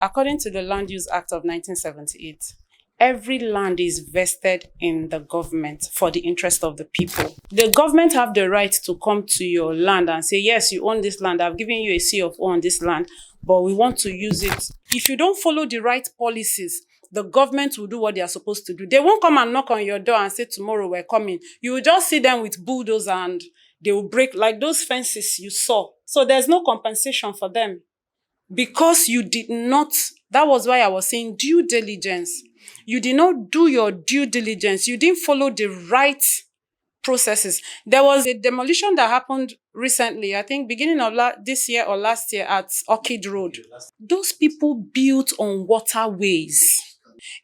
According to the Land Use Act of 1978, every land is vested in the government for the interest of the people. The government have the right to come to your land and say, yes, you own this land. I've given you a C of O on this land, but we want to use it. If you don't follow the right policies, the government will do what they are supposed to do. They won't come and knock on your door and say, tomorrow we're coming. You will just see them with bulldozers and they will break like those fences you saw. So there's no compensation for them. Because you did not, that was why I was saying due diligence. You did not do your due diligence. You didn't follow the right processes. There was a demolition that happened recently, I think beginning of this year or last year at Orchid Road. Those people built on waterways.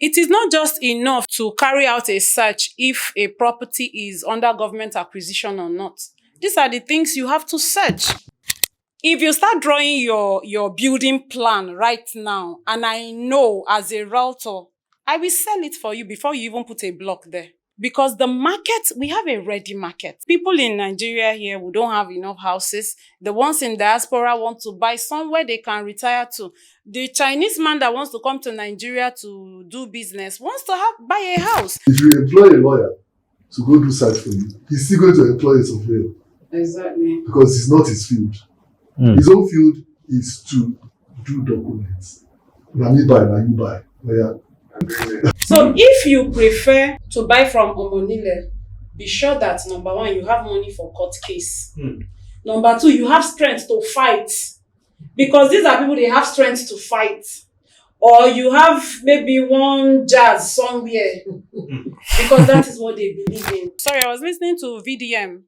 It is not just enough to carry out a search if a property is under government acquisition or not. These are the things you have to search. If you start drawing your building plan right now, and I know as a realtor, I will sell it for you before you even put a block there. Because the market, we have a ready market. People in Nigeria here who don't have enough houses, the ones in diaspora want to buy somewhere they can retire to. The Chinese man that wants to come to Nigeria to do business wants to buy a house. If you employ a lawyer to go do search for you, he's still going to employ a surveyor. Exactly. Because it's not his field. His own field is to do documents. Now you buy. Yeah. So if you prefer to buy from Omonile, be sure that number one, you have money for court case. Number two, you have strength to fight. Because these are people, they have strength to fight. Or you have maybe one jazz somewhere. Because that is what they believe in. Sorry, I was listening to VDM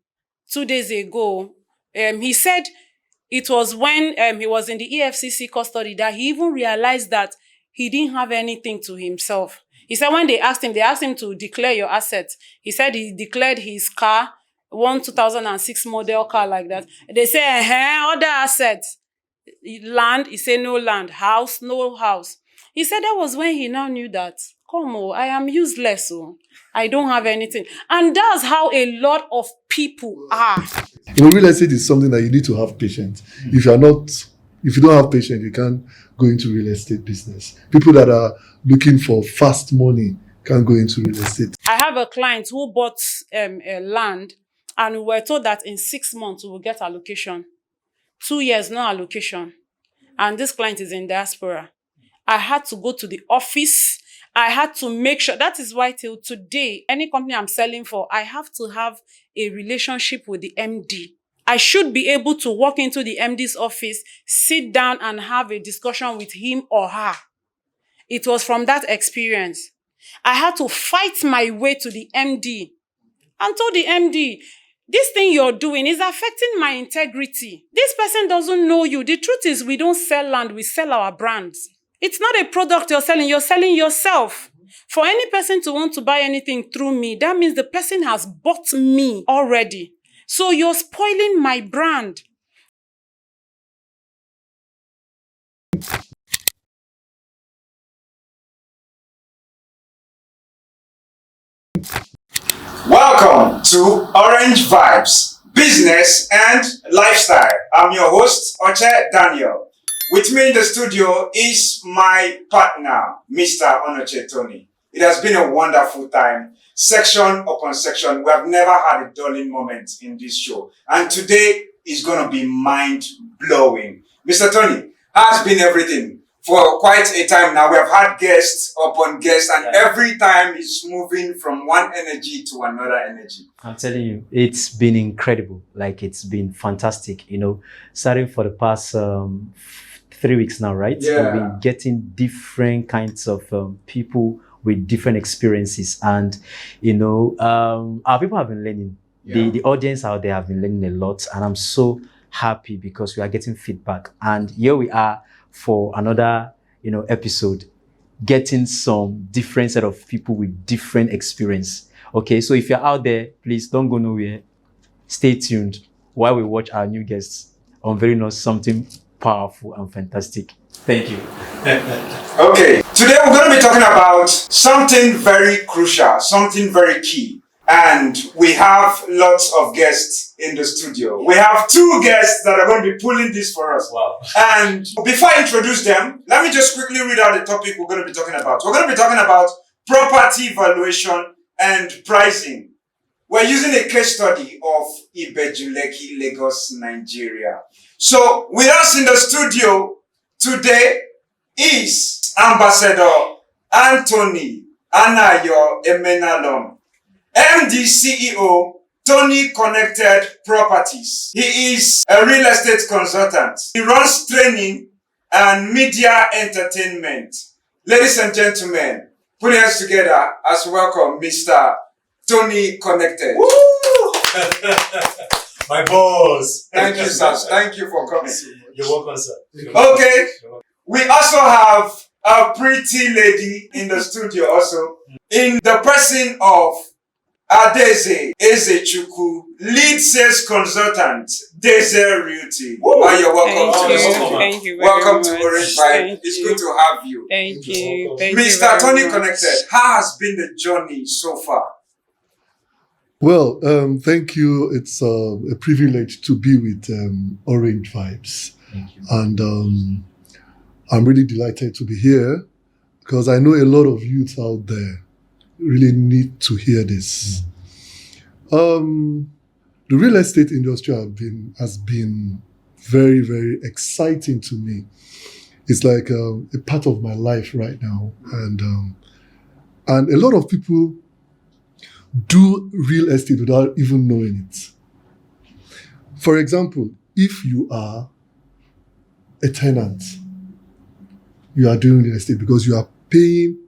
2 days ago. He said it was when he was in the EFCC custody that he even realized that he didn't have anything to himself. He said when they asked him to declare your assets. He said he declared his car, one 2006 model car like that. They say, other assets. Land, he said no land. House, no house. He said that was when he now knew that, I am useless. I don't have anything. And that's how a lot of people are. Real estate is something that you need to have patience. If you don't have patience, you can't go into real estate business. People that are looking for fast money can't go into real estate. I have a client who bought a land and we were told that in 6 months we will get allocation. 2 years, no allocation. And this client is in diaspora. I had to go to the office. I had to make sure. That is why till today, any company I'm selling for, I have to have a relationship with the MD. I should be able to walk into the MD's office, sit down and have a discussion with him or her. It was from that experience. I had to fight my way to the MD and told the MD, this thing you're doing is affecting my integrity. This person doesn't know you. The truth is we don't sell land, we sell our brands. It's not a product you're selling yourself. For any person to want to buy anything through me, that means the person has bought me already. So you're spoiling my brand. Welcome to Orange Vibes, Business and Lifestyle. I'm your host, Oche Daniel. With me in the studio is my partner, Mr. Onoche Tony. It has been a wonderful time. Section upon section, we have never had a dulling moment in this show. And today is going to be mind-blowing. Mr. Tony has been everything for quite a time now. We have had guests upon guests, and every time it's moving from one energy to another energy. I'm telling you, it's been incredible. Like, it's been fantastic, starting for the past 3 weeks now, right? Yeah. We've been getting different kinds of people with different experiences, and our people have been learning. The audience out there have been learning a lot, and I'm so happy because we are getting feedback. And here we are for another episode, getting some different set of people with different experience. Okay, so if you're out there, please don't go nowhere. Stay tuned while we watch our new guests unveiling something powerful and fantastic. Thank you. Okay, today we're going to be talking about something very crucial, something very key. And we have lots of guests in the studio. We have two guests that are going to be pulling this for us. Wow. And before I introduce them, let me just quickly read out the topic we're going to be talking about. We're going to be talking about property valuation and pricing. We're using a case study of Ibejuleki, Lagos, Nigeria. So with us in the studio today is Ambassador Anthony Anayo Emenalom, MD CEO, Tony Connected Properties. He is a real estate consultant. He runs training and media entertainment. Ladies and gentlemen, put your hands together as we welcome Mr. Tony Connected. Woo! My boss. Thank you, sir. Thank you for coming. You're welcome, sir. Okay. We also have a pretty lady in the studio also, in the person of Adeze Ezechukwu, lead sales consultant, Deze Realty. Oh, you're welcome to the studio. Thank you. Welcome to very Orange much. Vibe. Thank It's you. good to have you. Thank you. Thank you Mr. very Tony much. Connected, how has been the journey so far? Well, thank you. It's a privilege to be with Orange Vibes. Thank you. And I'm really delighted to be here because I know a lot of youth out there really need to hear this. The real estate industry has been very, very exciting to me. It's like a part of my life right now. And a lot of people do real estate without even knowing it. For example, if you are a tenant, you are doing real estate because you are paying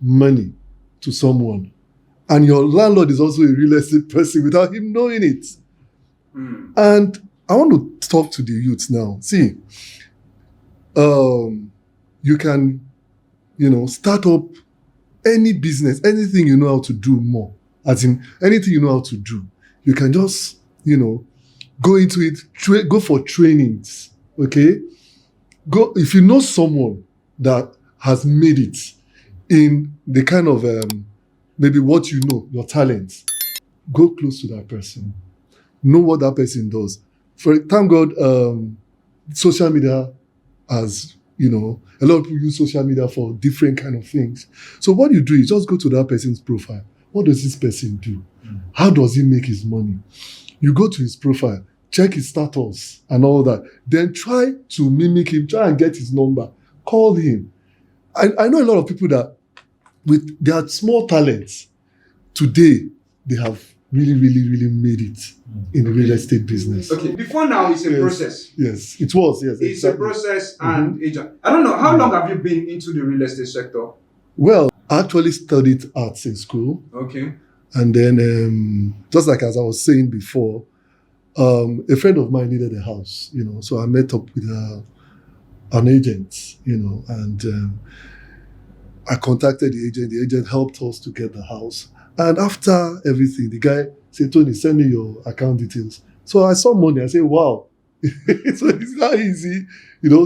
money to someone, and your landlord is also a real estate person without him knowing it. And I want to talk to the youths now. See, you can, start up any business, anything you know how to do more. As in, anything you know how to do. You can just, go into it, go for trainings, okay? Go, if you know someone that has made it in the kind of, maybe what you know, your talents, go close to that person. Know what that person does. Thank God, social media has, a lot of people use social media for different kind of things. So what you do is just go to that person's profile. What does this person do? How does he make his money? You go to his profile, check his status and all that. Then try to mimic him, try and get his number. Call him. I know a lot of people that with their small talents, today they have really, really, really made it in the real estate business. Okay, before now it's a process. Yes, it was, yes. It's a process and agent. I don't know, how long have you been into the real estate sector? Well, I actually studied arts in school. Okay. And then, just like as I was saying before, a friend of mine needed a house, so I met up with an agent, and I contacted the agent. The agent helped us to get the house. And after everything, the guy said, Tony, send me your account details. So I saw money. I said, wow. So it's not easy,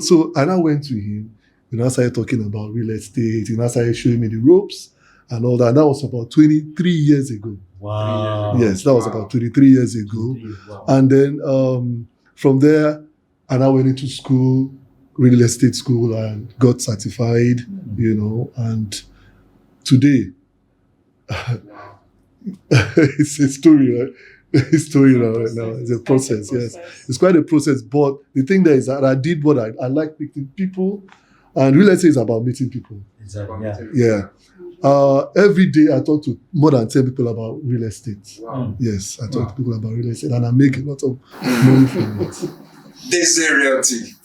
So, and I went to him. I started talking about real estate. I started showing me the ropes and all that. And that was about 23 years ago. Wow. Yes, that was about 23 years ago. Wow. And then from there, I went into school, real estate school, and got certified, and today, it's a story, right? It's a story right now. It's a process, yes. It's quite a process, but the thing there is that I did what I like meeting people, and real estate is about meeting people. Exactly. Yeah. Yeah. Every day I talk to more than 10 people about real estate. Wow. Yes, I talk to people about real estate, and I make a lot of money from it. Deze Realty.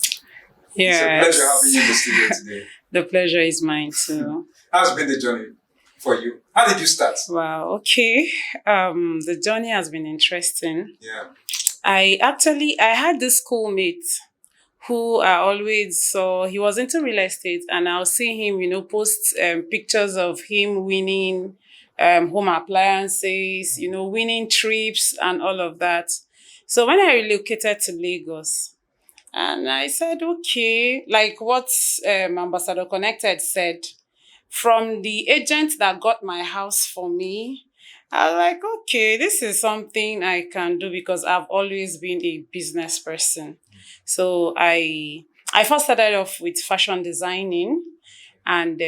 Yes. It's a pleasure having you in the studio today. The pleasure is mine too. How's been the journey for you? How did you start? Wow. Okay. The journey has been interesting. Yeah. I had this schoolmate who I always saw. He was into real estate, and I'll see him, post pictures of him winning home appliances, winning trips and all of that. So when I relocated to Lagos, and I said, okay, like what Ambassador Connected said, from the agent that got my house for me, I was like, okay, this is something I can do because I've always been a business person. So I first started off with fashion designing, and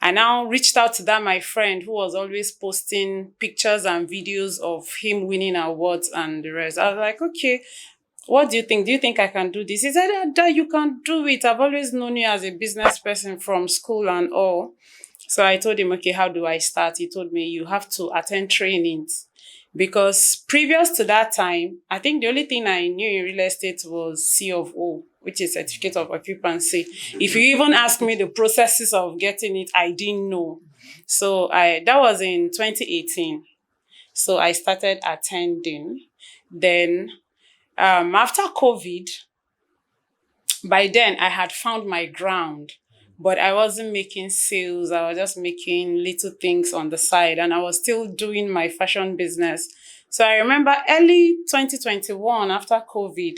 I now reached out to that my friend who was always posting pictures and videos of him winning awards and the rest. I was like, okay, what do you think? Do you think I can do this? He said, Dad, you can do it. I've always known you as a business person from school and all. So I told him, okay, how do I start? He told me, you have to attend trainings. Because previous to that time, I think the only thing I knew in real estate was C of O, which is Certificate of Occupancy. If you even ask me the processes of getting it, I didn't know. So that was in 2018. So I started attending. Then after COVID, by then I had found my ground, but I wasn't making sales. I was just making little things on the side, and I was still doing my fashion business. So I remember early 2021, after COVID,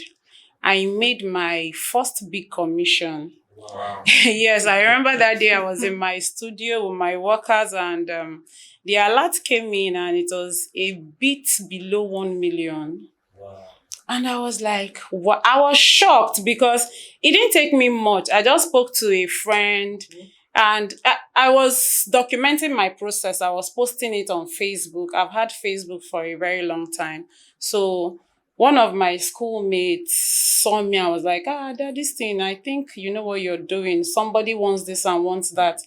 I made my first big commission. Wow. Yes, I remember that day I was in my studio with my workers, and the alert came in and it was a bit below 1 million. And I was like, what? I was shocked because it didn't take me much. I just spoke to a friend and I was documenting my process. I was posting it on Facebook. I've had Facebook for a very long time. So one of my schoolmates saw me. I was like, Dad, this thing, I think you know what you're doing. Somebody wants this and wants that.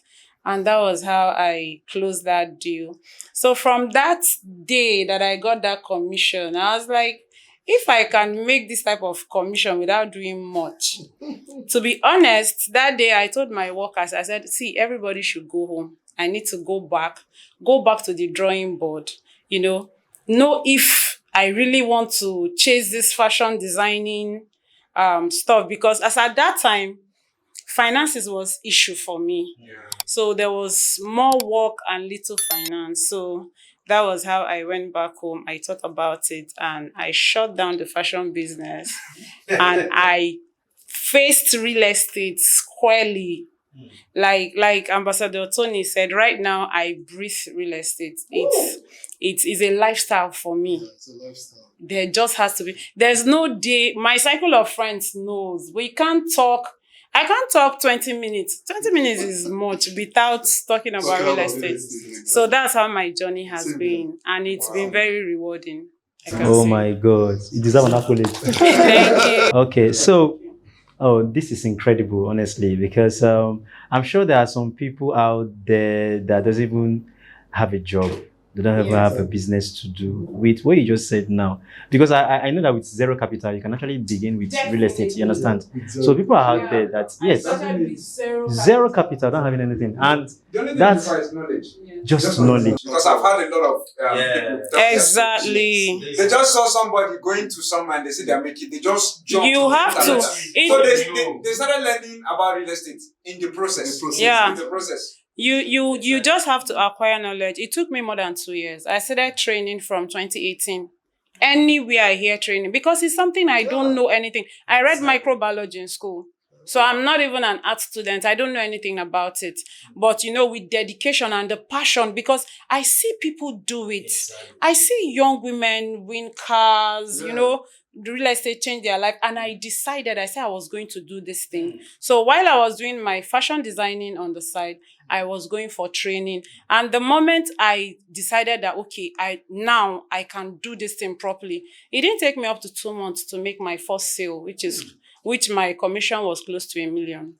And that was how I closed that deal. So from that day that I got that commission, I was like, if I can make this type of commission without doing much, to be honest, that day I told my workers, I said, see, everybody should go home. I need to go back to the drawing board, know if I really want to chase this fashion designing stuff, because as at that time, finances was issue for me. Yeah. So there was more work and little finance. So that was how I went back home. I thought about it and I shut down the fashion business and I faced real estate squarely. Like Ambassador Tony said, right now I breathe real estate. It is a lifestyle for me. Yeah, it's a lifestyle. There just has to be. There's no day. My cycle of friends knows. I can't talk 20 minutes. 20 minutes is much without talking about real estate. So that's how my journey has been. And it's been very rewarding. Oh my God. You deserve an accolade. Thank you. Okay, so this is incredible, honestly, because I'm sure there are some people out there that doesn't even have a job. They don't even have a business to do with what you just said now. Because I know that with zero capital, you can actually begin with real estate, you understand? So people are out there that, yes, zero capital, don't having anything. And The only thing that's is knowledge. just knowledge. Because I've had a lot of people tell me Exactly. they just saw somebody going to somewhere and they say they're making, they just jump. You have to. So they started learning about real estate in the process. Yeah. In the process. You just have to acquire knowledge. It took me more than 2 years. I started training from 2018. Anywhere I hear training, because it's something I don't know anything. I read microbiology in school. So I'm not even an art student. I don't know anything about it. But, with dedication and the passion, because I see people do it. I see young women win cars, the real estate change their life. And I said I was going to do this thing. So while I was doing my fashion designing on the side, I was going for training. And the moment I decided that, okay, now I can do this thing properly, it didn't take me up to 2 months to make my first sale, which my commission was close to 1 million.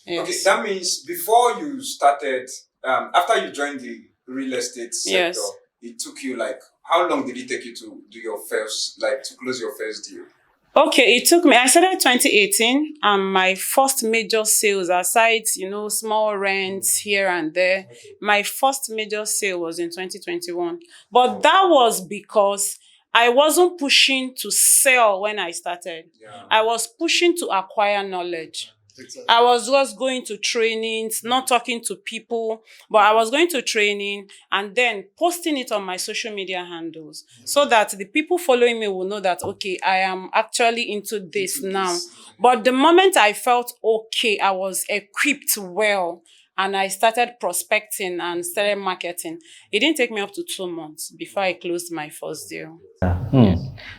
Yes. Okay, that means before you started, after you joined the real estate sector, it took you how long did it take you to do your first, to close your first deal? Okay, it took me, I started 2018, and my first major sales, aside, small rents here and there, my first major sale was in 2021. But that was because I wasn't pushing to sell when I started. Yeah. I was pushing to acquire knowledge. Exactly. I was just going to trainings, not talking to people, but I was going to training and then posting it on my social media handles so that the people following me will know that, okay, I am actually into this now. But the moment I felt okay, I was equipped well and I started prospecting and started marketing. It didn't take me up to 2 months before I closed my first deal.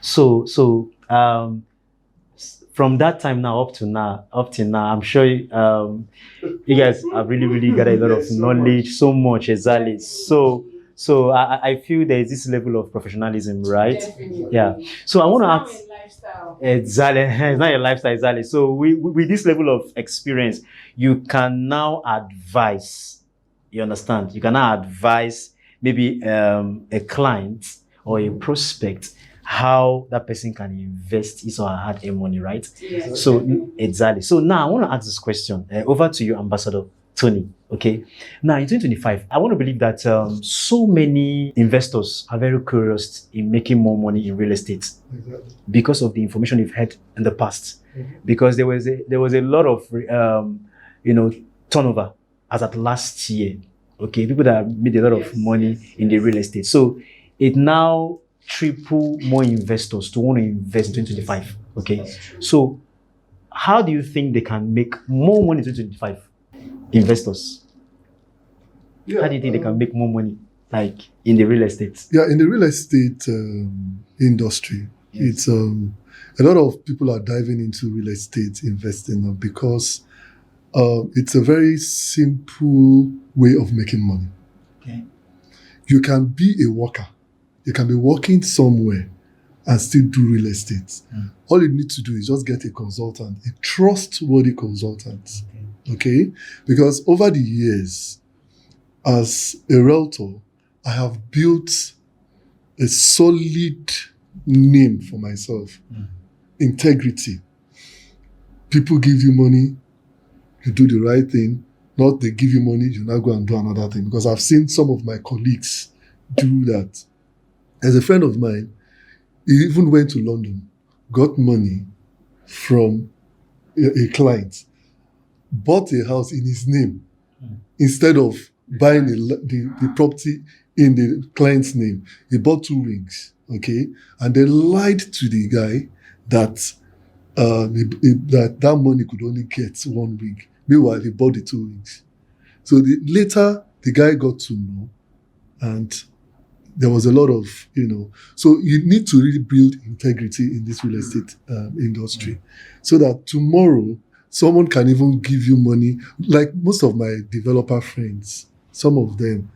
So from that time now up to now, I'm sure you guys have really got a lot of knowledge, so much exactly. So I feel there is this level of professionalism, right? Definitely. Yeah. So I want to ask. It's not a lifestyle. Exactly. It's not your lifestyle, exactly. So with this level of experience, you can now advise. You understand? You can now advise maybe a client or a prospect how that person can invest his or her hard-earned money, right? Yes. So exactly. So now I want to ask this question. Over to you, Ambassador Tony. Okay. Now in 2025, I want to believe that so many investors are very curious in making more money in real estate Exactly. because of the information you've had in the past. Because there was a lot of turnover as at last year. Okay, people that made a lot of money in the real estate. So it now triple more investors to want to invest in 2025. Okay, so how do you think they can make more money in 2025? Investors. How do you think they can make more money, like in the real estate? Yeah, in the real estate industry, it's a lot of people are diving into real estate investing now because it's a very simple way of making money. Okay. You can be a worker. You can be working somewhere and still do real estate. All you need to do is just get a consultant, a trustworthy consultant. Okay? Because over the years, as a realtor, I have built a solid name for myself. Integrity. People give you money, you do the right thing. Not they give you money, you now go and do another thing. Because I've seen some of my colleagues do that. As a friend of mine, he even went to London, got money from a client, bought a house in his name instead of buying the property in the client's name. He bought 2 wings, okay, and then lied to the guy that that money could only get 1 wing. Meanwhile, he bought the 2 wings. So later, the guy got to know, and there was a lot of, so you need to really build integrity in this real estate industry so that tomorrow someone can even give you money. Like most of my developer friends, some of them,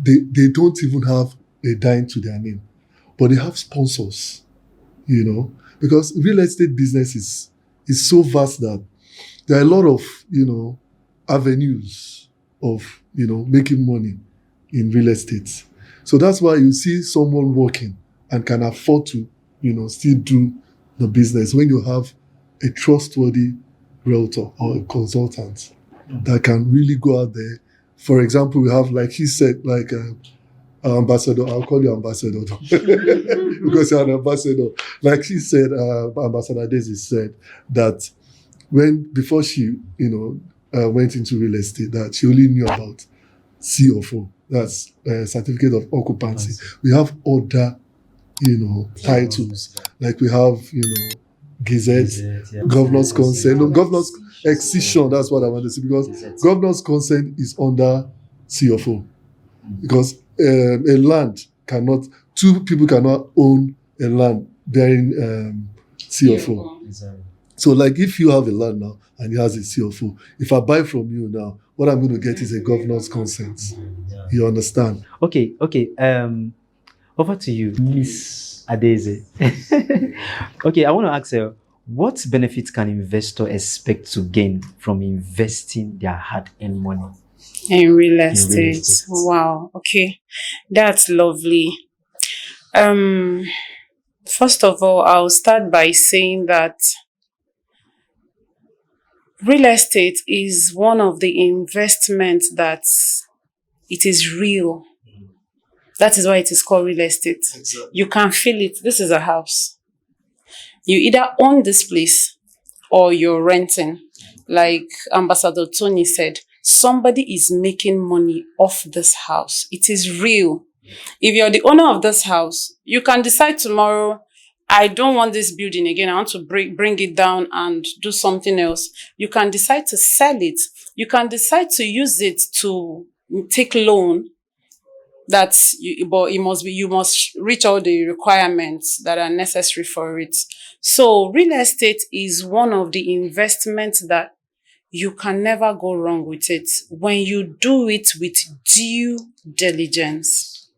they don't even have a dime to their name, but they have sponsors, because real estate business is so vast that there are a lot of, avenues of, making money in real estate. So that's why you see someone working and can afford to, still do the business when you have a trustworthy realtor or a consultant that can really go out there. For example, we have, like he said, like ambassador, I'll call you ambassador because you're an ambassador. Like she said, Ambassador Daisy said that before she, went into real estate, that she only knew about CFO. That's certificate of occupancy. We have other, titles. Like we have, Gazette, Governor's Consent. No, Governor's Excision, that's what I want to say, because Governor's Consent is under CFO. Because a land cannot, 2 people cannot own a land bearing CFO. So like if you have a land now and it has a CFO, if I buy from you now, what I'm going to get is a governor's consent. You understand? Okay. Over to you, Miss Adeze. Okay, I want to ask her, what benefits can investors expect to gain from investing their hard-earned money In real estate. Wow. Okay. That's lovely. First of all, I'll start by saying that real estate is one of the investments that it is real. That is why it is called real estate. Exactly. You can feel it. This is a house. You either own this place or you're renting. Like Ambassador Tony said, somebody is making money off this house. It is real. If you're the owner of this house, you can decide tomorrow, I don't want this building again. I want to bring it down and do something else. You can decide to sell it. You can decide to use it to take loan. But you must reach all the requirements that are necessary for it. So real estate is one of the investments that you can never go wrong with it when you do it with due diligence.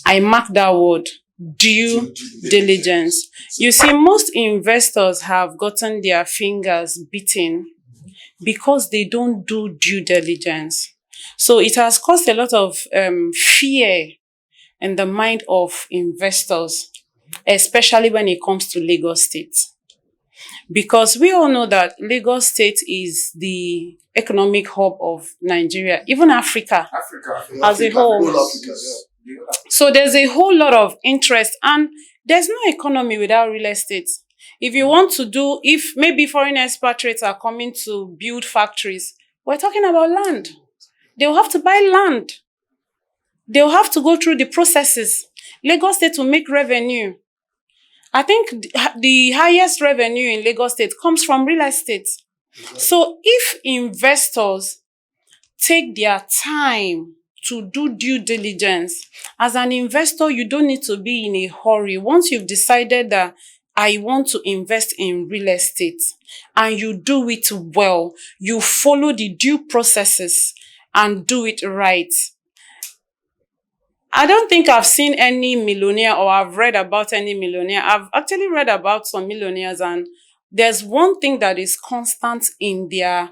I mark that word, due diligence. You see, most investors have gotten their fingers beaten because they don't do due diligence. So it has caused a lot of fear in the mind of investors, especially when it comes to Lagos State. Because we all know that Lagos State is the economic hub of Nigeria, even Africa as a whole. So there's a whole lot of interest, and there's no economy without real estate. If you want to do, if maybe foreign expatriates are coming to build factories, we're talking about land. They'll have to buy land. They'll have to go through the processes. Lagos State will make revenue. I think the highest revenue in Lagos State comes from real estate. So if investors take their time to do due diligence, as an investor, you don't need to be in a hurry. Once you've decided that I want to invest in real estate and you do it well, you follow the due processes and do it right. I don't think I've seen any millionaire or I've read about any millionaire. I've actually read about some millionaires, and there's one thing that is constant in their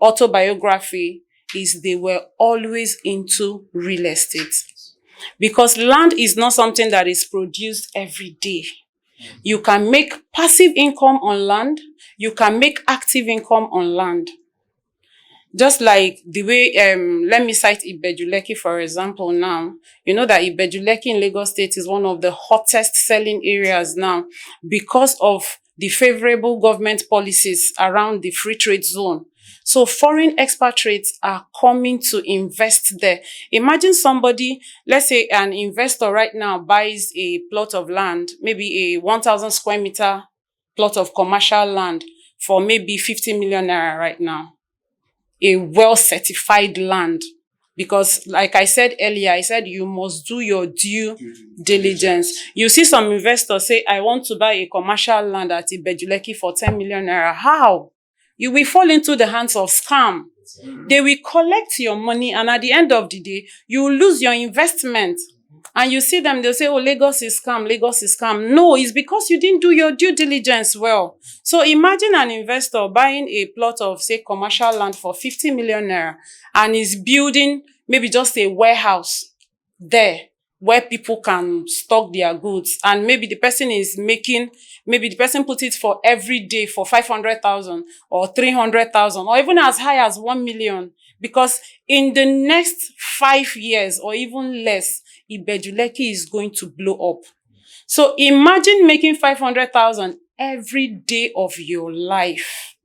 autobiography is they were always into real estate. Because land is not something that is produced every day. You can make passive income on land. You can make active income on land. Just like the way, let me cite Ibeju-Lekki, for example, now. You know that Ibeju-Lekki in Lagos State is one of the hottest selling areas now because of the favorable government policies around the free trade zone. So foreign expatriates are coming to invest there. Imagine somebody, let's say an investor right now buys a plot of land, maybe a 1,000 square meter plot of commercial land for maybe 50 million naira right now. A well-certified land. Because like I said earlier, I said you must do your due diligence. You see some investors say, I want to buy a commercial land at Ibeju-Lekki for 10 million naira. How? You will fall into the hands of scam. They will collect your money, and at the end of the day, you will lose your investment. And you see them, they'll say, oh, Lagos is scam, Lagos is scam. No, it's because you didn't do your due diligence well. So imagine an investor buying a plot of, say, commercial land for 50 million naira and is building maybe just a warehouse there where people can stock their goods. And maybe the person is making, maybe the person put it for every day for 500,000 or 300,000 or even as high as 1 million. Because in the next 5 years or even less, Ibeju-Lekki is going to blow up. So imagine making 500,000 every day of your life.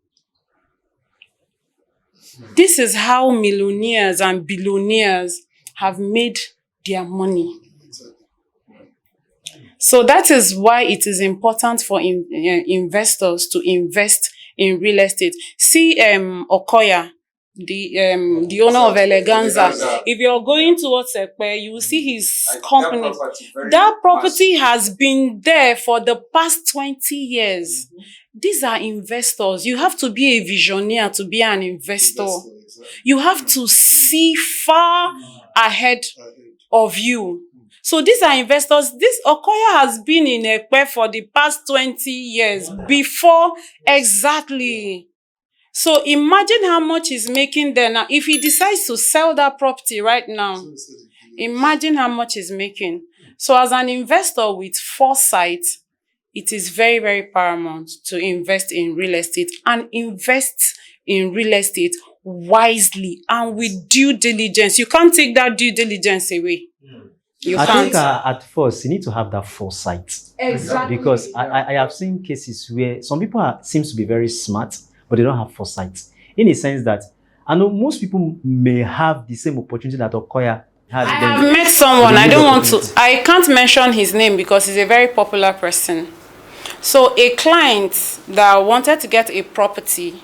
This is how millionaires and billionaires have made their money. So that is why it is important for investors to invest in real estate. See Okoya, the owner of Eleganza. If you're going towards Ekpe, you will see his company. That property has been there for the past 20 years. These are investors. You have to be a visionary to be an investor. You have to see far ahead of you. So these are investors. This Okoya has been in Ekpe for the past 20 years before exactly. So imagine how much he's making there now. If he decides to sell that property right now, imagine how much he's making. So as an investor with foresight, it is very, very paramount to invest in real estate and invest in real estate wisely and with due diligence. You can't take that due diligence away. You I can't. think at first you need to have that foresight. Exactly. Because I have seen cases where some people seems to be very smart, but they don't have foresight. In a sense that I know most people may have the same opportunity that Okoya How did I they have meet? met someone. I don't want to. I can't mention his name because he's a very popular person. So a client that wanted to get a property,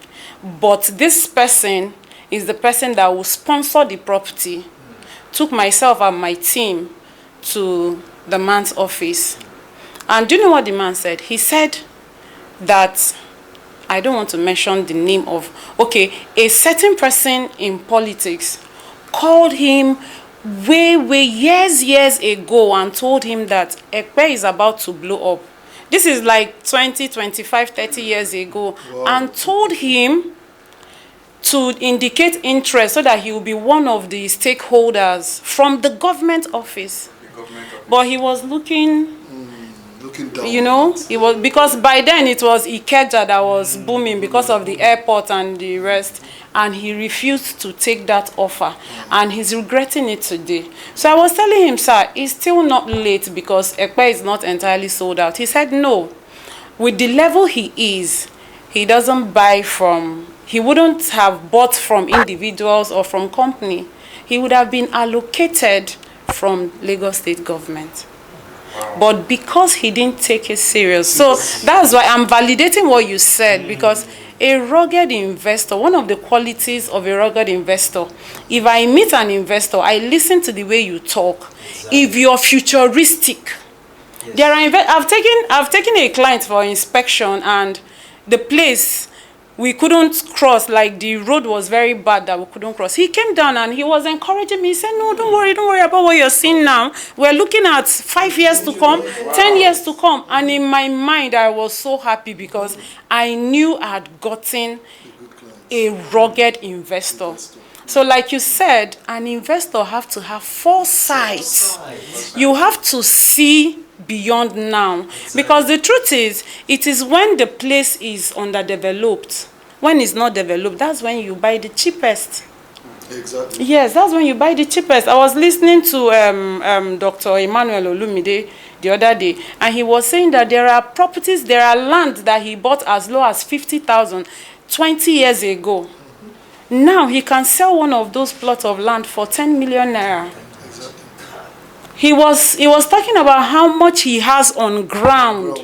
but this person is the person that will sponsor the property, took myself and my team to the man's office. And do you know what the man said? He said that, I don't want to mention the name of, okay, a certain person in politics called him way years ago and told him that Ekpe is about to blow up. This is like 20, 25, 30 years ago. Wow. And told him to indicate interest so that he will be one of the stakeholders from the government office. But he was looking down. You know, it was because by then it was Ikeja that was booming because of the airport and the rest, and he refused to take that offer, and he's regretting it today. So I was telling him, sir, it's still not late because Ekpe is not entirely sold out. He said no. With the level he is, he doesn't buy from, he wouldn't have bought from individuals or from company. He would have been allocated from Lagos State government. But because he didn't take it serious. So that's why I'm validating what you said, because a rugged investor, one of the qualities of a rugged investor, if I meet an investor, I listen to the way you talk. Exactly. If you're futuristic, yes. There are I've taken a client for inspection, and the place we couldn't cross, like the road was very bad that we couldn't cross. He came down and he was encouraging me. He said, no, don't worry about what you're seeing now. We're looking at 5 years to come, 10 years to come. And in my mind, I was so happy because I knew I had gotten a rugged investor. So like you said, an investor have to have foresight. You have to see beyond now, because the truth is, it is when the place is underdeveloped, when it's not developed, that's when you buy the cheapest. Exactly. Yes, that's when you buy the cheapest. I was listening to Dr. Emmanuel Olumide the other day, and he was saying that there are properties, there are land that he bought as low as 50,000 20 years ago. Now he can sell one of those plots of land for 10 million naira. He was talking about how much he has on ground.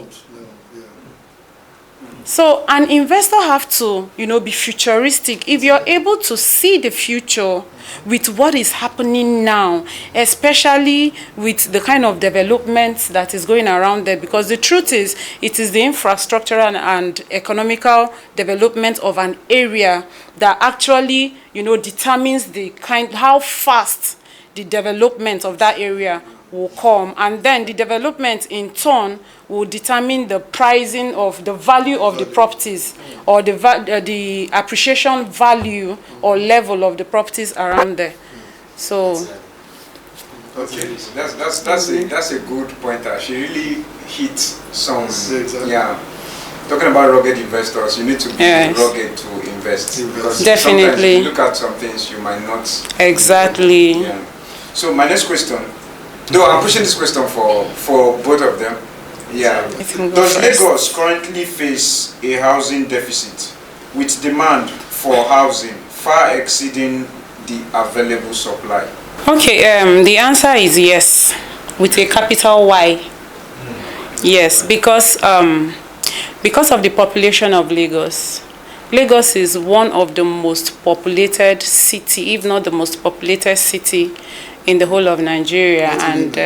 So an investor have to, be futuristic. If you're able to see the future with what is happening now, especially with the kind of development that is going around there, because the truth is, it is the infrastructural and economical development of an area that actually, determines how fast the development of that area will come, and then the development in turn will determine the pricing of the value of the properties, or the appreciation value or level of the properties around there. So okay, that's a good pointer. She really hit some. Yeah, talking about rugged investors, you need to be rugged to invest. Because definitely, sometimes if you look at some things you might not. Exactly. Yeah. So my next question, though I'm pushing this question for both of them. Yeah. Does Lagos currently face a housing deficit with demand for housing far exceeding the available supply? Okay, the answer is yes, with a capital Y. Yes, because of the population of Lagos. Lagos is one of the most populated city, if not the most populated city in the whole of Nigeria and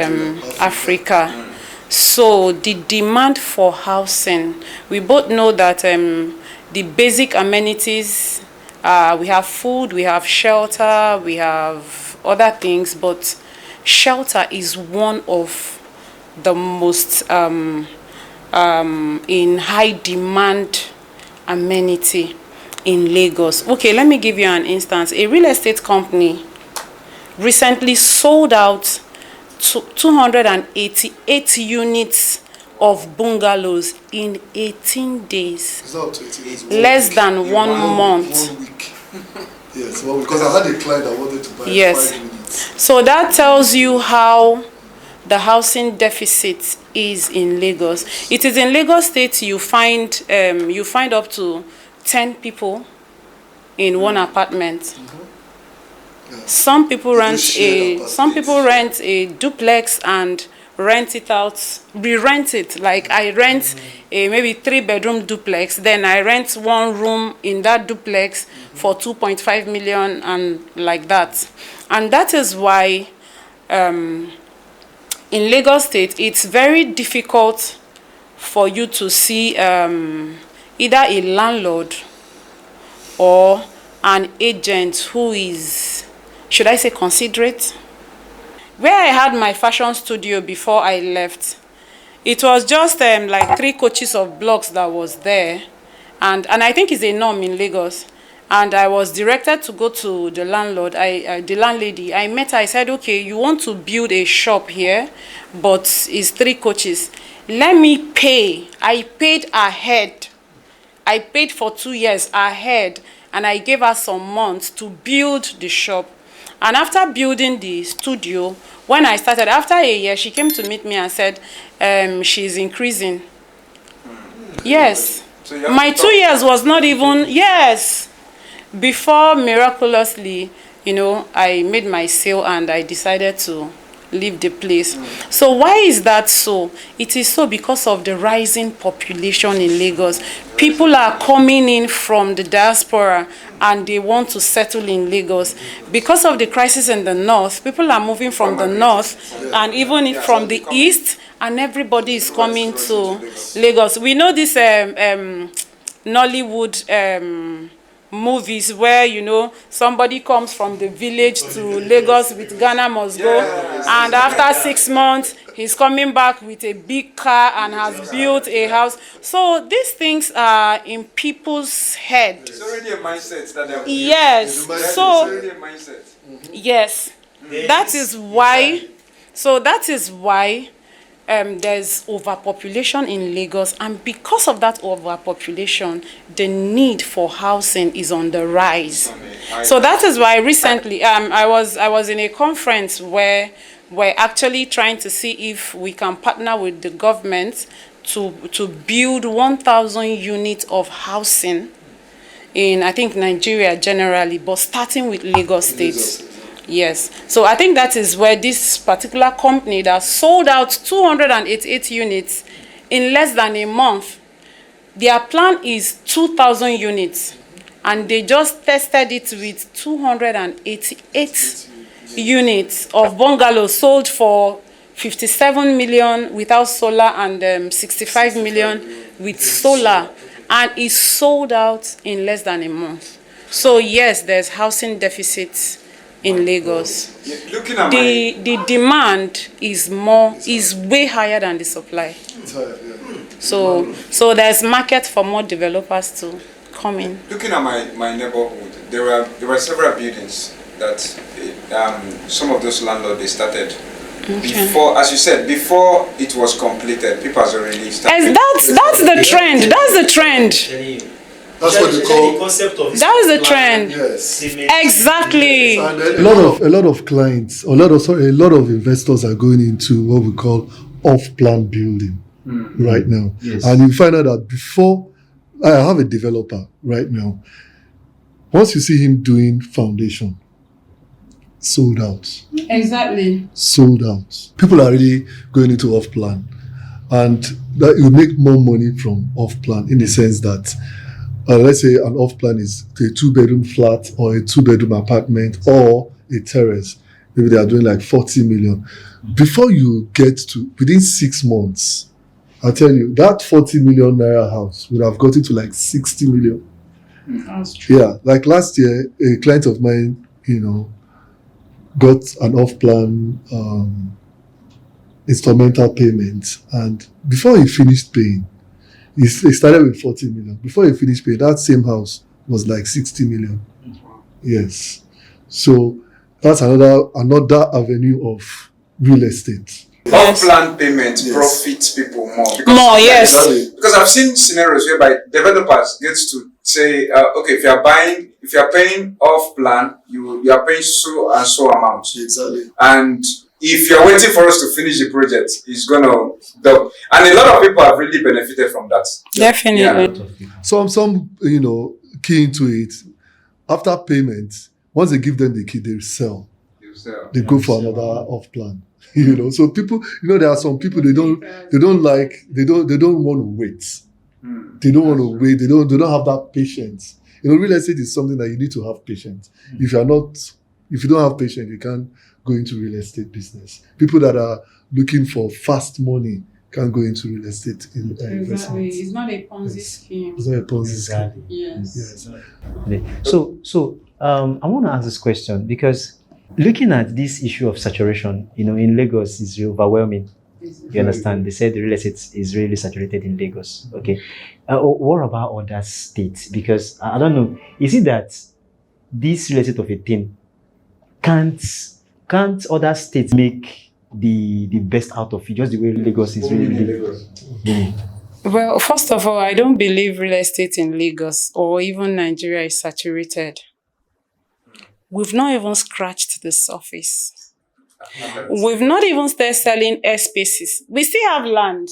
Africa. So the demand for housing, we both know that the basic amenities, we have food, we have shelter, we have other things, but shelter is one of the most in high demand amenity in Lagos. Okay, let me give you an instance. A real estate company recently sold out 288 units of bungalows in 18 days. Less than 1 month. 1 week. Yes, well, because I had a client that wanted to buy 5 units. So that tells you how the housing deficit is in Lagos. It is in Lagos State you find up to 10 people in one apartment. Some people rent share a duplex and rent it out, re-rent it. Like I rent a maybe 3-bedroom duplex, then I rent one room in that duplex for 2.5 million and like that. And that is why in Lagos State, it's very difficult for you to see either a landlord or an agent who is, should I say, considerate. Where I had my fashion studio before I left, it was just like 3 coaches of blocks that was there, and I think it's a norm in Lagos. And I was directed to go to the landlord, the landlady. I met her. I said, okay, you want to build a shop here, but it's 3 coaches. Let me pay. I paid ahead. I paid for 2 years ahead, and I gave her some months to build the shop. And after building the studio, when I started, after a year, she came to meet me and said, she's increasing. Yes. So my 2 years was not even, yes. Before, miraculously, I made my sale and I decided to leave the place. So why is that so? It is so because of the rising population in Lagos. People are coming in from the diaspora and they want to settle in Lagos. Because of the crisis in the north, people are moving from the north and even from the east, and everybody is coming to Lagos. We know this Nollywood movies where somebody comes from the village to Lagos with Ghana Must Go, and after 6 months he's coming back with a big car and has built a house. So these things are in people's head. It's already a mindset that they're yes. So already a mindset. yes, that is why. So that is why there's overpopulation in Lagos, and because of that overpopulation, the need for housing is on the rise. So that is why recently I was in a conference where we're actually trying to see if we can partner with the government to build 1,000 units of housing in, I think, Nigeria generally, but starting with Lagos State. Yes. So I think that is where this particular company that sold out 288 units in less than a month, their plan is 2,000 units. And they just tested it with 288 units of bungalows sold for 57 million without solar and 65 million with solar. And it sold out in less than a month. So yes, there's housing deficits in Lagos. Looking at the demand is way higher than the supply. So there's market for more developers to come in. Looking at my neighborhood, there were several buildings that some of those landlords they started before, as you said, before it was completed. People has already started. That's the trend. That's the trend. That's what they call the concept of. That's the trend. yes. Exactly. And a lot of clients, a lot of investors are going into what we call off-plan building right now. Yes. And you find out that before, I have a developer right now. Once you see him doing foundation, sold out. Exactly. Sold out. People are really going into off-plan, and that you make more money from off-plan in the sense that let's say an off-plan is a 2-bedroom flat or a 2-bedroom apartment or a terrace. Maybe they are doing like 40 million. Before you get to, within 6 months, I'll tell you, that 40 million naira house would have gotten to like 60 million. That's true. Yeah, like last year, a client of mine, got an off-plan instrumental payment. And before he finished paying, he started with 40 million. Before he finished paying, that same house was like 60 million. Yes. So that's another avenue of real estate. Off-plan payment profits people more. Yes. Because I've seen scenarios whereby developers get to say, okay, if you are paying off-plan, you are paying so and so amount. Exactly. And if you're waiting for us to finish the project, it's gonna double. And a lot of people have really benefited from that. Definitely. Some key into it. After payment, Once they give them the key, they sell. They Yeah, go for sell. another off plan. So people, there are some people they don't want to wait. They don't want to wait. They don't have that patience. Real estate is something that you need to have patience. If you don't have patience, you can't go into real estate business. People that are looking for fast money can't go into real estate Exactly. investment. It's not a Ponzi scheme. It's not a Ponzi scheme. Exactly. Yes. Yes. So I want to ask this question because looking at this issue of saturation, in Lagos is overwhelming. You understand? They said the real estate is really saturated in Lagos. Okay. What about other states? Because I don't know. Is it that this real estate of a thing can't other states make the best out of it just the way Lagos is really doing? Well, first of all, I don't believe real estate in Lagos or even Nigeria is saturated. We've not even scratched the surface. We've not even started selling airspaces. We still have land.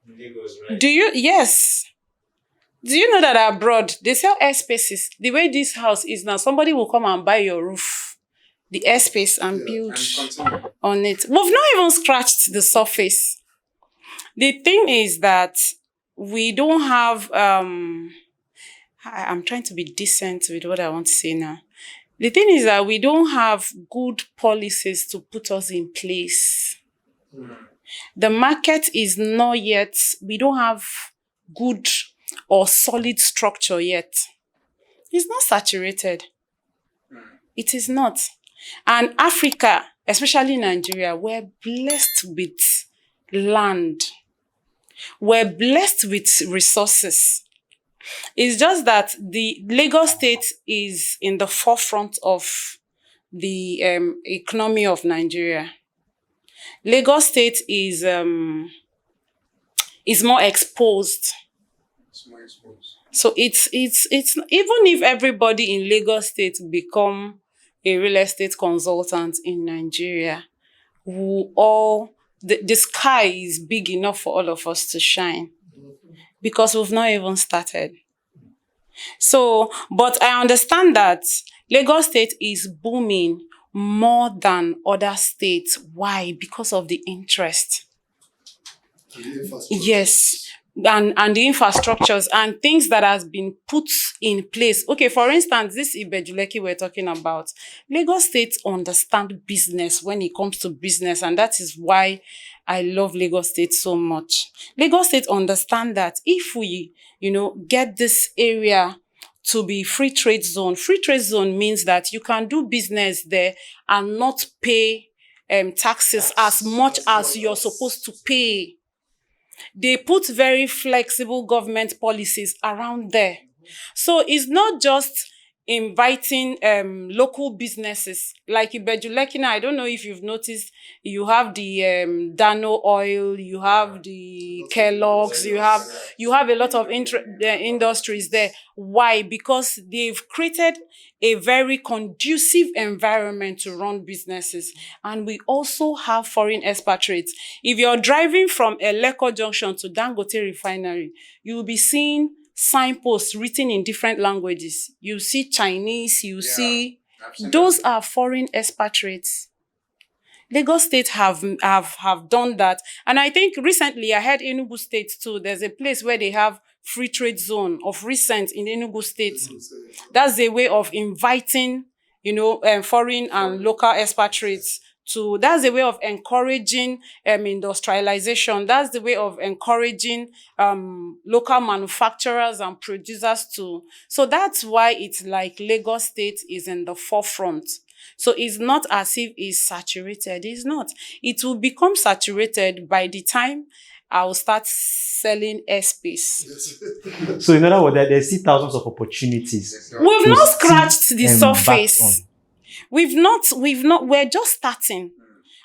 Lagos, right? Yes. Do you know that abroad, they sell airspaces? The way this house is now, somebody will come and buy your roof, the airspace, and build on it. We've not even scratched the surface. The thing is that we don't have, I'm trying to be decent with what I want to say now. The thing is that we don't have good policies to put us in place. The market is not yet, we don't have good or solid structure yet. It's not saturated. It is not. And Africa, especially Nigeria, we're blessed with land. We're blessed with resources. It's just that the Lagos State is in the forefront of the economy of Nigeria. Lagos State is more exposed. So it's even if everybody in Lagos State become a real estate consultant in Nigeria, the sky is big enough for all of us to shine because we've not even started. So, but I understand that Lagos State is booming more than other states. Why? Because of the interest. Yes. And the infrastructures and things that has been put in place. Okay, for instance, this Ibejuleki we're talking about. Lagos State understand business when it comes to business, and that is why I love Lagos State so much. Lagos State understand that if we, get this area to be free trade zone means that you can do business there and not pay taxes as much as you're supposed to pay. They put very flexible government policies around there. So it's not just inviting local businesses like Ibejuleki. I don't know if you've noticed, you have the Dano Oil, you have the Kellogg's, you have a lot of industries there. Why? Because they've created a very conducive environment to run businesses. And we also have foreign expatriates. If you're driving from Eleko Junction to Dangote Refinery, you'll be seeing signposts written in different languages. You see Chinese, see, those are foreign expatriates. Lagos State have done that. And I think recently I heard Enugu State too. There's a place where they have free trade zone of recent in Enugu State. That's a way of inviting, foreign and local expatriates that's the way of encouraging industrialization. That's the way of encouraging local manufacturers and producers too. So that's why it's like Lagos State is in the forefront. So it's not as if it's saturated. It's not. It will become saturated by the time I will start selling airspace. So in other words, there's still thousands of opportunities. We've not scratched the surface. We're just starting.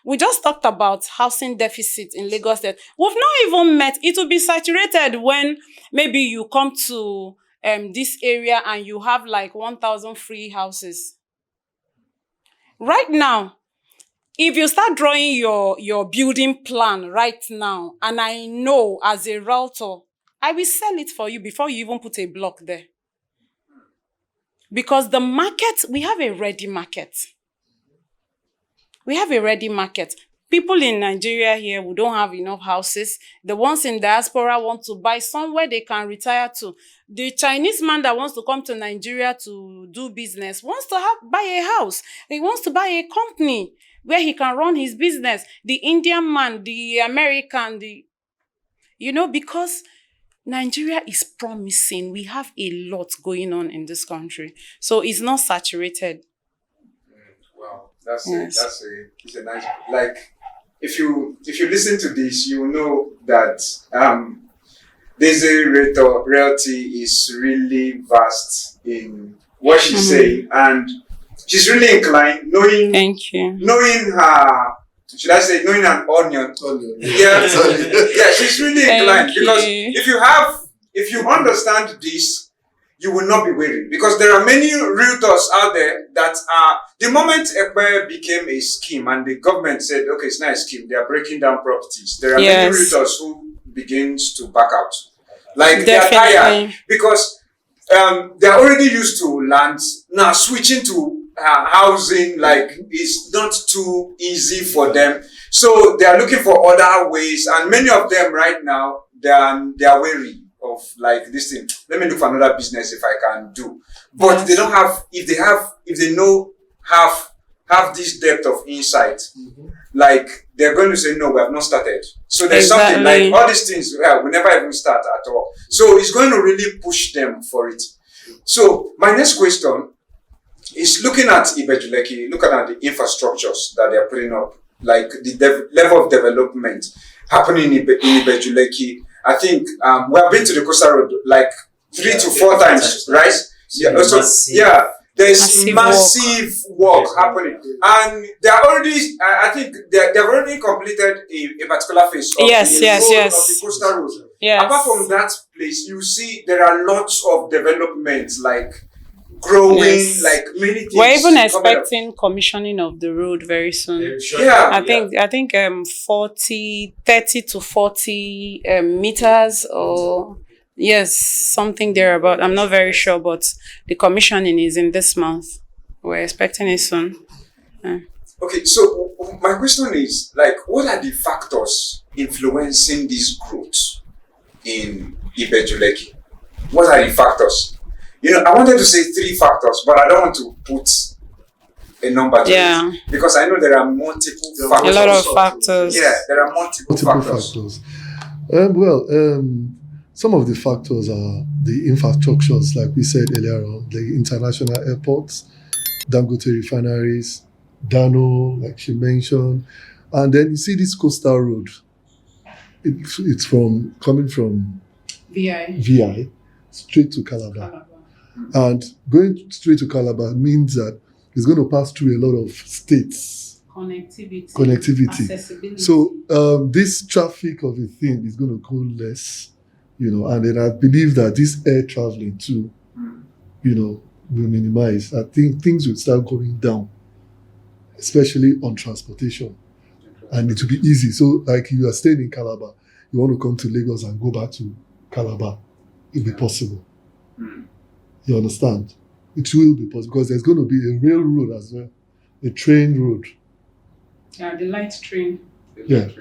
We just talked about housing deficit in Lagos State. We've not even met. It will be saturated when maybe you come to this area and you have like 1,000 free houses. Right now, if you start drawing your building plan right now, and I know as a realtor, I will sell it for you before you even put a block there. Because the market, we have a ready market. We have a ready market. People in Nigeria here who don't have enough houses, the ones in diaspora want to buy somewhere they can retire to. The Chinese man that wants to come to Nigeria to do business wants to buy a house. He wants to buy a company where he can run his business. The Indian man, the American, because Nigeria is promising. We have a lot going on in this country. So it's not saturated. Wow, Yes. it's a nice, like, if you listen to this, you know that Daisy Realty is really vast in what she's saying, and she's really inclined, Thank you. knowing her, should I say, knowing an onion. Yeah, yeah, she's really inclined, because you. if you understand this, you will not be worried, because there are many realtors out there that are, the moment Ekpe became a scheme and the government said, okay, it's not a scheme, they are breaking down properties, there are many realtors who begins to back out. Like, they are tired, because they are already used to land. Now switching to housing, like, is not too easy for them. So they are looking for other ways, and many of them right now, they are wary of, like, this thing. Let me look for another business if I can do. But they don't have, if they know have this depth of insight, like, they're going to say, no, we have not started. So there's something like all these things, we never even start at all. So it's going to really push them for it. So my next question is looking at Ibejuleki, looking at the infrastructures that they're putting up, like the level of development happening in Ibejuleki. I think we have been to the Coastal Road like 3 to 4 times, right? Yeah, so, there's massive work happening, and they are already. I think they've already completed a particular phase of the Coastal Road. Yes. Apart from that place, you see there are lots of development, like growing, like many things. We're even expecting commissioning of the road very soon. Yeah, I think 30 to 40 meters, or yes, something there about. I'm not very sure, but the commissioning is in this month. We're expecting it soon. Okay, so my question is, like, what are the factors influencing this growth in Ibejuleki? What are the factors? I wanted to say 3 factors, but I don't want to put a number to it, because I know there are multiple factors. A lot of factors. Yeah, there are multiple factors. Some of the factors are the infrastructures, like we said earlier on, the international airports, Dangote refineries, Dano, like she mentioned. And then you see this coastal road. It's coming from VI straight to Calabar. And going straight to Calabar means that it's going to pass through a lot of states. Connectivity. Accessibility. So this traffic of a thing is going to go less, and then I believe that this air traveling too, will minimize. I think things will start going down, especially on transportation. And it will be easy. So like you are staying in Calabar, you want to come to Lagos and go back to Calabar, it'll be possible. You understand? It will be possible, because there's going to be a railroad as well, a train road. Yeah, the light train. It's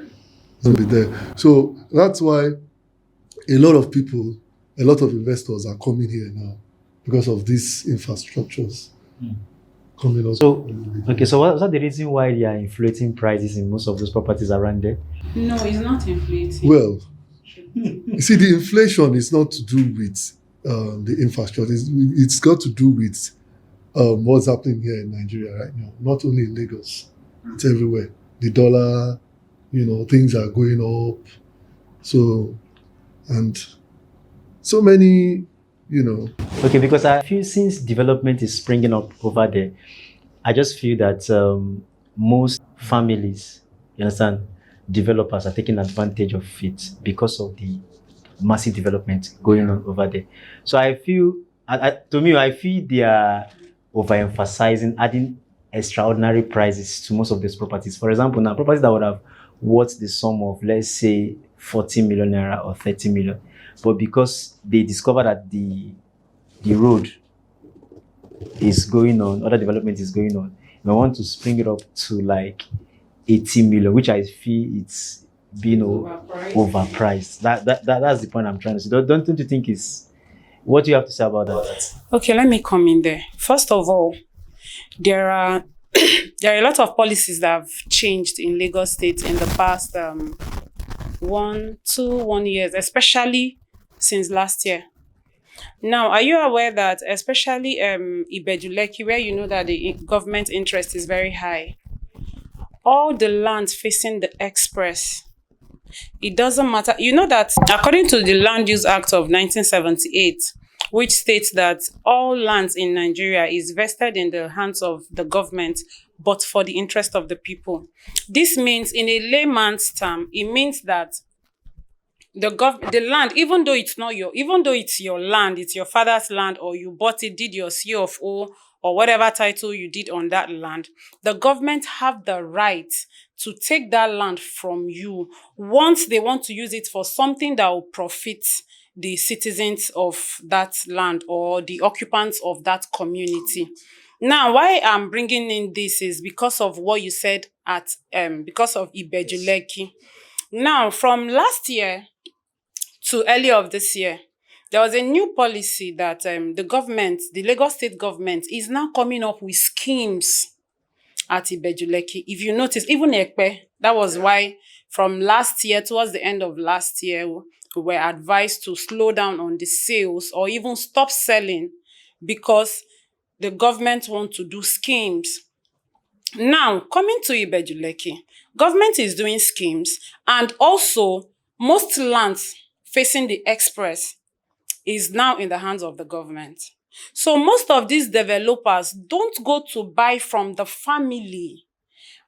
going to be there. So that's why a lot of people, a lot of investors are coming here now because of these infrastructures coming up. So what's the reason why they are inflating prices in most of those properties around there? No, it's not inflating. Well, you see, the inflation is not to do with the infrastructure. It's got to do with what's happening here in Nigeria right now. Not only in Lagos, it's everywhere. The dollar, things are going up. So, and so many, Okay, because I feel since development is springing up over there, I just feel that most families, you understand, developers are taking advantage of it because of the massive development going on over there. So I feel, I feel they are overemphasizing adding extraordinary prices to most of these properties. For example, now properties that would have worth the sum of, let's say, 40 million naira or 30 million, but because they discovered that the road is going on, other development is going on, you want to spring it up to like 80 million, which I feel it's being overpriced. That's the point I'm trying to say. Don't you think is what do you have to say about that? Okay, let me come in there. First of all, there are a lot of policies that have changed in Lagos State in the past 1 years, especially since last year. Now, are you aware that especially Ibeju-Lekki, where you know that the government interest is very high, all the lands facing the express, it doesn't matter. You know that according to the Land Use Act of 1978, which states that all lands in Nigeria is vested in the hands of the government, but for the interest of the people. This means, in a layman's term, it means that the land, even though it's your land, it's your father's land, or you bought it, did your CFO, or whatever title you did on that land, the government have the right to take that land from you once they want to use it for something that will profit the citizens of that land or the occupants of that community. Now, why I'm bringing in this is because of what you said because of Ibeju-Lekki. Now, from last year to earlier of this year, there was a new policy that the Lagos State government is now coming up with schemes at Ibeju-Lekki. If you notice, even Ekpe, that was why from last year, towards the end of last year, we were advised to slow down on the sales or even stop selling because the government want to do schemes. Now, coming to Ibeju-Lekki, government is doing schemes, and also most lands facing the express is now in the hands of the government. So most of these developers don't go to buy from the family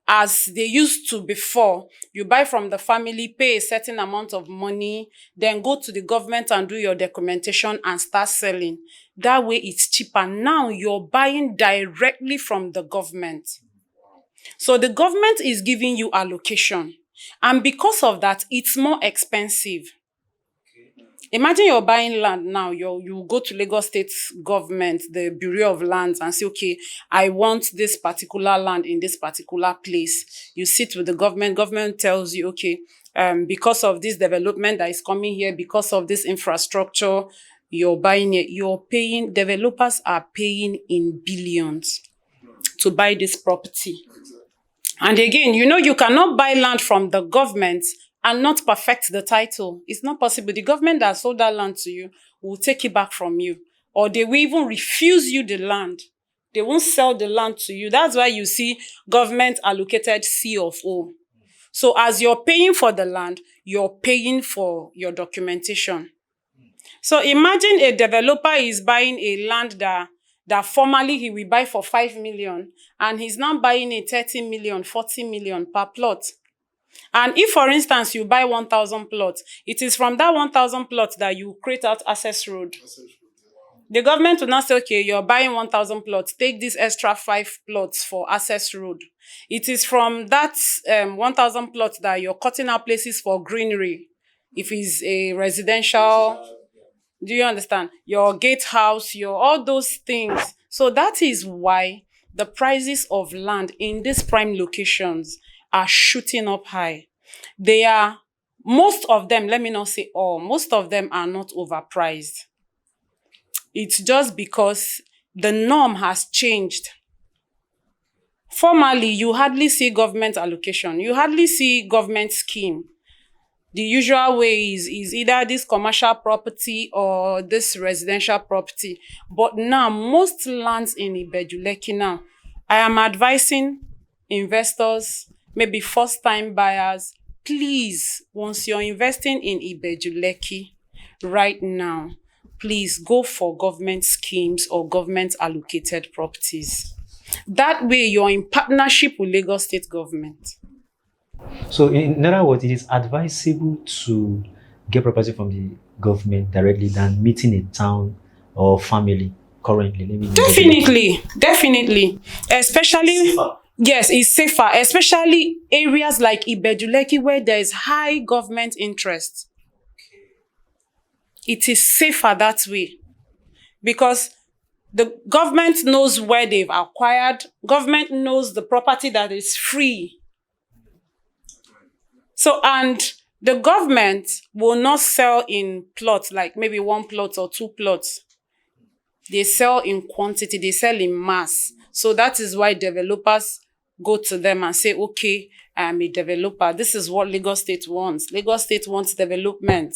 as they used to before. You buy from the family, pay a certain amount of money, then go to the government and do your documentation and start selling. That way it's cheaper. Now you're buying directly from the government. So the government is giving you allocation. And because of that, it's more expensive. Imagine you're buying land now. You go to Lagos State government, the Bureau of Lands, and say, okay, I want this particular land in this particular place. You sit with the government. Government tells you, okay, because of this development that is coming here, because of this infrastructure, you're buying it. You're paying. Developers are paying in billions to buy this property. And again, you cannot buy land from the government and not perfect the title. It's not possible. The government that sold that land to you will take it back from you, or they will even refuse you the land. They won't sell the land to you. That's why you see government allocated CFO. So as you're paying for the land, you're paying for your documentation. So imagine a developer is buying a land that formerly he will buy for 5 million, and he's now buying a 30 million, 40 million per plot. And if, for instance, you buy 1,000 plots, it is from that 1,000 plots that you create out access road. The government will now say, okay, you're buying 1,000 plots, take this extra 5 plots for access road. It is from that 1,000 plots that you're cutting out places for greenery. If it's a residential, do you understand? Your gatehouse, all those things. So that is why the prices of land in these prime locations are shooting up high. Most of them, let me not say all, most of them are not overpriced. It's just because the norm has changed. Formerly, you hardly see government allocation. You hardly see government scheme. The usual way is either this commercial property or this residential property. But now, most lands in Ibeju-Lekki now, I am advising investors, maybe first-time buyers, please, once you're investing in Ibeju-Lekki right now, please go for government schemes or government allocated properties. That way, you're in partnership with Lagos State government. So in other words, it is advisable to get property from the government directly than meeting a town or family currently. Definitely. Especially, yes, it's safer, especially areas like Ibeju-Lekki where there is high government interest. It is safer that way. Because The government knows where they've acquired. Government knows the property that is free. So, and the government will not sell in plots, like maybe 1 plot or 2 plots. They sell in quantity, they sell in mass. So that is why developers go to them and say, okay, I am a developer. This is what Lagos State wants. Lagos State wants development.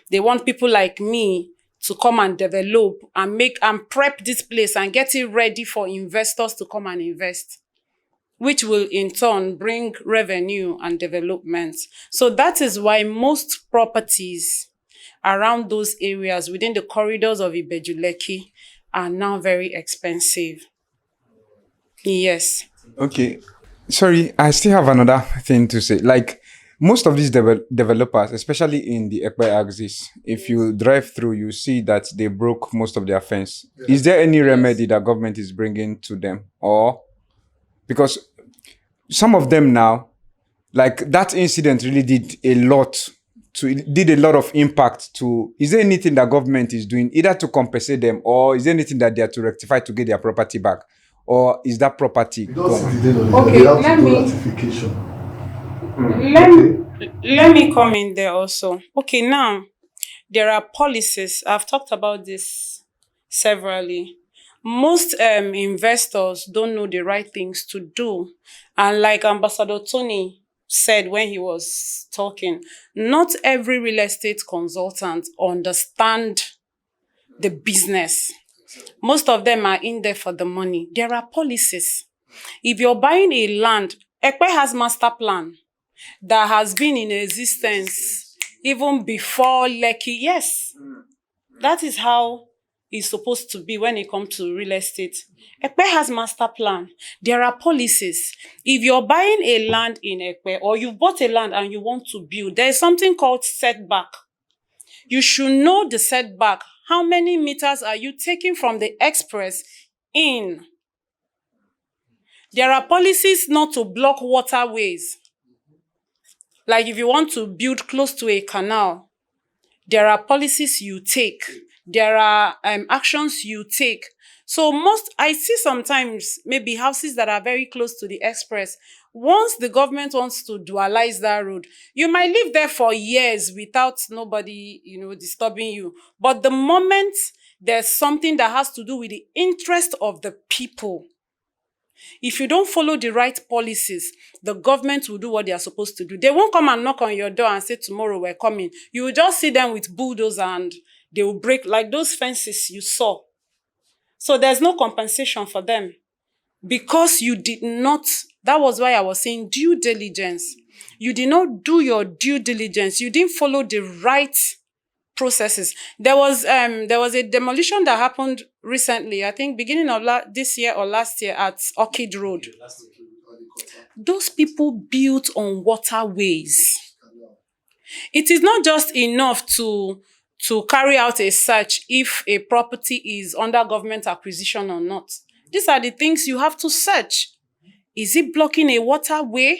They want people like me to come and develop and make and prep this place and get it ready for investors to come and invest, which will in turn bring revenue and development. So that is why most properties around those areas within the corridors of Ibeju-Lekki are now very expensive. Yes. Okay. Sorry, I still have another thing to say. Like, most of these developers, especially in the Ekpe axis, if you drive through, you see that they broke most of their fence. Yeah. Is there any remedy that government is bringing to them? Or, because some of them now, like that incident really did a lot of impact to, is there anything that government is doing either to compensate them, or is there anything that they are to rectify to get their property back? Or is that property gone? Okay, let me come in there also. Okay, now, there are policies. I've talked about this severally. Most investors don't know the right things to do. And like Ambassador Tony said when he was talking, not every real estate consultant understand the business. Most of them are in there for the money. There are policies. If you're buying a land, Ekpe has master plan that has been in existence even before Lekki. Yes, that is how it's supposed to be when it comes to real estate. Ekpe has master plan. There are policies. If you're buying a land in Ekpe, or you bought a land and you want to build, there is something called setback. You should know the setback. How many meters are you taking from the express in? There are policies not to block waterways. Like if you want to build close to a canal, there are policies you take. There are actions you take. So I see sometimes maybe houses that are very close to the express. Once the government wants to dualize that road, you might live there for years without nobody, disturbing you. But the moment there's something that has to do with the interest of the people, if you don't follow the right policies, the government will do what they are supposed to do. They won't come and knock on your door and say, tomorrow we're coming. You will just see them with bulldozers and they will break like those fences you saw. So there's no compensation for them because you did not. That was why I was saying due diligence. You did not do your due diligence. You didn't follow the right processes. There was a demolition that happened recently, I think beginning of this year or last year at Orchid Road. Those people built on waterways. It is not just enough to carry out a search if a property is under government acquisition or not. These are the things you have to search. Is it blocking a waterway?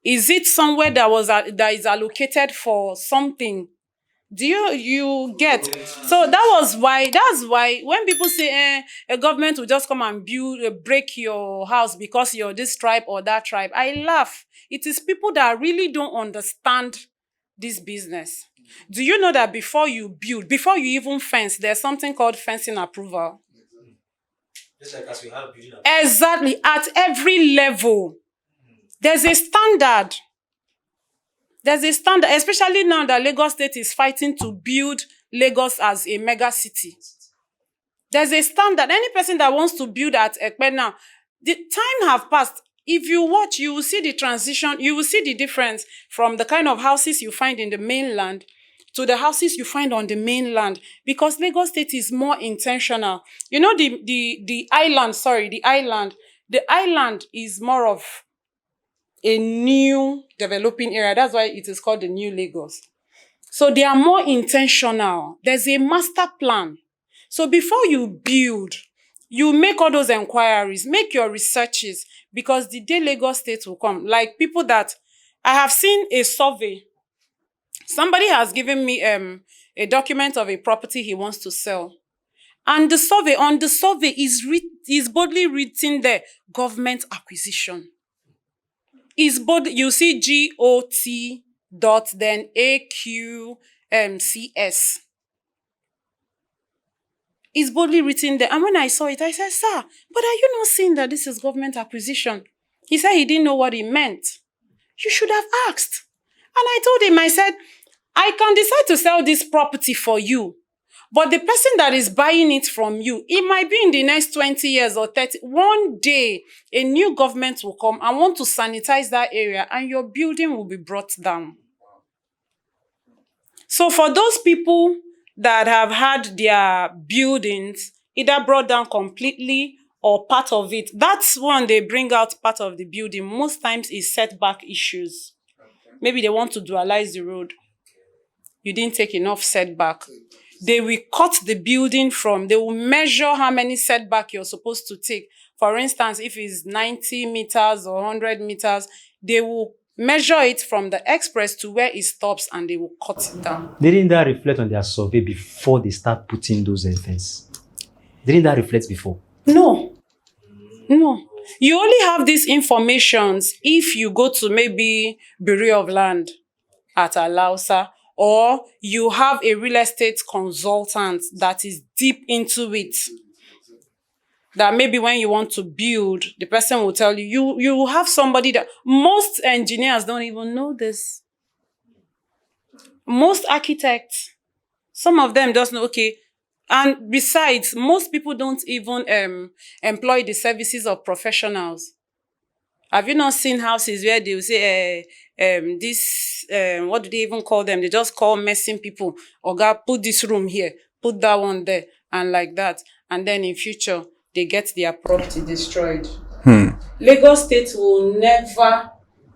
Is it somewhere that is allocated for something? Do you get? So that's why when people say a government will just come and break your house because you're this tribe or that tribe, I laugh. It is people that really don't understand this business. Do you know that before you build, before you even fence, there's something called fencing approval? Just like as we have building approval. Exactly. At every level, there's a standard. There's a standard, especially now that Lagos State is fighting to build Lagos as a mega city. There's a standard. Any person that wants to build at Ekpe now, the time have passed. If you watch, you will see the transition, you will see the difference from the kind of houses you find in the mainland to the houses you find on the mainland, because Lagos State is more intentional. You know, the island is more of a new developing area. That's why it is called the New Lagos. So they are more intentional. There's a master plan. So before you build, you make all those inquiries, make your researches, because the day Lagos State will come, like people that I have seen a survey. Somebody has given me a document of a property he wants to sell. And on the survey is boldly written there, government acquisition. Is bold, you see GOT dot then AQCS. It's boldly written there. And when I saw it, I said, sir, but are you not seeing that this is government acquisition? He said he didn't know what it meant. You should have asked. And I told him, I said, I can decide to sell this property for you. But the person that is buying it from you, it might be in the next 20 years or 30. One day, a new government will come and want to sanitize that area and your building will be brought down. So for those people that have had their buildings either brought down completely or part of it, that's when they bring out part of the building. Most times is setback issues. Maybe they want to dualize the road. You didn't take enough setback. They will cut the building they will measure how many setback you're supposed to take. For instance, if it's 90 meters or 100 meters, they will measure it from the express to where it stops and they will cut it down. Didn't that reflect on their survey before they start putting those fence? Didn't that reflect before? No. You only have these informations if you go to maybe Bureau of Land at Alausa, or you have a real estate consultant that is deep into it. That maybe when you want to build, the person will tell you, you will have somebody that, most engineers don't even know this. Most architects, some of them just know, okay. And besides, most people don't even employ the services of professionals. Have you not seen houses where they will say, what do they even call them? They just call messing people. Or God, put this room here, put that one there, and like that. And then in future, they get their property destroyed. Lagos State will never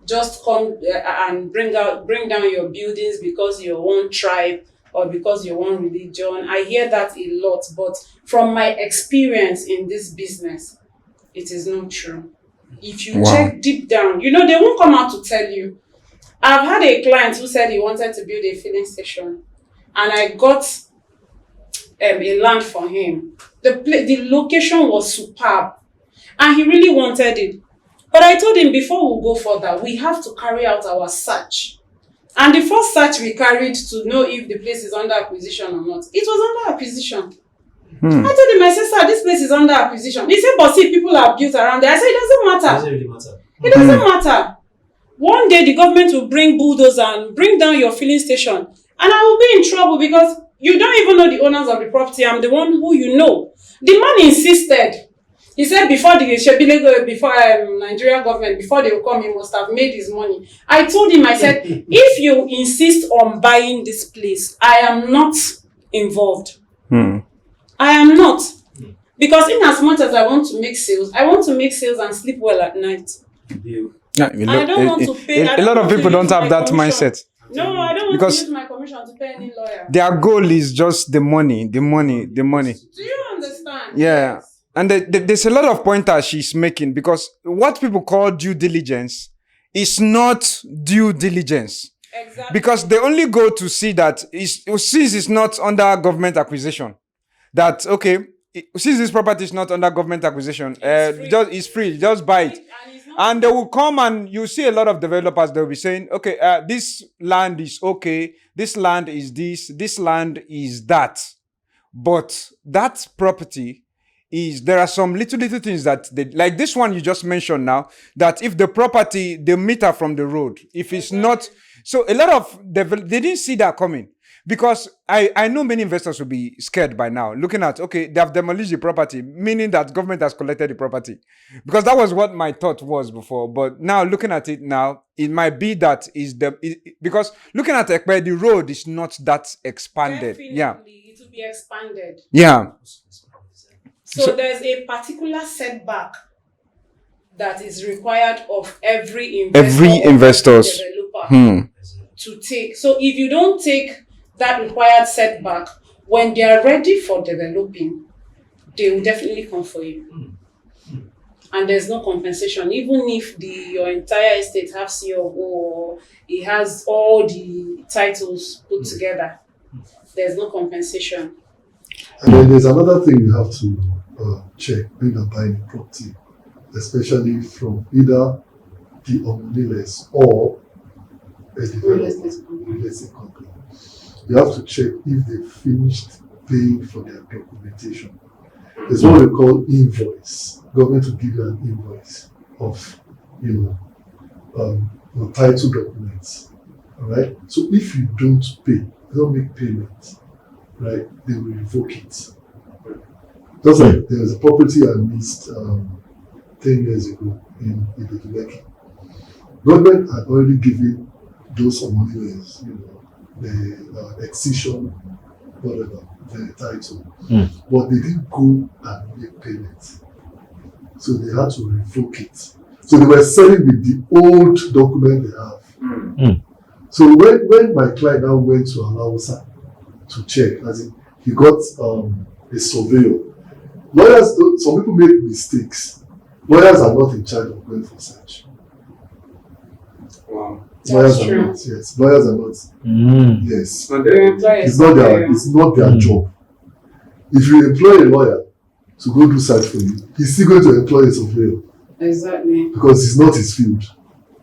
just come and bring down your buildings because you're one tribe or because you're one religion. I hear that a lot, but from my experience in this business, it is not true. If you check deep down, they won't come out to tell you. I've had a client who said he wanted to build a filling station, and I got a land for him. The location was superb, and he really wanted it. But I told him, before we go further, we have to carry out our search. And the first search we carried to know if the place is under acquisition or not, it was under acquisition. I told him, I said, sir, this place is under acquisition. He said, but see, people are built around there. I said, it doesn't matter. Doesn't really matter. It doesn't matter. One day the government will bring bulldozer and bring down your filling station. And I will be in trouble because you don't even know the owners of the property. I'm the one who you know. The man insisted. He said before Nigerian government, before they will come, he must have made his money. I told him, I said, if you insist on buying this place, I am not involved. I am not. Because in as much as I want to make sales and sleep well at night. Yeah, I don't want to pay. A lot of people don't have that mindset. No, I don't want to use my commission to pay any lawyer. Their goal is just the money. Do you understand? Yeah. Yes. And there's a lot of pointers she's making, because what people call due diligence is not due diligence. Exactly. Because they only go to see that since it's not under government acquisition, that, okay, since this property is not under government acquisition, it's free, just buy it. And they will come and you see a lot of developers, they'll be saying, okay, this land is okay, this land is this land is that. But that property there are some little things that like this one you just mentioned now, that if the property, the meter from the road, if it's not, so a lot of they didn't see that coming. Because I know many investors will be scared by now, looking at, okay, they have demolished the property, meaning that government has collected the property. Because that was what my thought was before. But now, looking at it now, it might be that because looking at Ekpe, the road is not that expanded. Definitely, yeah. it will be expanded. Yeah. So there's a particular setback that is required of every investor developer to take. So if you don't take that required setback, when they are ready for developing, they will definitely come for you. And there's no compensation. Even if your entire estate has COO or it has all the titles put together, there's no compensation. And then there's another thing you have to check when you're buying a property, especially from either the owners or a developer, real estate company. You have to check if they finished paying for their documentation. There's what we call invoice. Government will give you an invoice of, your title documents. All right. So if you don't pay, don't make payment, right? They will revoke it. Just like there was a property I missed 10 years ago in Ibekileki. Government had already given those homeowners, the excision, whatever, the title. But they didn't go and make payment. So they had to revoke it. So they were selling with the old document they have. So when my client now went to Alausa to check, as in he got a surveyor. Lawyers, some people make mistakes. Lawyers are not in charge of going for search. Wow. Lawyers are not. Yes, lawyers are not. Yes, it's not their job. If you employ a lawyer to go do search for you, he's still going to employ a surveyor. Exactly. Because it's not his field.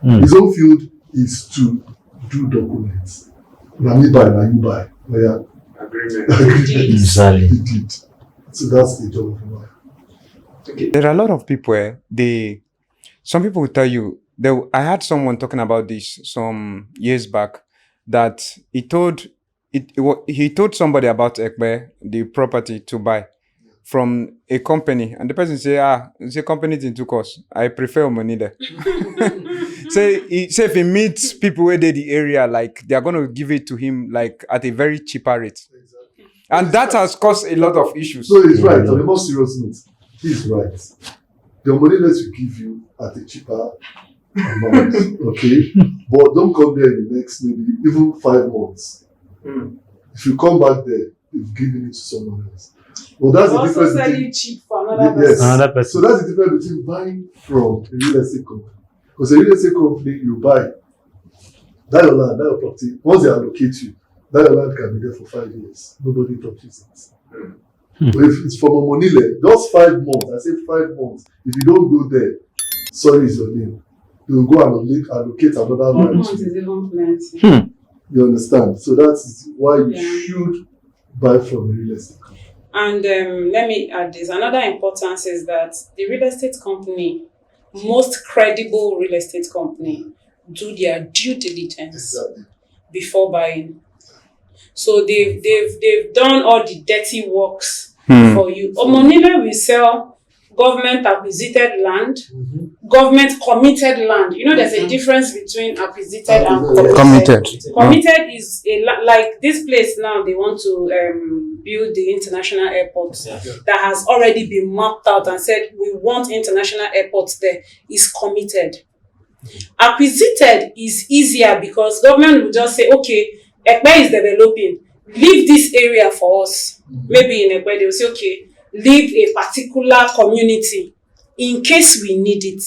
His own field is to do documents. Now you buy. Lawyer. Agreement. Exactly. So that's the job of a lawyer. Okay. There are a lot of people some people will tell you, I had someone talking about this some years back, that he told somebody about Ekpe, the property to buy from a company, and the person say, it's a company in two course. I prefer money there. Say if he meets people where they the area, like they are gonna give it to him like at a very cheaper rate. Exactly. And that has caused a lot of issues. So he's right. On a more serious note, he's right. The money that will give you at a cheaper amount, okay? But don't come there in the next maybe even 5 months. If you come back there, you've given it to someone else. Well, that's the difference. Selling cheap for another person. So that's the difference between buying from a real estate company. Because a real estate company, you buy that your land, that your property. Once they allocate you, that your land can be there for 5 years. Nobody touches it. But if it's from a Omonile, just 5 months. I say 5 months. If you don't go there, sorry is your name. You will go and allocate another land. You understand? So that's why you should buy from a real estate company. And let me add this. Another importance is that the real estate company, most credible real estate company, do their due diligence before buying. So they've done all the dirty works for you. Omonile will sell government acquisited land, government committed land. There's a difference between acquisited and committed. Committed is like this place now. They want to build the international airport that has already been mapped out and said we want international airports there. Is committed. Acquisited is easier because government will just say, okay, Ekpe is developing. Leave this area for us. Maybe in Ekpe they will say, okay, leave a particular community in case we need it.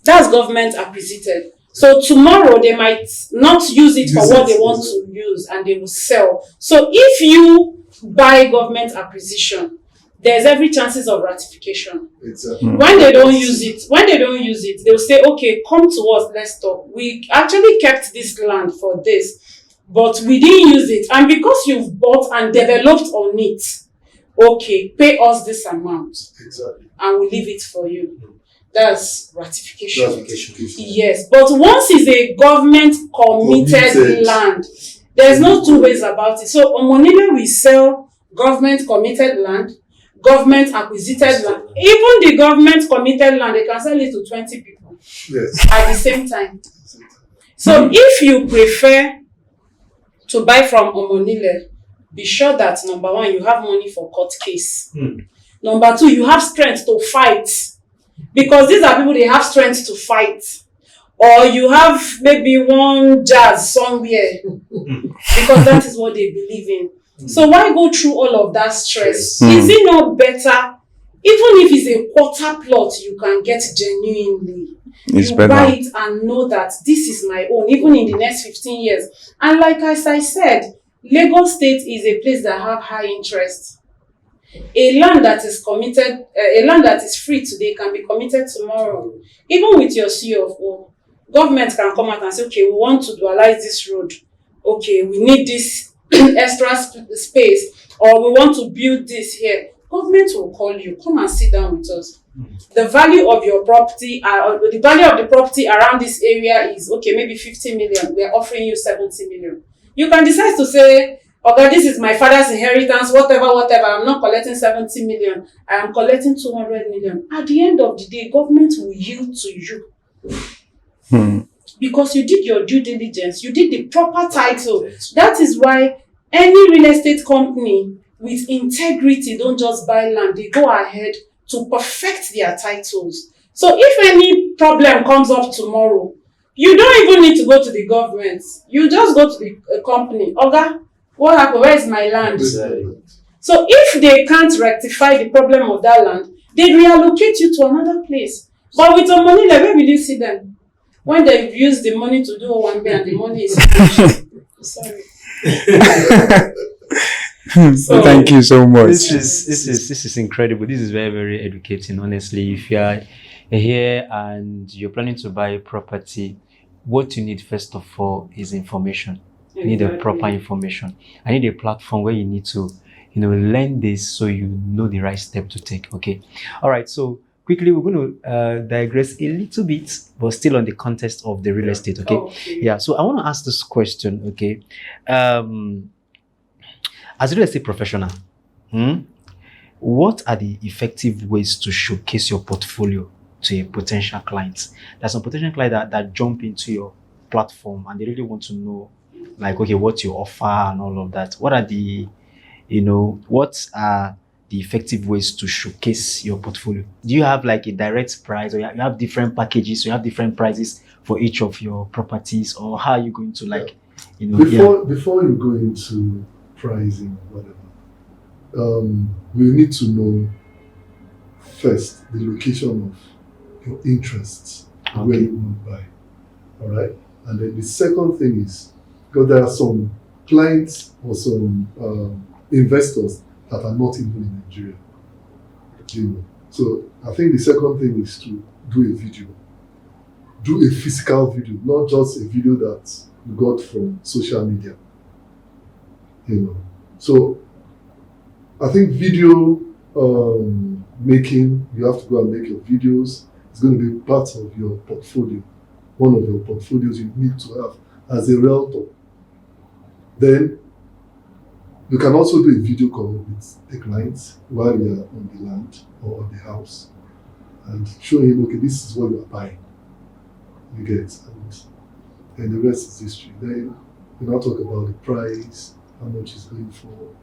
That's government acquisited. So tomorrow they might not use it for what they want to use and they will sell. So if you buy government acquisition, there's every chances of ratification. When they don't use it, they'll say, okay, come to us, let's talk. We actually kept this land for this, but we didn't use it. And because you've bought and developed on it, okay, pay us this amount. And we'll leave it for you. That's ratification. Yes. But once it's a government committed land, there's no two ways about it. So Omonile will sell government committed land, government acquisited land. Even the government committed land, they can sell it to 20 people at the same time. So if you prefer to buy from Omonile, be sure that number one, you have money for court case. Number two, you have strength to fight. Because these are people, they have strength to fight. Or you have maybe one jazz somewhere. Because that is what they believe in. So why go through all of that stress? Is it not better? Even if it's a quarter plot, you can get genuinely. You buy it and know that this is my own, even in the next 15 years. And like as I said, Lagos State is a place that have high interest. A land that is committed, a land that is free today can be committed tomorrow. Even with your CFO, government can come out and say, okay, we want to dualize this road. Okay, we need this extra space, or we want to build this here. Government will call you, come and sit down with us. The value of your property, the value of the property around this area is, okay, maybe 50 million. We are offering you 70 million. You can decide to say, okay, this is my father's inheritance, whatever. I'm not collecting 70 million. I am collecting 200 million. At the end of the day, government will yield to you. Because you did your due diligence, you did the proper title. That is why any real estate company with integrity don't just buy land, they go ahead to perfect their titles. So if any problem comes up tomorrow, you don't even need to go to the government. You just go to the company. Oga, what happened? Where is my land? So if they can't rectify the problem of that land, they reallocate you to another place. But with your money, like, where will you see them? When they've used the money to do one and the money is sorry. So, thank you so much. This is incredible. This is very, very educating, honestly. If you are here and you're planning to buy a property, what you need first of all is information. You need a proper information. I need a platform where you need to, learn this so you know the right step to take. Okay. All right. So quickly, we're going to digress a little bit, but still on the context of the real estate. Okay. Yeah. So I want to ask this question. Okay. As a real estate professional, what are the effective ways to showcase your portfolio to a potential client? There's some potential client that jump into your platform and they really want to know, like, okay, what you offer and all of that. What are the effective ways to showcase your portfolio? Do you have like a direct price, or you have different packages, so you have different prices for each of your properties, or how are you going to before you go into pricing or whatever, we need to know first the location of your interests, where you want to buy. All right, and then the second thing is, because there are some clients or some investors that are not even in Nigeria. So I think the second thing is to do a video. Do a physical video, not just a video that you got from social media. So I think video making, you have to go and make your videos. It's going to be part of your portfolio. One of your portfolios you need to have as a realtor. Then you can also do a video call with the client while you are on the land or on the house and show him, okay, this is what you are buying. You get, and the rest is history. Then you now talk about the price, how much it's going for.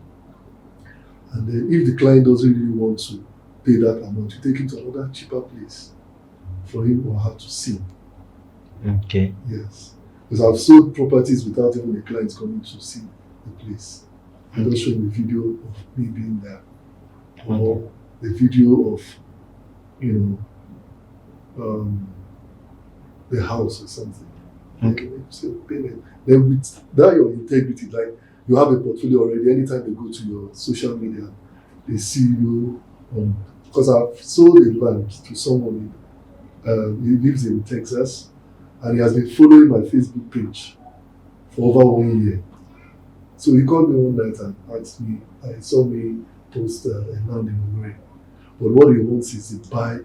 And then if the client doesn't really want to pay that amount, you take him to another cheaper place for him or her to see. Okay. Yes. Because I've sold properties without even the clients coming to see the place. I just show him a video of me being there. Or a video of, the house or something. Okay. So payment. Then with that, your integrity, like you have a portfolio already. Anytime they go to your social media, they see you. Because I've sold a land to someone. He lives in Texas, and he has been following my Facebook page for over 1 year. So he called me one night and asked me. I saw me post a land in Owerri, but what he wants is to buy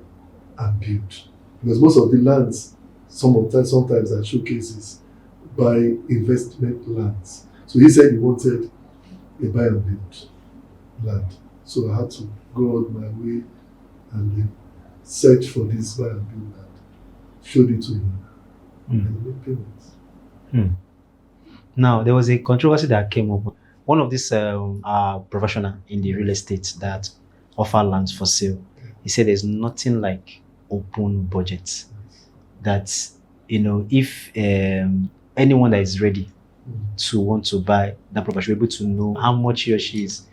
and build, because most of the lands, sometimes I showcase is buy investment lands. So he said he wanted a buy and build land. So I had to go out my way and then search for this buy and build land. Showed it to him and he made payments. Now, there was a controversy that came up. One of these professional in the real estate that offer lands for sale, he said there's nothing like open budget. That, if anyone that is ready to want to buy that property should be able to know how much he or she is,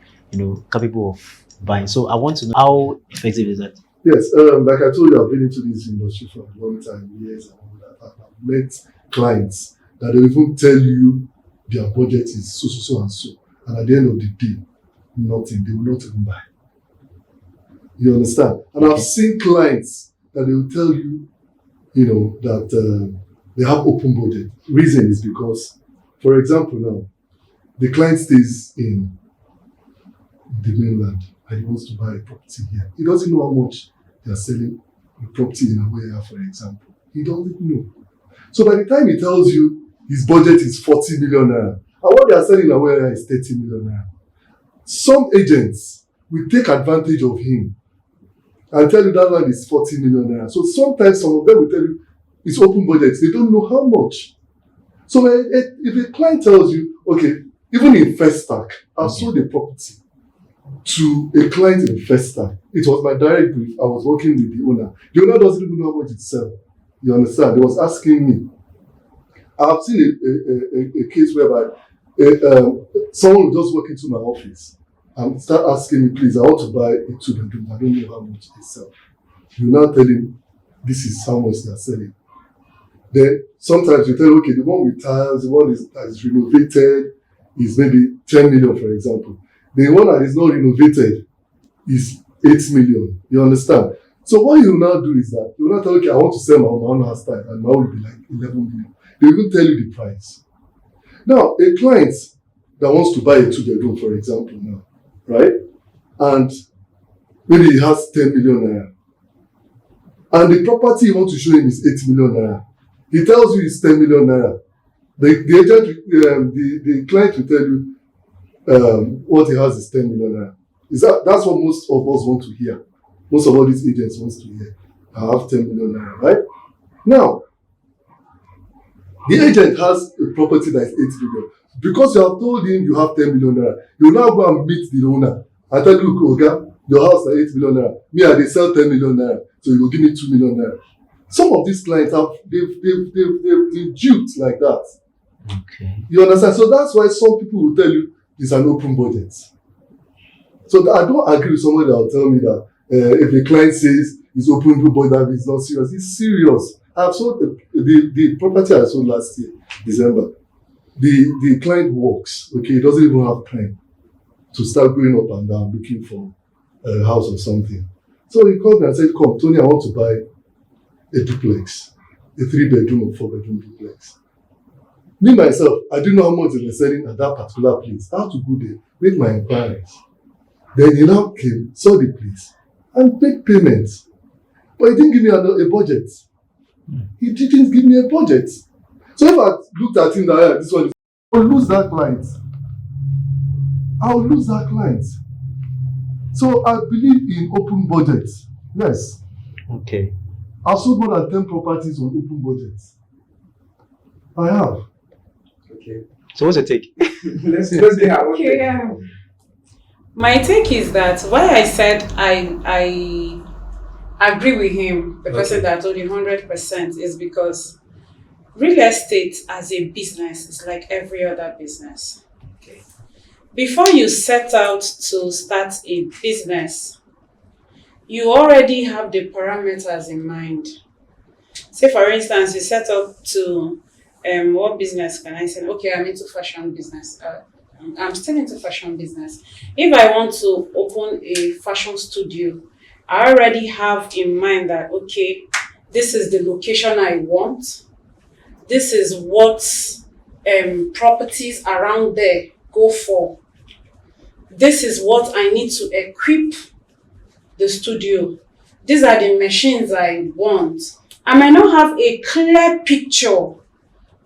capable of buying. So I want to know, how effective is that? Yes, like I told you, I've been into this industry for a long time, years and all that. I've met clients that they even tell you their budget is so and so. And at the end of the day, nothing. They will not even buy. You understand? And I've seen clients that they will tell you, that they have open budget. Reason is because, for example, now the client stays in the mainland and he wants to buy a property here. He doesn't know how much they are selling the property in Awea, for example. He doesn't know. So by the time he tells you his budget is 40 million naira, and what they are selling in Awea is 30 million naira, some agents will take advantage of him and tell you that land is 40 million naira. So sometimes some of them will tell you it's open budget. They don't know how much. So if a client tells you, okay, even in Festac, I've sold a property to a client in Festac. It was my direct brief. I was working with the owner. The owner doesn't even know how much it sells. You understand? He was asking me. I've seen a case whereby someone will just walk into my office and start asking me, please, I want to buy a 2-bedroom. I don't know how much they sell. You now tell him, this is how much they are selling. Then sometimes you tell, okay, the one with tiles, the one that is renovated is maybe 10 million, for example. The one that is not renovated is 8 million. You understand? So what you will now do is that you will not tell, okay, I want to sell my own house type, and now will be like 11 million. They will tell you the price. Now, a client that wants to buy a 2-bedroom, for example, now, right? And maybe he has 10 million naira. And the property you want to show him is 8 million naira. He tells you it's 10 million naira. The agent, the client will tell you what he has is 10 million naira. That's what most of us want to hear. Most of all these agents want to hear. I have 10 million naira, right? Now, the agent has a property that is 8 million. Because you have told him you have 10 million naira, you will now go and meet the owner and tell you, Oga, your house is 8 million naira. Me, I dey sell 10 million naira, so you will give me 2 million naira. Some of these clients they've duped like that. Okay. You understand? So that's why some people will tell you it's an open budget. So I don't agree with somebody that will tell me that if a client says it's open budget, it's not serious. It's serious. I've sold the property I sold last year, December. The client works, okay, he doesn't even have time to start going up and down looking for a house or something. So he called me and said, come, Tony, I want to buy a duplex, a 3-bedroom or 4-bedroom duplex. Me, myself, I didn't know how much they were selling at that particular place. I had to go there, make my inquiries. Then he now came, saw the place, and paid payments. But he didn't give me a budget. He didn't give me a budget. So if I looked at him that this one, I'll lose that client. So I believe in open budgets. Yes. Okay. I've sold more than 10 properties on open budgets. I have. Okay. So what's your take? Let's get our Okay, yeah. My take is that why I said I agree with him, the person that told you 100%, is because real estate as a business is like every other business. Okay. Before you set out to start a business, you already have the parameters in mind. Say, for instance, you set up to what business can I say? Okay, I'm into fashion business. I'm still into fashion business. If I want to open a fashion studio, I already have in mind that, okay, this is the location I want. This is what properties around there go for. This is what I need to equip the studio. These are the machines I want. I might not have a clear picture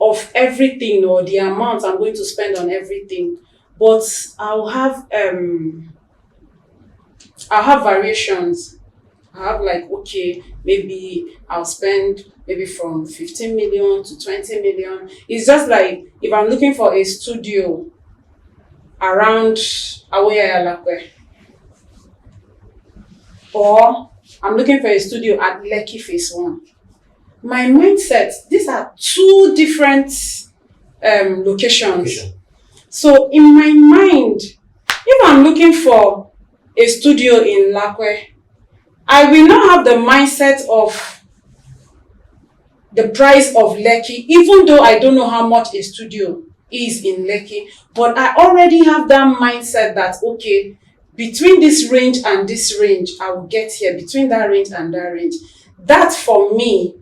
of everything or the amount I'm going to spend on everything, but I'll have variations. I have like, okay, maybe I'll spend maybe from 15 million to 20 million. It's just like if I'm looking for a studio around Awea Alakwe, or I'm looking for a studio at Lekki Phase 1. My mindset, these are two different locations. So in my mind, if I'm looking for a studio in Lakwe, I will not have the mindset of the price of Lekki, even though I don't know how much a studio is in Lekki, but I already have that mindset that, okay, between this range and this range, I will get here, between that range and that range. That for me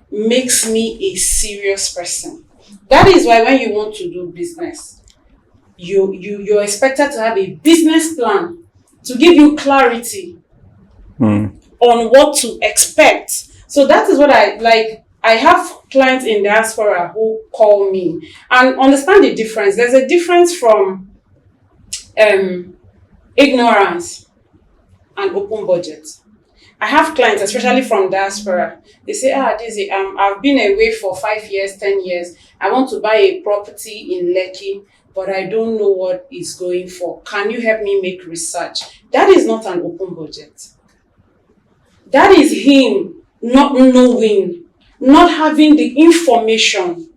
makes me a serious person. That is why when you want to do business, you're expected to have a business plan to give you clarity on what to expect. So that is what I like. I have clients in diaspora who call me and understand the difference. There's a difference from ignorance and open budget. I have clients, especially from diaspora. They say, Daisy, I've been away for 5 years, 10 years. I want to buy a property in Lekki, but I don't know what it's going for. Can you help me make research? That is not an open budget. That is him not knowing, not having the information.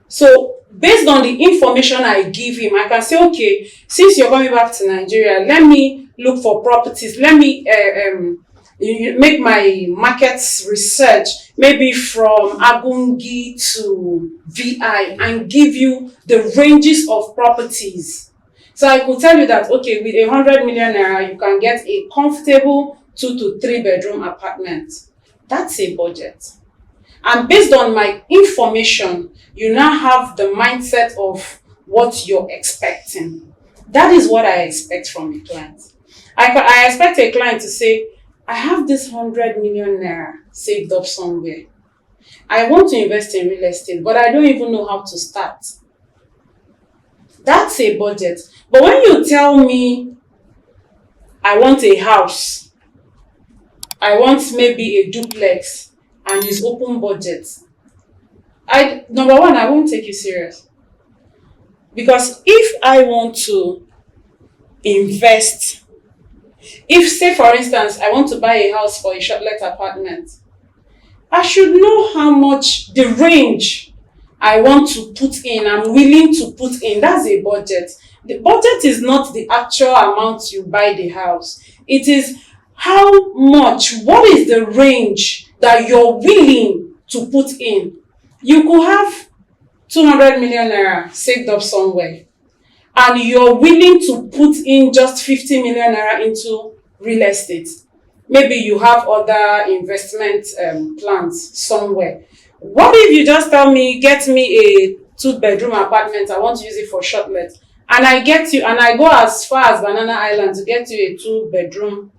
So based on the information I give him, I can say, okay, since you're coming back to Nigeria, let me look for properties. Let me make my market research, maybe from Agungi to VI, and give you the ranges of properties. So I could tell you that, okay, with 100 million naira, you can get a comfortable 2 to 3 bedroom apartment. That's a budget. And based on my information, you now have the mindset of what you're expecting. That is what I expect from a client. I expect a client to say, I have this 100 million naira saved up somewhere. I want to invest in real estate, but I don't even know how to start. That's a budget. But when you tell me, I want a house, I want maybe a duplex, and it's open budget, number one, I won't take you serious. Because if I want to invest, if say for instance, I want to buy a house for a short-let apartment, I should know how much the range I want to put in, I'm willing to put in. That's a budget. The budget is not the actual amount you buy the house. It is how much, what is the range that you're willing to put in. You could have 200 million naira saved up somewhere, and you're willing to put in just 50 million naira into real estate. Maybe you have other investment plans somewhere. What if you just tell me, get me a 2-bedroom apartment, I want to use it for short-let, and I get you, and I go as far as Banana Island to get you a 2-bedroom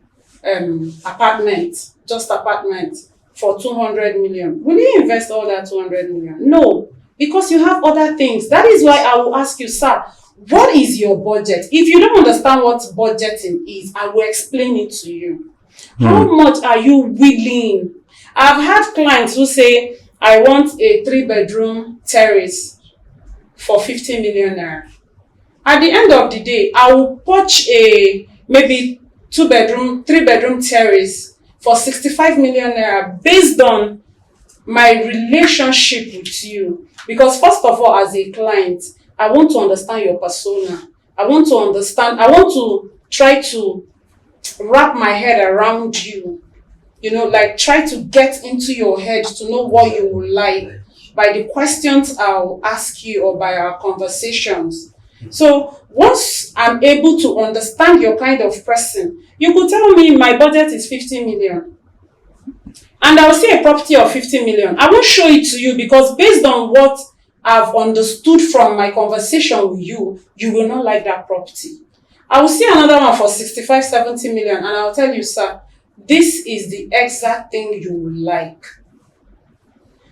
apartment, just apartment, for 200 million. Will you invest all that 200 million? No, because you have other things. That is why I will ask you, sir, what is your budget? If you don't understand what budgeting is, I will explain it to you. How much are you willing? I've had clients who say, I want a 3-bedroom terrace for 50 million naira. At the end of the day, I will purchase a maybe 2-bedroom, 3-bedroom terrace for 65 million naira based on my relationship with you. Because first of all, as a client, I want to understand your persona. I want to try to wrap my head around you. Like try to get into your head to know what you would like by the questions I'll ask you or by our conversations. So once I'm able to understand your kind of person, you could tell me my budget is 50 million. And I'll see a property of 50 million. I won't show it to you because based on what I've understood from my conversation with you, you will not like that property. I will see another one for 65, 70 million and I'll tell you, sir, this is the exact thing you will like.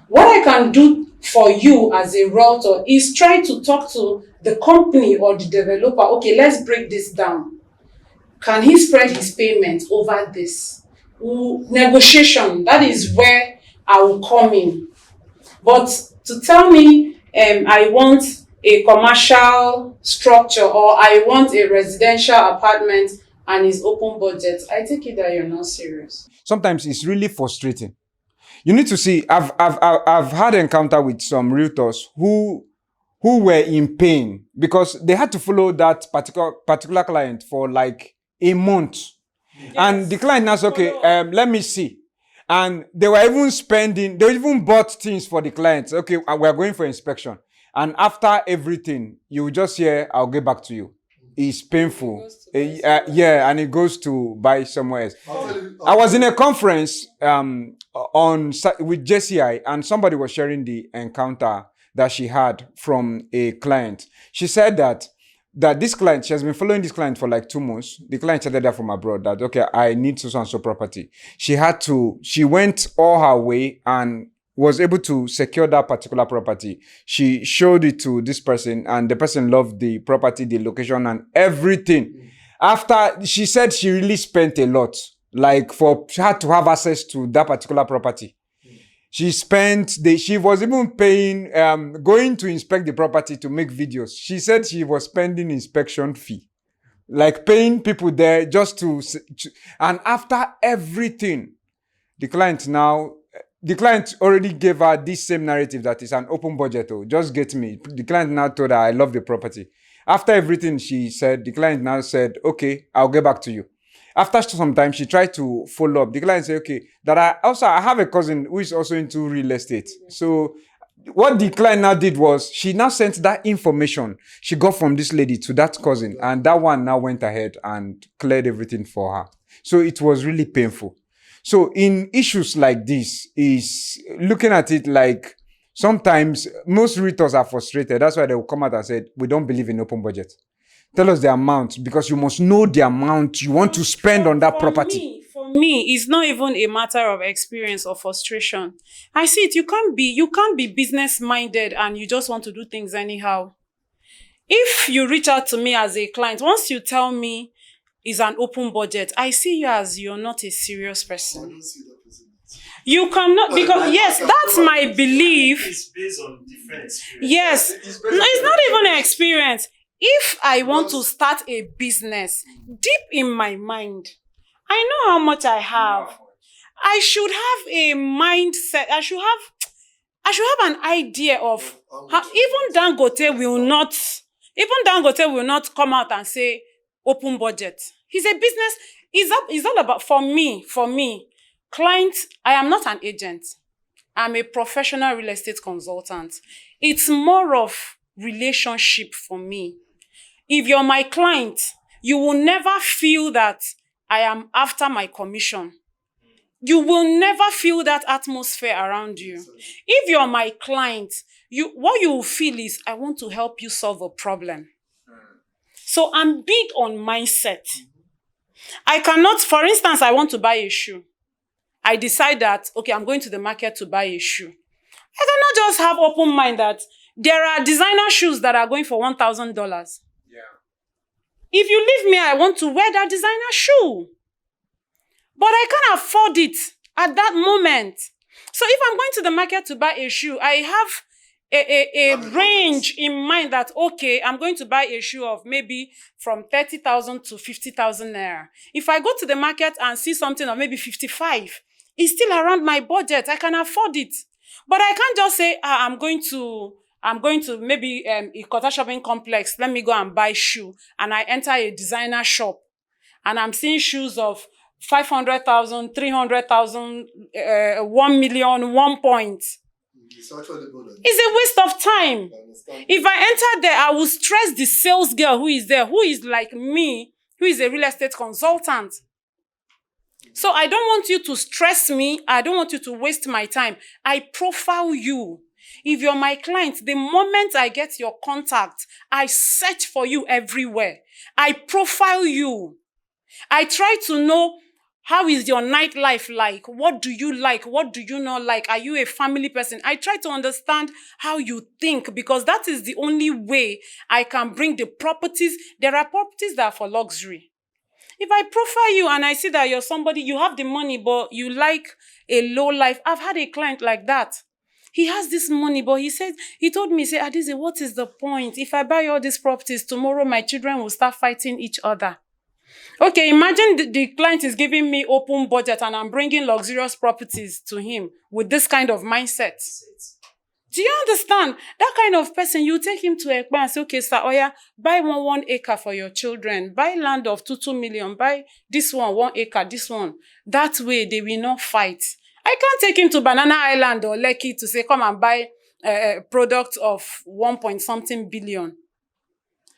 What I can do for you as a realtor is try to talk to the company or the developer. Okay, let's break this down. Can he spread his payment over this? Negotiation, that is where I will come in. But to tell me I want a commercial structure or I want a residential apartment and it's open budget, I take it that you're not serious. Sometimes it's really frustrating. You need to see, I've had encounter with some realtors who were in pain because they had to follow that particular client for like a month. Yes. And the client now said, okay, let me see. And they even bought things for the clients. Okay, we're going for inspection. And after everything, you will just hear, I'll get back to you. is painful. goes to buy Yeah, and it goes to buy somewhere else. I was in a conference with JCI, and somebody was sharing the encounter that she had from a client. She said that this client, she has been following this client for like 2 months. The client chatted her from abroad that, okay, I need so and so property. She went all her way and was able to secure that particular property. She showed it to this person, and the person loved the property, the location, and everything. After, she said she really spent a lot, like for her to have access to that particular property. She was even paying, going to inspect the property to make videos. She said she was spending inspection fee, like paying people there just and after everything, the client already gave her this same narrative that is an open budget. Oh, just get me. The client now told her, I love the property. After everything she said, the client now said, okay, I'll get back to you. After some time, she tried to follow up. The client said, okay, I have a cousin who is also into real estate. So what the client now did was, she now sent that information she got from this lady to that cousin, and that one now went ahead and cleared everything for her. So it was really painful. So in issues like this, is looking at it like, sometimes most realtors are frustrated. That's why they will come out and say, we don't believe in open budget. Tell us the amount, because you must know the amount you want to spend on that property. For me, it's not even a matter of experience or frustration. I see it. You can't be business minded and you just want to do things anyhow. If you reach out to me as a client, once you tell me it's an open budget, I see you as you're not a serious person. You cannot, because yes, that's my belief. It's based on different experience. Yes, no, it's not even an experience. If I want to start a business, deep in my mind, I know how much I have. I should have a mindset. I should have an idea of how even Dangote will not come out and say open budget. He's a business. It's all about, for me, client, I am not an agent. I'm a professional real estate consultant. It's more of relationship for me. If you're my client, you will never feel that I am after my commission. You will never feel that atmosphere around you. If you're my client, what you will feel is, I want to help you solve a problem. So I'm big on mindset. I cannot, for instance, I want to buy a shoe. I decide that, okay, I'm going to the market to buy a shoe. I cannot just have open mind that there are designer shoes that are going for $1,000. If you leave me, I want to wear that designer shoe. But I can't afford it at that moment. So if I'm going to the market to buy a shoe, I have a range in mind that, okay, I'm going to buy a shoe of maybe from 30,000 to 50,000 naira. If I go to the market and see something of maybe 55, it's still around my budget. I can afford it. But I can't just say, I'm going to maybe Ikota shopping complex. Let me go and buy shoe. And I enter a designer shop. And I'm seeing shoes of 500,000, 300,000, 1 million, 1 point. It's a waste of time. If I enter there, I will stress the sales girl who is there, who is like me, who is a real estate consultant. So I don't want you to stress me. I don't want you to waste my time. I profile you. If you're my client, the moment I get your contact, I search for you everywhere. I profile you. I try to know, how is your nightlife like? What do you like? What do you not like? Are you a family person? I try to understand how you think, because that is the only way I can bring the properties. There are properties that are for luxury. If I profile you and I see that you're somebody, you have the money, but you like a low life. I've had a client like that. He has this money, but he told me, Adize, what is the point? If I buy all these properties, tomorrow my children will start fighting each other. Okay, imagine the client is giving me open budget and I'm bringing luxurious properties to him with this kind of mindset. Do you understand? That kind of person, you take him to Ekpa and say, okay, sir, Oya, buy 1 acre for your children. Buy land of 2 million. Buy this 1 acre, this one. That way, they will not fight. I can't take him to Banana Island or Lekki to say, come and buy a product of 1 point something billion.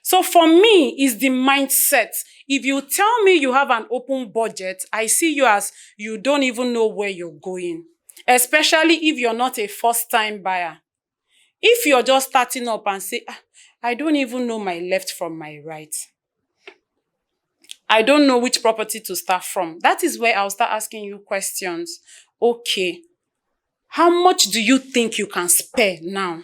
So for me, it's the mindset. If you tell me you have an open budget, I see you as you don't even know where you're going, especially if you're not a first-time buyer. If you're just starting up and say, I don't even know my left from my right. I don't know which property to start from. That is where I'll start asking you questions. Okay, how much do you think you can spare now?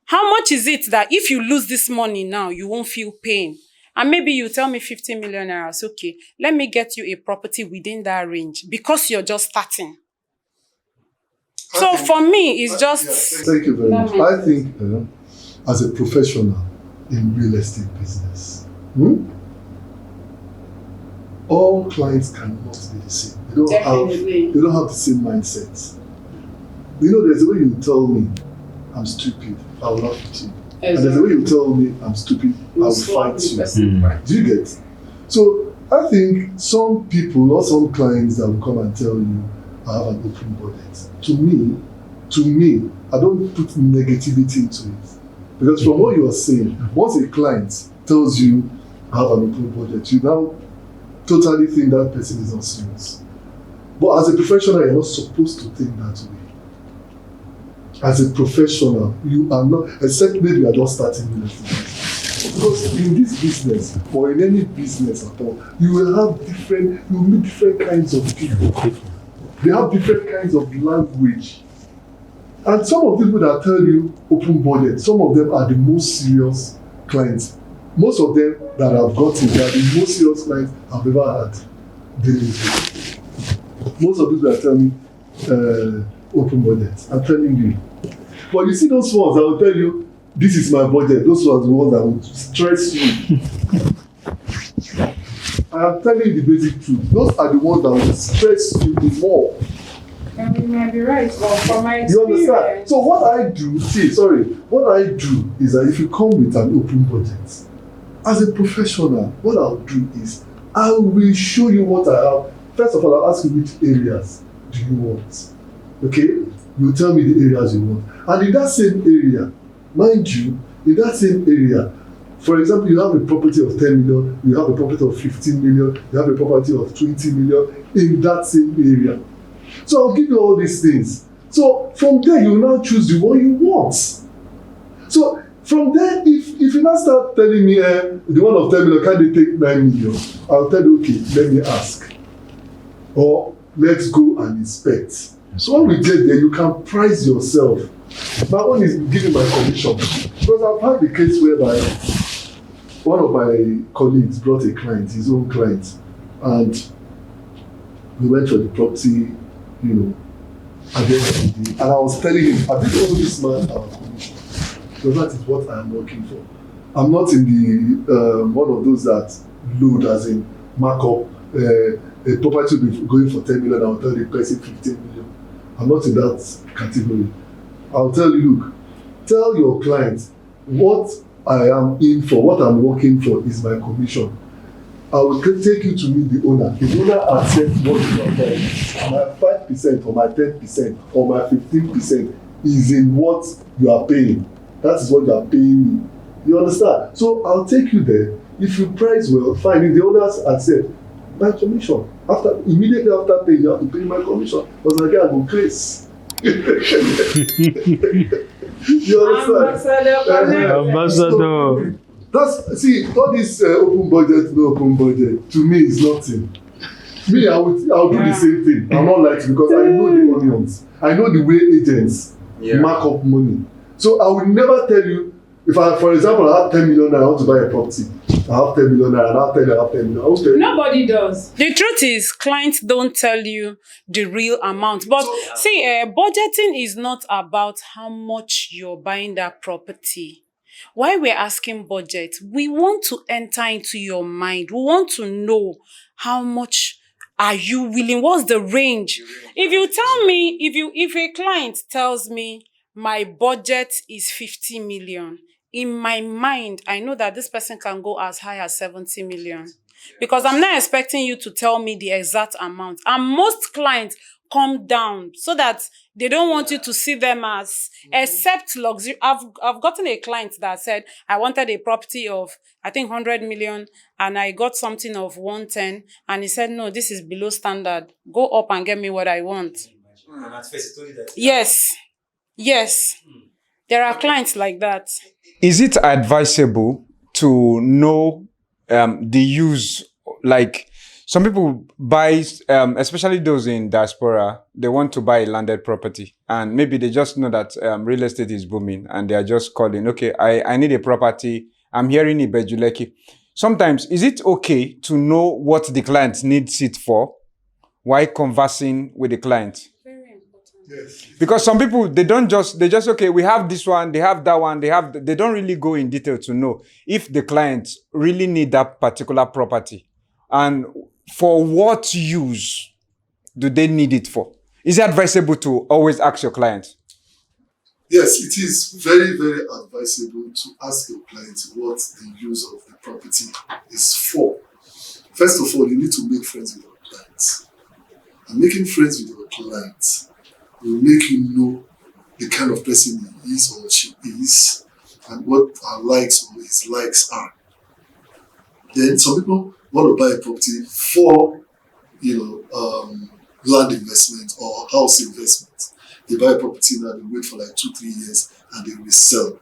How much is it that if you lose this money now, you won't feel pain? And maybe you tell me 50 million naira. Okay, let me get you a property within that range because you're just starting. So for me, it's just... Thank you very much. I think as a professional in real estate business, all clients cannot be the same. They don't have the same mindset. You know, there's a way you tell me I'm stupid, I will laugh at you. Exactly. And there's a way you tell me I'm stupid, I will fight you. Do you get? So I think some people or some clients that will come and tell you I have an open budget. To me, I don't put negativity into it. Because from what you are saying, once a client tells you I have an open budget, you now totally think that person is not serious. But as a professional, you're not supposed to think that way. As a professional, you are not, except maybe you are just starting real estate. Because in this business, or in any business at all, you will meet different kinds of people. They have different kinds of language. And some of the people that tell you open budget, some of them are the most serious clients. Most of them that I've gotten, they are the most serious clients I've ever had dealing with. Most of the people that tell me open budget, I'm telling you. But you see those ones, I will tell you, this is my budget. Those ones are the ones that will stress you. I am telling you the basic truth. Those are the ones that will stress you the more. And you might be right, but from my experience... You understand? So what I do is that if you come with an open budget, as a professional, what I'll do is, I will show you what I have. First of all, I'll ask you which areas do you want. Okay? You tell me the areas you want. And in that same area, mind you, in that same area, for example, you have a property of 10 million, you have a property of 15 million, you have a property of 20 million in that same area. So I'll give you all these things. So from there, you now choose the one you want. So from there, if you now start telling me the one of 10 million, can they take 9 million? I'll tell you, okay, let me ask. Or let's go and inspect. So when we get there, you can price yourself. My own is giving my commission. Because I've had the case whereby one of my colleagues brought a client, his own client, and we went for the property, you know, at the end of the day. And I was telling him, I didn't owe this man our commission. Because that is what I'm working for. I'm not in the one of those that load, as in markup. A property will be going for 10 million, I'll tell the person 15 million. I'm not in that category. I'll tell you, look, tell your client what I am in for, what I'm working for is my commission. I will take you to meet the owner. The owner accepts what you are buying. My 5% or my 10% or my 15% is in what you are paying. That is what you are paying me. You understand? So I'll take you there. If you price well, fine. If the owners accept, my commission. Immediately after paying, you have to pay my commission. Because I get go crazy. You understand? Ambassador. See, all this open budget, no open budget, to me is nothing. Me, I'll do the same thing. I'm not like you because I know the onions. I know the way agents mark up money. So I will never tell you, if I, for example, I have 10 million and I want to buy a property. I have 10 million and I'll tell you I have 10 million. I will tell you. Nobody does. The truth is, clients don't tell you the real amount. But see, budgeting is not about how much you're buying that property. Why we're asking budget, we want to enter into your mind. We want to know how much are you willing, what's the range? If you tell me, if a client tells me my budget is 50 million, in my mind, I know that this person can go as high as 70 million. Because I'm not expecting you to tell me the exact amount. And most clients come down so that they don't want you to see them as except luxury. I've gotten a client that said, I wanted a property of, I think, 100 million and I got something of 110. And he said, no, this is below standard. Go up and get me what I want. And at first, he told you that. Yes. Yes. There are clients like that. Is it advisable to know the use, like some people buy, especially those in diaspora, they want to buy a landed property and maybe they just know that real estate is booming and they are just calling, okay, I need a property. I'm hearing Ibejuleki. Sometimes, is it okay to know what the client needs it for while conversing with the client? Yes. Because some people, they just, okay, we have this one, they have that one, they don't really go in detail to know if the clients really need that particular property. And for what use do they need it for? Is it advisable to always ask your client? Yes, it is very, very advisable to ask your client what the use of the property is for. First of all, you need to make friends with your clients. And making friends with your clients will make you know the kind of person he is or she is and what her likes or his likes are. Then some people want to buy a property for, land investment or house investment. They buy a property now, they wait for like 2-3 years and they resell.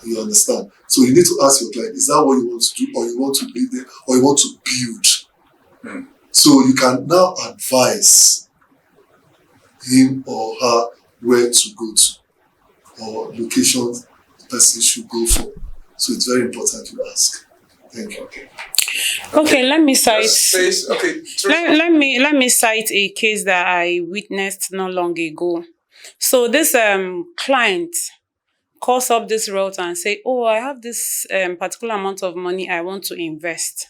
You understand? So you need to ask your client, is that what you want to do, or you want to live there, or you want to build? So you can now advise him or her where to go to or locations the person should go for. So it's very important to ask. Thank you. Okay, let me cite. Okay. Let me cite a case that I witnessed not long ago. So this client calls up this realtor and say, "Oh, I have this particular amount of money I want to invest,"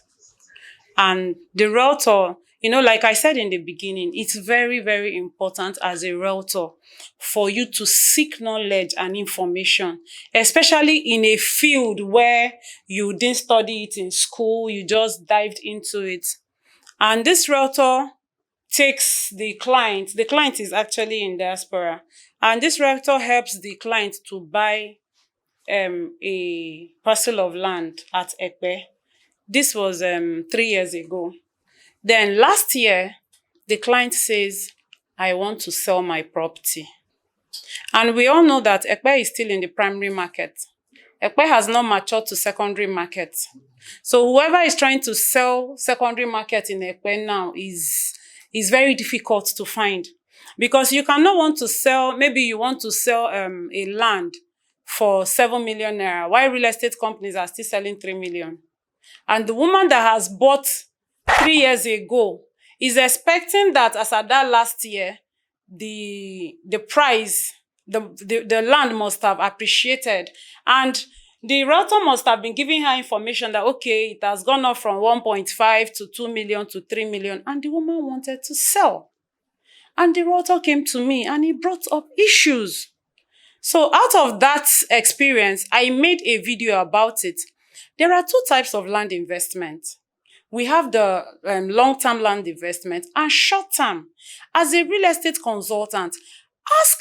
and the realtor, like I said in the beginning, it's very, very important as a realtor for you to seek knowledge and information, especially in a field where you didn't study it in school, you just dived into it. And this realtor takes the client is actually in diaspora, and this realtor helps the client to buy a parcel of land at Ekpe. This was 3 years ago. Then last year, the client says, I want to sell my property. And we all know that Ekpe is still in the primary market. Ekpe has not matured to secondary market. So whoever is trying to sell secondary market in Ekpe now is very difficult to find. Because you cannot want to sell, maybe you want to sell a land for 7 million naira, while real estate companies are still selling 3 million. And the woman that has bought 3 years ago is expecting that as at that last year, the price, the land must have appreciated. And the realtor must have been giving her information that, okay, it has gone up from 1.5 to 2 million to 3 million. And the woman wanted to sell. And the realtor came to me and he brought up issues. So out of that experience, I made a video about it. There are 2 types of land investment. We have the long-term land investment and short-term. As a real estate consultant,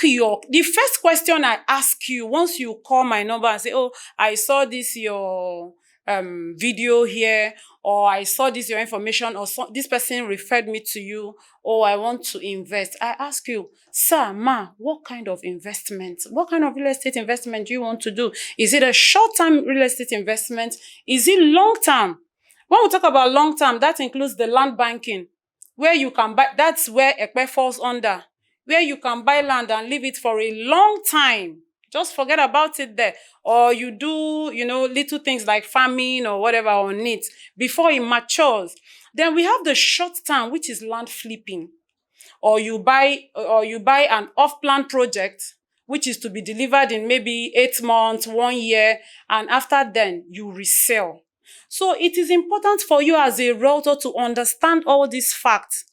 the first question I ask you once you call my number and say, oh, I saw this your video here, or I saw this your information, or this person referred me to you, or I want to invest. I ask you, sir, ma, what kind of investment? What kind of real estate investment do you want to do? Is it a short-term real estate investment? Is it long-term? When we talk about long-term, that includes the land banking, where you can buy, that's where Ekpe falls under, where you can buy land and leave it for a long time. Just forget about it there. Or you do, little things like farming or whatever on it before it matures. Then we have the short term, which is land flipping. Or you buy an off-plan project, which is to be delivered in maybe 8 months, 1 year, and after then you resell. So it is important for you as a realtor to understand all these facts.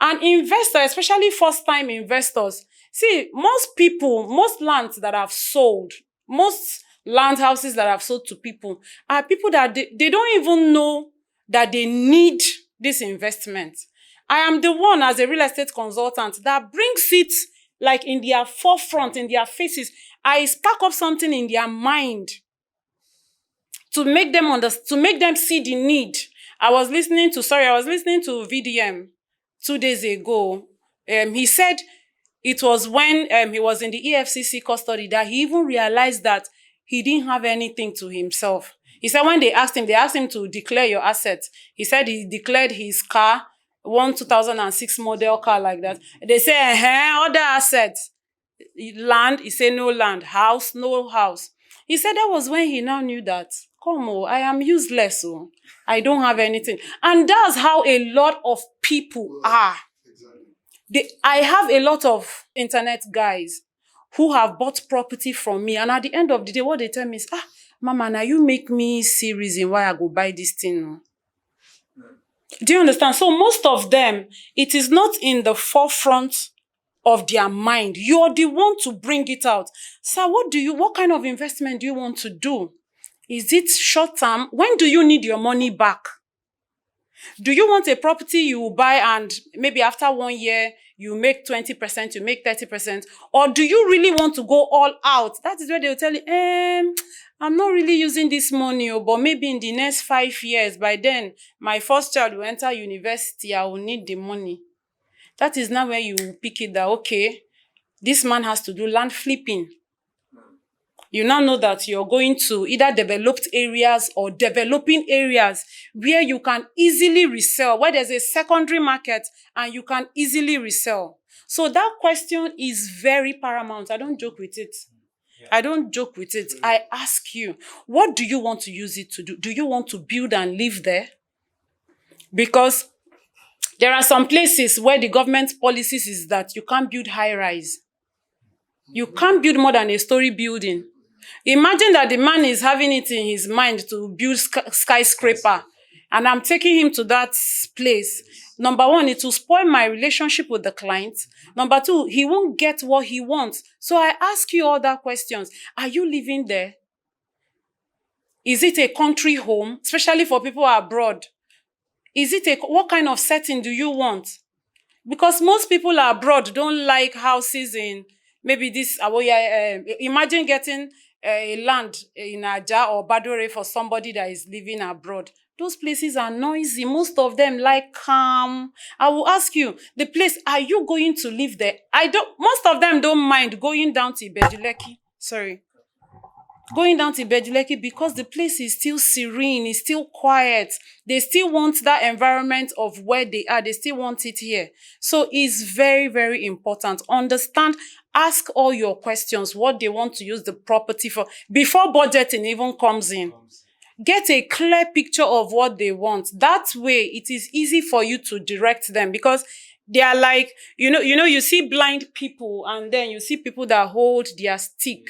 And investors, especially first-time investors, see, most lands that have sold, most land houses that have sold to people are people that they don't even know that they need this investment. I am the one as a real estate consultant that brings it like in their forefront, in their faces. I spark up something in their mind to make them to make them see the need. I was listening to VDM 2 days ago. He said it was when he was in the EFCC custody that he even realized that he didn't have anything to himself. He said when they asked him to declare your assets. He said he declared his car, one 2006 model car like that. They say, other assets. Land, he said no land. House, no house. He said that was when he now knew that, I am useless. I don't have anything. And that's how a lot of people are. I have a lot of internet guys who have bought property from me. And at the end of the day, what they tell me is, Mama, now you make me see reason why I go buy this thing. Do you understand? So most of them, it is not in the forefront of their mind. You're the one to bring it out. So what kind of investment do you want to do? Is it short term? When do you need your money back? Do you want a property you buy and maybe after 1 year, you make 20%, you make 30%? Or do you really want to go all out? That is where they'll tell you, I'm not really using this money, but maybe in the next 5 years, by then, my first child will enter university, I will need the money. That is now where you pick it that, okay, this man has to do land flipping. You now know that you're going to either developed areas or developing areas where you can easily resell, where there's a secondary market and you can easily resell. So that question is very paramount. I don't joke with it. I don't joke with it. I ask you, what do you want to use it to do? Do you want to build and live there? Because there are some places where the government policies is that you can't build high-rise. You can't build more than a story building. Imagine that the man is having it in his mind to build skyscraper, and I'm taking him to that place. Number one, it will spoil my relationship with the client. Number two, he won't get what he wants. So I ask you all that questions. Are you living there? Is it a country home, especially for people abroad? What kind of setting do you want? Because most people abroad don't like houses in maybe this, imagine getting a land in Aja or Badore for somebody that is living abroad. Those places are noisy. Most of them like calm. I will ask you, the place, are you going to live there? Most of them don't mind going down to Ibejuleki. Going down to Ibejuleki because the place is still serene, it's still quiet. They still want that environment of where they are. They still want it here. So it's very, very important. Understand, ask all your questions, what they want to use the property for, before budgeting even comes in. Get a clear picture of what they want. That way, it is easy for you to direct them because they are like, you see blind people and then you see people that hold their stick.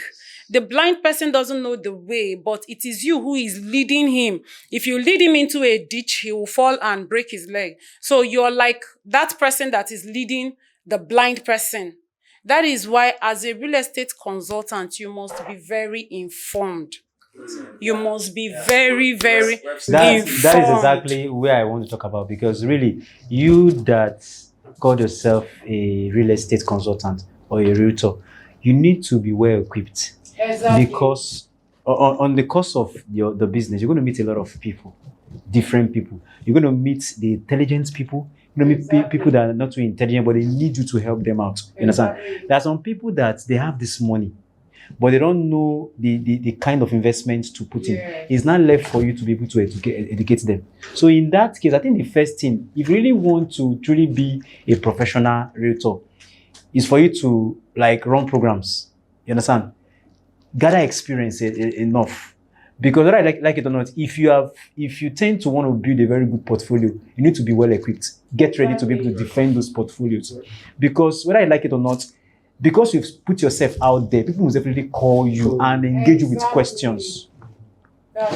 The blind person doesn't know the way, but it is you who is leading him. If you lead him into a ditch, he will fall and break his leg. So you're like that person that is leading the blind person. That is why, as a real estate consultant, you must be very informed. You must be very, very informed. That is exactly where I want to talk about, because really, you that call yourself a real estate consultant or a realtor, you need to be well equipped. Exactly. Because on the course of the business, you're going to meet a lot of people, different people. You're going to meet the intelligent people. You're going to meet people that are not too intelligent, but they need you to help them out. You understand? There are some people that they have this money, but they don't know the kind of investments to put in. It's not left for you to be able to educate them. So in that case, I think the first thing, if you really want to truly be a professional realtor, is for you to run programs. You understand? Gather experience enough. Because whether I like it or not, if you tend to want to build a very good portfolio, you need to be well equipped. Get ready to be able to defend those portfolios. Because whether I like it or not, because you've put yourself out there, people will definitely call you and engage you with questions.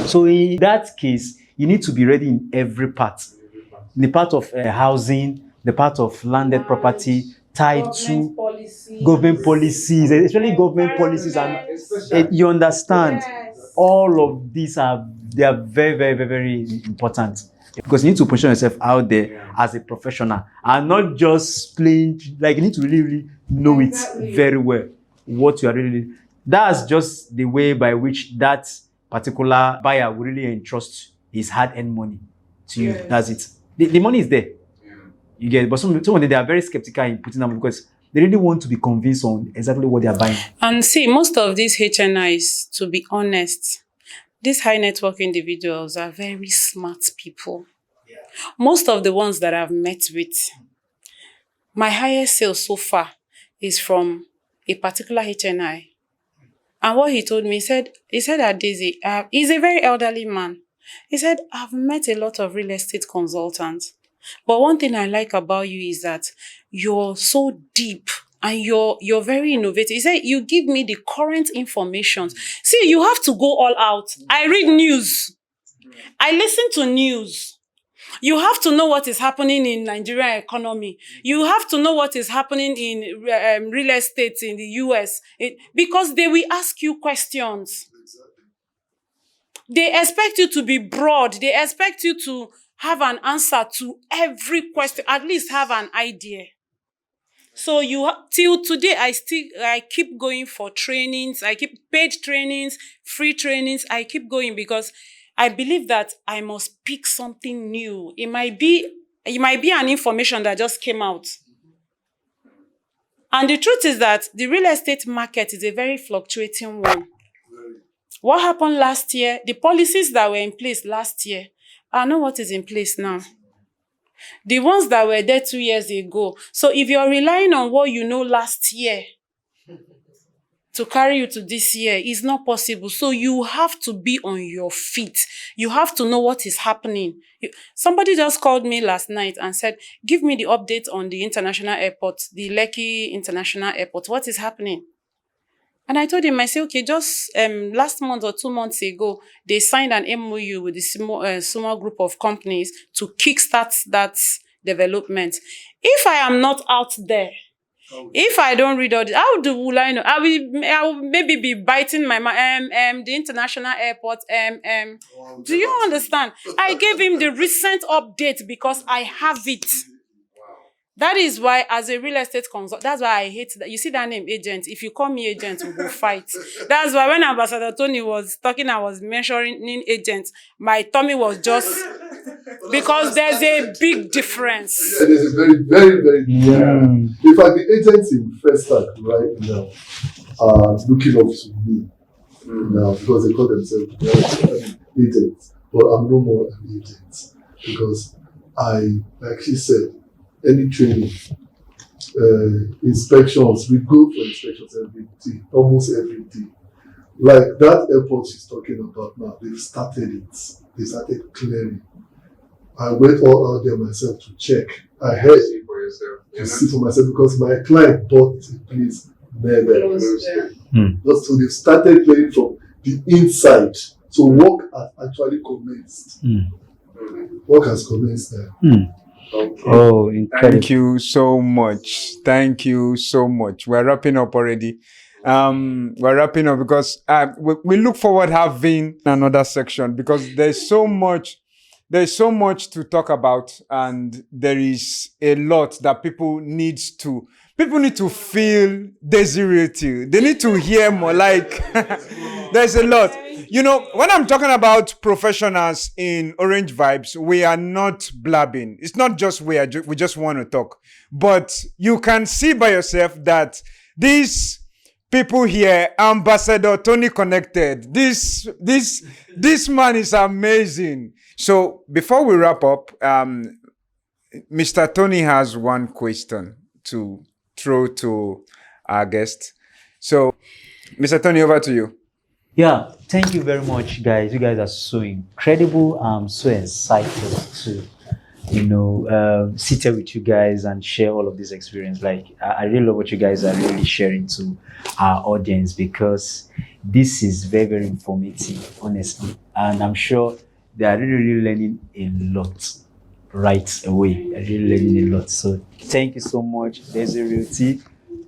So in that case, you need to be ready in every part. In the part of housing, the part of landed property, tied to government policies, especially government policies, and you understand all of these they are very, very, very, very important. Because you need to position yourself out there as a professional and not just playing, like you need to really, really know it very well, what you are really. That's just the way by which that particular buyer will really entrust his hard-earned money to you. That's it. The money is there. You get it. But some of them, they are very skeptical in putting them because they really want to be convinced on exactly what they are buying. And see, most of these HNIs, to be honest, these high network individuals are very smart people. Most of the ones that I've met with, my highest sale so far is from a particular HNI. And what he told me, he said that Daisy, he's a very elderly man. He said, I've met a lot of real estate consultants. But one thing I like about you is that you're so deep and you're very innovative. He said, you give me the current information. See, you have to go all out. I read news. I listen to news. You have to know what is happening in Nigerian economy. You have to know what is happening in real estate in the US. Because they will ask you questions. They expect you to be broad. They expect you to have an answer to every question, at least have an idea. So till today, I keep going for trainings. I keep paid trainings, free trainings. I keep going because I believe that I must pick something new. It might be an information that just came out. And the truth is that the real estate market is a very fluctuating one. What happened last year, the policies that were in place last year, I know what is in place now. The ones that were there 2 years ago. So if you're relying on what you know last year to carry you to this year, it's not possible. So you have to be on your feet. You have to know what is happening. Somebody just called me last night and said, give me the update on the international airport, the Lekki International Airport. What is happening? And I told him, I said, okay, just last month or 2 months ago, they signed an MOU with the small group of companies to kickstart that development. If I am not out there, if I don't read all this, how will I know? I will maybe be biting my the international airport. Do you understand? I gave him the recent update because I have it. That is why, as a real estate consultant, that's why I hate that. You see that name, agent. If you call me agent, we will fight. That's why when Ambassador Tony was talking, I was mentioning agents. My tummy was just because there's a big difference. Yeah, there's a very, very, very big difference. In fact, the agents in Festac right now are looking up to me now because they call themselves agents. But I'm no more an agent because like she said, any training, inspections, we go for inspections every day, almost every day. Like that airport she's talking about now, they've started it. They started clearing. I went all out there myself to check. I had to see for myself because my client bought a place near there. So they've started clearing from the inside. So work has actually commenced. Work has commenced there. Okay. Oh, incredible. Thank you so much. Thank you so much. We're wrapping up already. We're wrapping up because we look forward having another section because there's so much to talk about and there is a lot that people need to feel desirable. They need to hear more. Like there's a lot. You know, when I'm talking about professionals in Orange Vibes, we are not blabbing. It's not just we just want to talk. But you can see by yourself that these people here, Ambassador Tony Connected, this man is amazing. So before we wrap up, Mr. Tony has one question to throw to our guest. So, Mr. Tony, over to you. Yeah, thank you very much, guys. You guys are so incredible. I'm so excited to, sit here with you guys and share all of this experience. Like, I really love what you guys are really sharing to our audience because this is very, very informative, honestly. And I'm sure they are really learning a lot right away. They're really learning a lot. So, thank you so much, Desiree.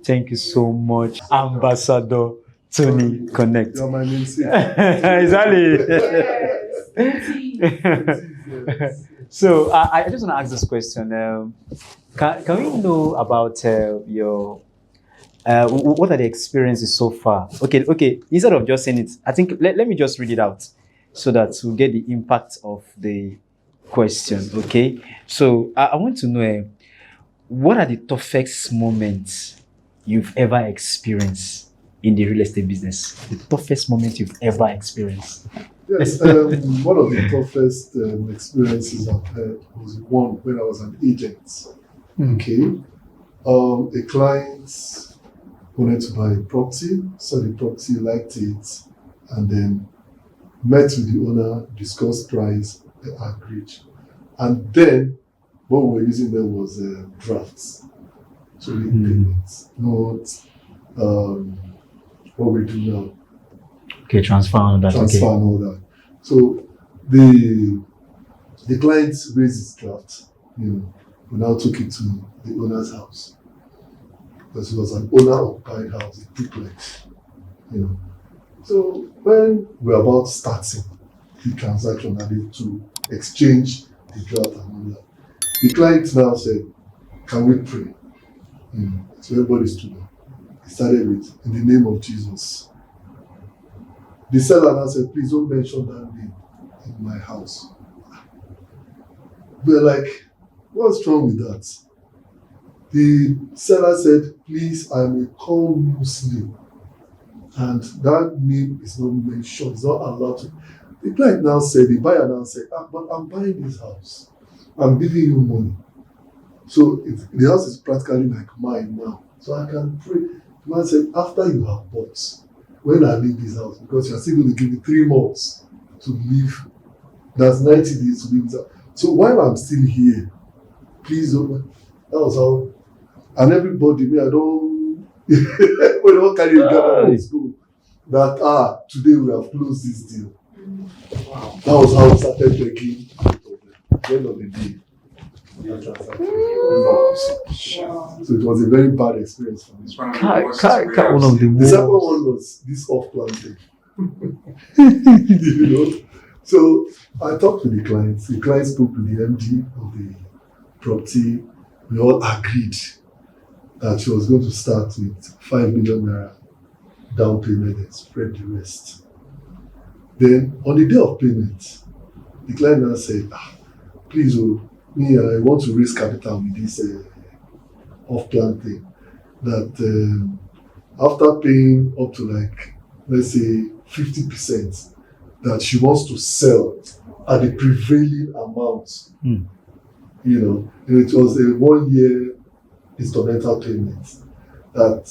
Thank you so much, Ambassador Tony Connect. You're my namesake. Exactly. Yes. So I just want to ask this question. Can we know about your what are the experiences so far? Okay. Instead of just saying it, I think let me just read it out so that we'll get the impact of the question. Okay. So I want to know what are the toughest moments you've ever experienced in the real estate business? The toughest moment you've ever experienced. Yes, one of the toughest experiences I've had was one when I was an agent. Okay. A client wanted to buy a property, saw the property, liked it, and then met with the owner, discussed price, they agreed. And then what we were using there was drafts to make payments, not what we do now. Okay, transfer and that. Transfer and all that. So the client raised his draft, we now took it to the owner's house. Because it was an owner-occupied house, a duplex, So when we were about starting the transaction and to exchange the draft and all that, the client now said, "Can we pray?" So everybody stood up. He started with, "In the name of Jesus." The seller now said, "Please don't mention that name in my house." We're like, what's wrong with that? The seller said, "Please, I'm a call Muslim. And that name is not mentioned, it's not allowed to." The client now said, the buyer now said, "But I'm buying this house. I'm giving you money. So the house is practically like mine now. So I can pray." The man said, "After you have bought, when I leave this house, because you're still going to give me 3 months to leave, that's 90 days to leave this house. So while I'm still here, please don't." That was how, and everybody, I don't, we don't carry a gun at school, that, today we have closed this deal. Wow. That was how we started begging at the end of the day. So it was a very bad experience for me. It's one of the worst experiences. The second one was this off-planting. So I talked to the clients. The client spoke to the MD of the property. We all agreed that she was going to start with 5 million naira down payment and spread the rest. Then on the day of payment, the client now said, "Please, I want to raise capital with this off-plan thing. That after paying up to let's say 50%, that she wants to sell at the prevailing amount." And it was a 1-year instrumental payment that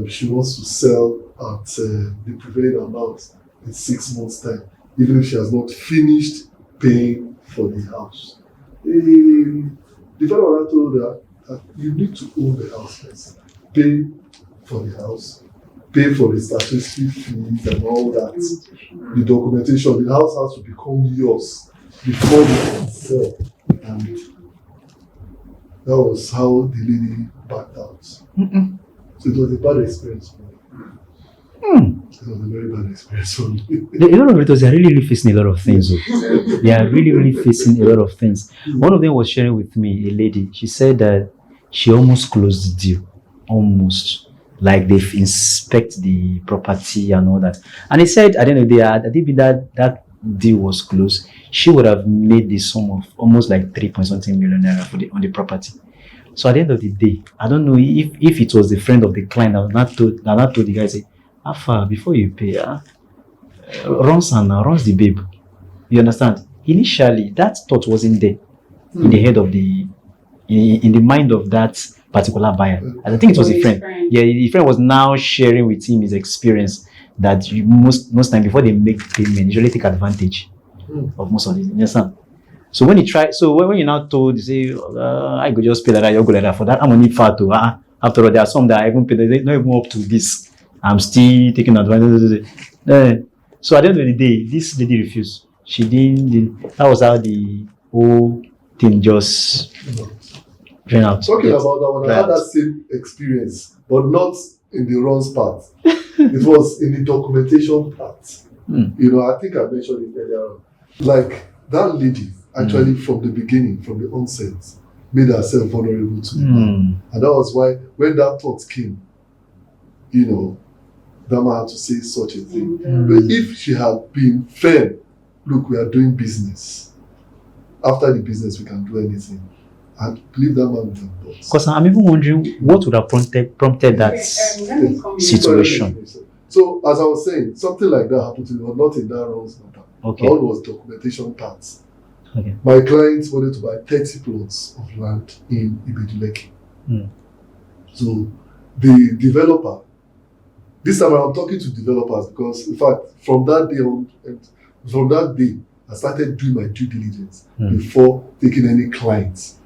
she wants to sell at the prevailing amount in 6 months' time, even if she has not finished paying for the house. The fellow told her that you need to own the house first, pay for the house, pay for the statutory fees and all that, the documentation. The house has to become yours before you can sell. And that was how the lady backed out. So it was a bad experience for me. It was a very bad experience for me. A lot of realtors are really facing a lot of things. They are really facing a lot of things. One of them was sharing with me, a lady. She said that she almost closed the deal. Almost. Like they've inspected the property and all that. And he said, I don't know, that deal was closed, she would have made the sum of almost like 3.something million naira on the property. So at the end of the day, I don't know if it was the friend of the client that not told the guy, say, "Afa, before you pay, runs the babe." You understand? Initially, that thought wasn't there in the head of in the mind of that particular buyer. And I think it was a friend. Yeah, the friend was now sharing with him his experience that most time before they make payment, usually take advantage of most of this. You understand? So when you now told, you say, "I could just pay that, you go like that for that, I'm only far to." After all, there are some that I even pay, they're not even up to this. I'm still taking advantage. So at the end of the day, this lady refused. She didn't. That was how the whole thing just ran out. Talking about that one, I had that same experience, but not in the runs part. It was in the documentation part. You know, I think I mentioned it earlier on. Like that lady, actually, from the beginning, from the onset, made herself vulnerable to the man. And that was why, when that thought came, you know, that man had to say such a thing. But if she had been firm, look, we are doing business. After the business, we can do anything. I believe that man would have bought. Because I'm even wondering what would have prompted that situation. So, as I was saying, something like that happened to me, but not in that runs matter. Okay. All was documentation parts. Okay. My clients wanted to buy 30 plots of land in Ibeduleki. So, the developer, this time I'm talking to developers because, in fact, from that day, I started doing my due diligence before taking any clients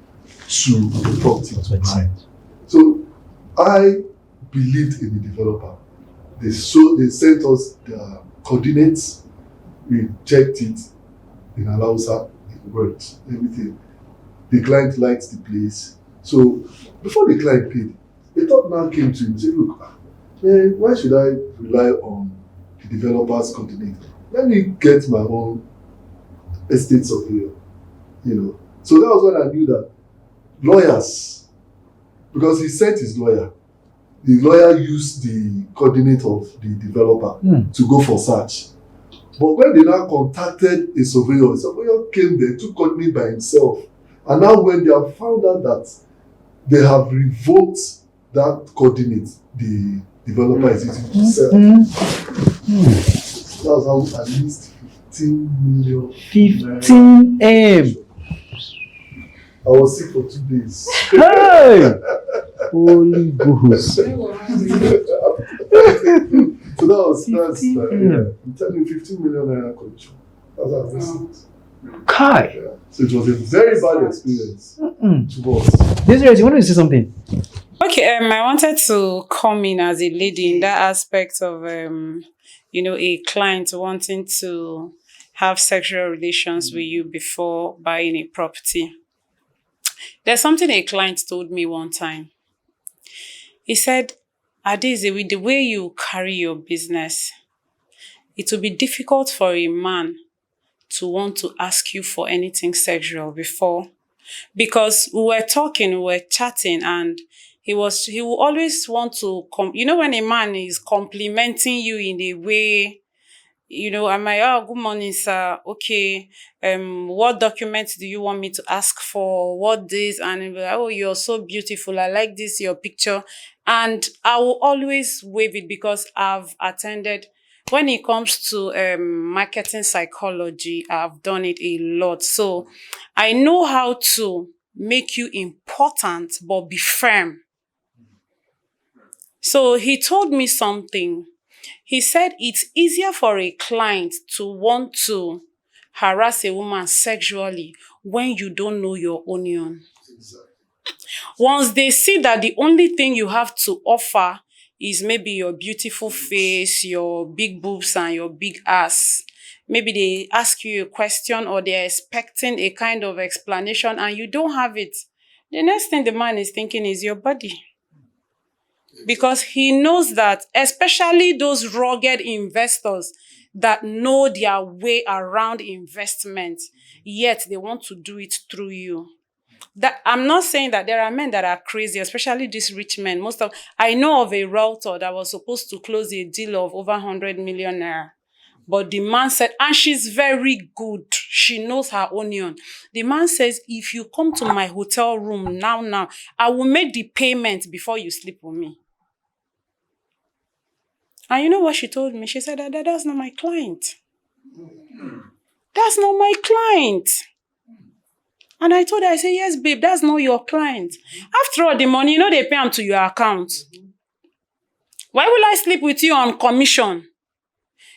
to the property to buy. So I believed in the developer. They sent us the coordinates, we checked it in Alausa, it worked, everything. The client liked the place. So before the client paid, the thought now came to him and said, look, why should I rely on the developer's coordinate? Let me get my own estate surveyor, you know. So that was when I knew that lawyers, because he sent his lawyer, the lawyer used the coordinate of the developer to go for search. But when they now contacted a surveyor came there, took coordinate by himself. And now when they have found out that they have revoked that coordinate, the developer is using to sell. That was how at least 15 million. 15 M. I was sick for 2 days. Hey! Holy Ghost. So that's I'm telling you, 15 million naira collection. That's how I missed it. Kai. Yeah. So it was a very bad experience to us. Desiree, you want to say something? Okay, I wanted to come in as a lady in that aspect of, you know, a client wanting to have sexual relations with you before buying a property. There's something a client told me one time. He said, Adeze, with the way you carry your business, it will be difficult for a man to want to ask you for anything sexual before. Because we were talking, we were chatting, and he will always want to you know, when a man is complimenting you in a way, you know, I'm like, oh, good morning, sir. Okay, what documents do you want me to ask for? What this? And he'll be like, oh, you're so beautiful. I like this, your picture. And I will always wave it because I've attended, when it comes to marketing psychology, I've done it a lot. So I know how to make you important, but be firm. So he told me something. He said it's easier for a client to want to harass a woman sexually when you don't know your onion. Once they see that the only thing you have to offer is maybe your beautiful face, your big boobs and your big ass, maybe they ask you a question or they're expecting a kind of explanation and you don't have it, the next thing the man is thinking is your body. Because he knows that, especially those rugged investors that know their way around investment, yet they want to do it through you. That I'm not saying that there are men that are crazy, especially these rich men. I know of a realtor that was supposed to close a deal of over 100 million naira. But the man said, and she's very good. She knows her onion. The man says, if you come to my hotel room now, I will make the payment before you sleep with me. And you know what she told me? She said, that's not my client. That's not my client. And I told her, I said, yes, babe, that's not your client. After all, the money, you know, they pay them to your account. Why will I sleep with you on commission?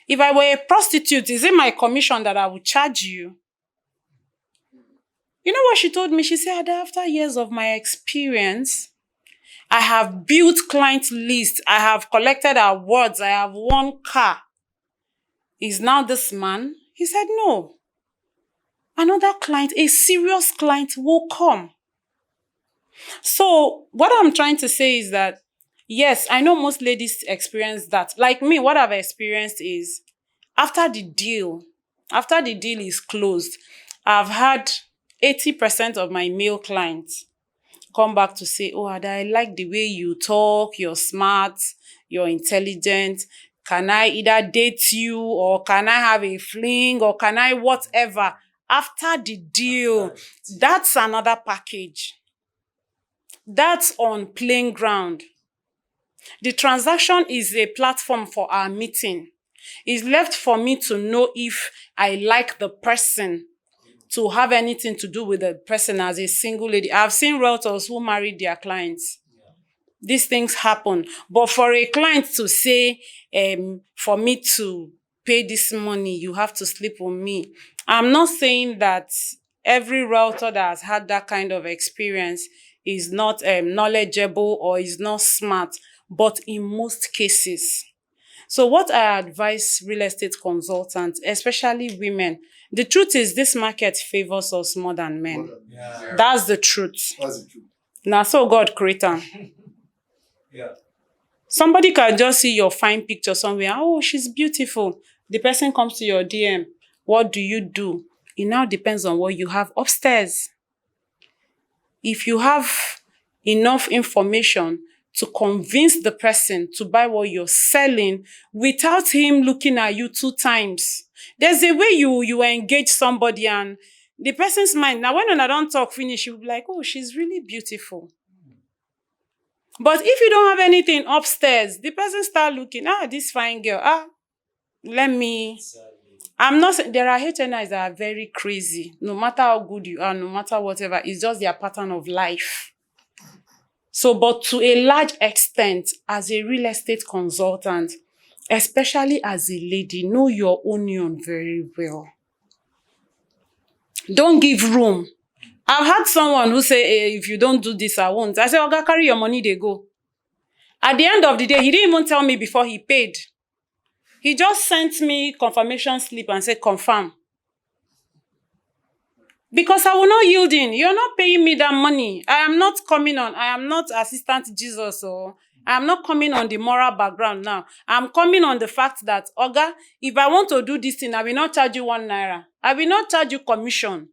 If I were a prostitute, is it my commission that I would charge you? You know what she told me? She said, after years of my experience, I have built client lists. I have collected awards. I have won car. Is now this man? He said, no. Another client, a serious client will come. So what I'm trying to say is that, yes, I know most ladies experience that. Like me, what I've experienced is After the deal is closed, I've had 80% of my male clients come back to say, oh, Ada, I like the way you talk, you're smart, you're intelligent. Can I either date you, or can I have a fling, or can I whatever? After the deal, that's another package. That's on playing ground. The transaction is a platform for our meeting. It's left for me to know if I like the person, to have anything to do with the person as a single lady. I've seen realtors who married their clients. These things happen. But for a client to say, for me to pay this money, you have to sleep with me. I'm not saying that every realtor that has had that kind of experience is not knowledgeable or is not smart, but in most cases. So what I advise real estate consultants, especially women, the truth is this market favors us more than men. Yeah. That's the truth. That's the truth. Now, so God created am. Yeah. Somebody can just see your fine picture somewhere. Oh, she's beautiful. The person comes to your DM. What do? It now depends on what you have upstairs. If you have enough information to convince the person to buy what you're selling without him looking at you 2 times. There's a way you engage somebody and the person's mind. Now, when I don't talk finish, you'll be like, oh, she's really beautiful. But if you don't have anything upstairs, the person start looking, this fine girl, I'm not saying there are HNIs that are very crazy. No matter how good you are, no matter whatever, it's just their pattern of life. So, but to a large extent, as a real estate consultant, especially as a lady, know your onion very well. Don't give room. I've had someone who say, hey, if you don't do this, I won't. I say, Oga, carry your money, they go. At the end of the day, he didn't even tell me before he paid. He just sent me confirmation slip and said, confirm. Because I will not yield in. You're not paying me that money. I am not assistant Jesus, or I am not coming on the moral background now. I'm coming on the fact that, Oga, if I want to do this thing, I will not charge you 1 naira. I will not charge you commission.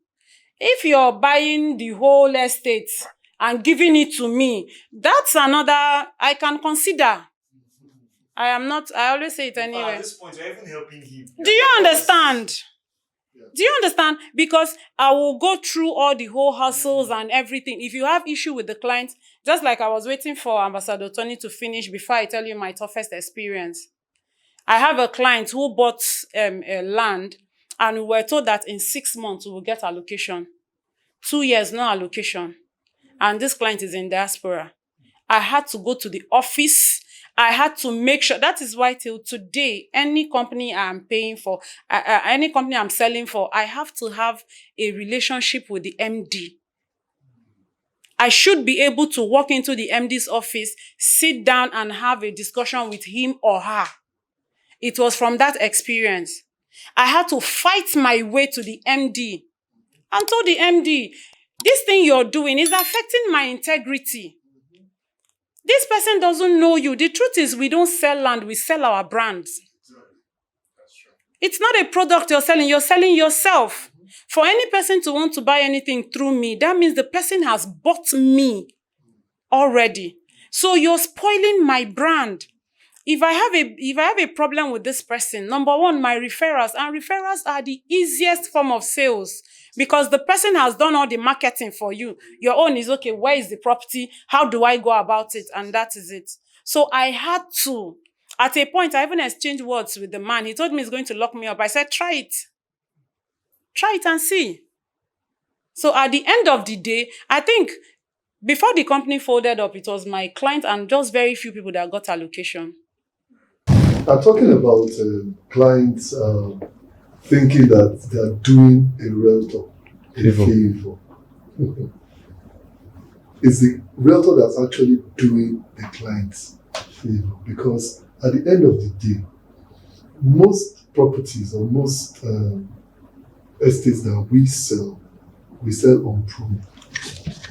If you're buying the whole estate and giving it to me, that's another I can consider. I always say it anyway. At this point, you're even helping him. Do you understand? Do you understand? Because I will go through all the whole hustles and everything. If you have issue with the client, just like I was waiting for Ambassador Tony to finish before I tell you my toughest experience. I have a client who bought a land, and we were told that in 6 months we will get allocation. 2 years, no allocation. And this client is in diaspora. I had to go to the office. I had to make sure. That is why till today, any company I'm paying for, any company I'm selling for, I have to have a relationship with the MD. I should be able to walk into the MD's office, sit down and have a discussion with him or her. It was from that experience. I had to fight my way to the MD and told the MD, this thing you're doing is affecting my integrity. This person doesn't know you. The truth is we don't sell land, we sell our brands. It's not a product you're selling yourself. For any person to want to buy anything through me, that means the person has bought me already. So you're spoiling my brand. If I have a problem with this person, number one, my referrals, and referrals are the easiest form of sales because the person has done all the marketing for you. Your own is, okay, where is the property? How do I go about it? And that is it. So I had to, at a point, I even exchanged words with the man. He told me he's going to lock me up. I said, try it. Try it and see. So at the end of the day, I think before the company folded up, it was my client and just very few people that got allocation. I'm talking about clients thinking that they are doing a realtor a favor. It's the realtor that's actually doing the client's favor, because at the end of the day, most properties or most estates that we sell on promo.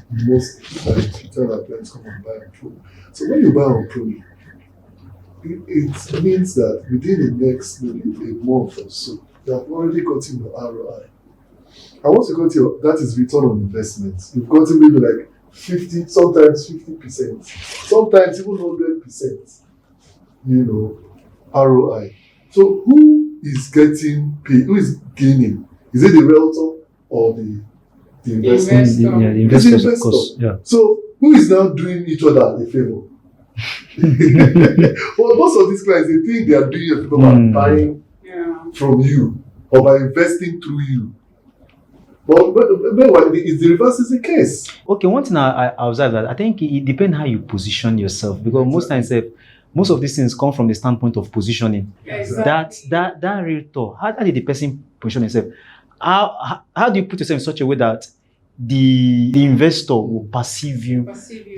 Most times we tell our clients come and buy on promo. So when you buy on promo, it means that within the next maybe a month or so, you have already gotten your ROI. And once you got that is return on investment. You've gotten maybe like 50, sometimes 50%, sometimes even 100%, ROI. So who is getting paid? Who is gaining? Is it the realtor or the investor? Investor. Yeah, the It's the investors, of investor. course. Yeah. So who is now doing each other a favor? Well, most of these clients, they think they are doing a favor by buying Yeah. from you or by investing through you. But it's the reverse is the case. Okay, one thing I observe that I think it depends how you position yourself, because most times most of these things come from the standpoint of positioning. Exactly. That realtor, how did the person position himself? How do you put yourself in such a way that the investor will perceive you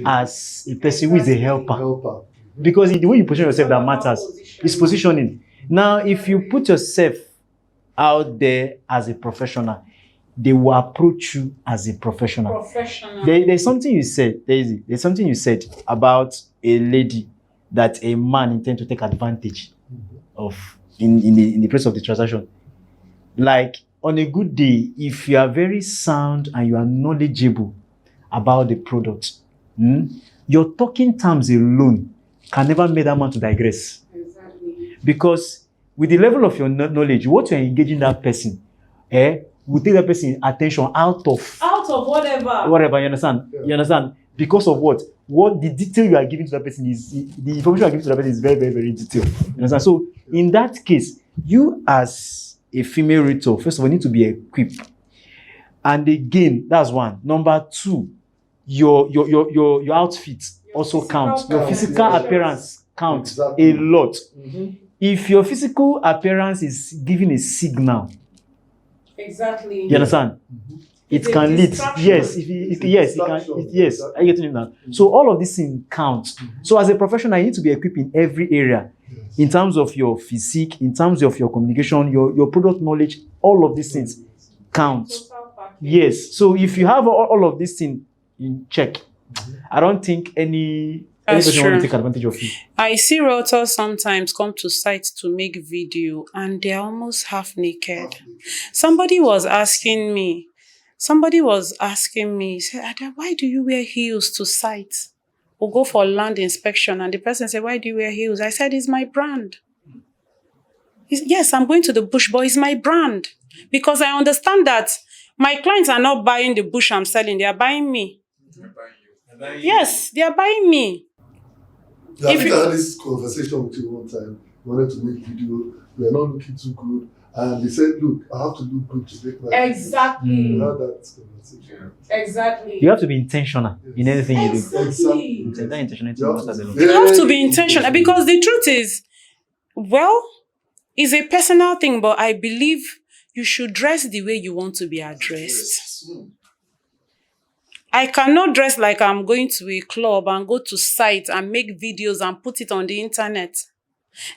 as a person who is a helper? Because the way you position yourself that matters. It's positioning. Now, if you put yourself out there as a professional, they will approach you as a professional. There's something you said, Daisy. There's something you said about a lady that a man intends to take advantage of in the place of the transaction. Like, on a good day, if you are very sound and you are knowledgeable about the product, your talking terms alone can never make that man to digress. Exactly. Because with the level of your knowledge, what you are engaging that person, will take that person attention out of whatever. You understand? Yeah. You understand? Because of what the detail you are giving to that person is, the information you are giving to that person is very, very, very detailed. You understand? So in that case, you as a female realtor, first of all, need to be equipped. And again, that's one. Number two, your outfit also counts. Your physical appearance counts Exactly. a lot. Mm-hmm. If your physical appearance is giving a signal, Exactly. you understand? It It's a can lead. distraction. Yes, It's a yes, it distraction. can. Yes, Exactly. I get it now. So all of these things count. So as a professional, you need to be equipped in every area, Yes. in terms of your physique, in terms of your communication, your product knowledge. All of these things count. Total package. Yes. So if you have all of these things in check, I don't think any That's person want true. to take advantage of you. I see realtors sometimes come to sites to make video and they're almost half naked. Somebody was asking me, he said, Ada, why do you wear heels to site? We'll go for land inspection. And the person said, why do you wear heels? I said, it's my brand. Yes, I'm going to the bush, but it's my brand. Because I understand that my clients are not buying the bush I'm selling, they are buying me. Yes, they are buying me. Yeah, I If think you- I had this conversation with you one time. We wanted to make video. We are not looking too good. And they said, look, I have to look good to make my Exactly. We Mm. had that conversation. Exactly. You have to be intentional in anything you do. Exactly. That intentionality You have matters a lot. You have to be intentional because the truth is, well, it's a personal thing, but I believe you should dress the way you want to be addressed. I cannot dress like I'm going to a club and go to site and make videos and put it on the internet.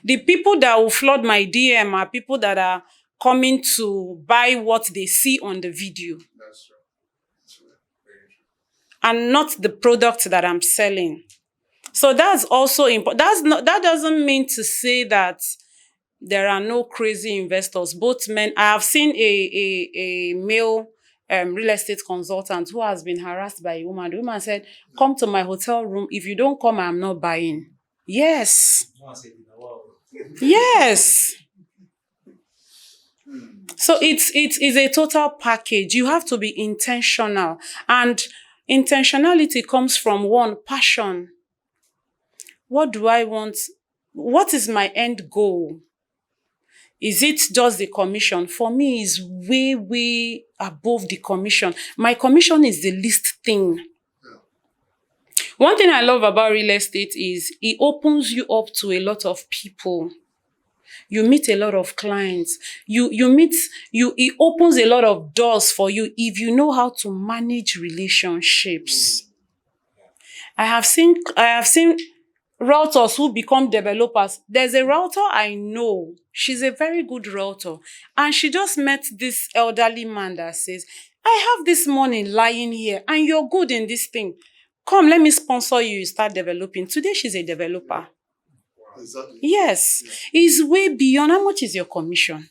The people that will flood my DM are people that are coming to buy what they see on the video That's true. That's true. Very true. and not the product that I'm selling. So that's also important. That doesn't mean to say that there are no crazy investors. Both men. I have seen a male real estate consultant who has been harassed by a woman. The woman said, "Come to my hotel room. If you don't come, I'm not buying." Yes. Yes. So it's a total package. You have to be intentional, and intentionality comes from one passion. What do I want? What is my end goal? Is it just the commission? For me, it's way, way above the commission. My commission is the least thing. One thing I love about real estate is it opens you up to a lot of people. You meet a lot of clients. It opens a lot of doors for you if you know how to manage relationships. I have seen realtors who become developers. There's a realtor I know. She's a very good realtor. And she just met this elderly man that says, I have this money lying here and you're good in this thing. Come, let me sponsor you. You start developing. Today, she's a developer. Wow. Exactly. Yes, it's way beyond. How much is your commission?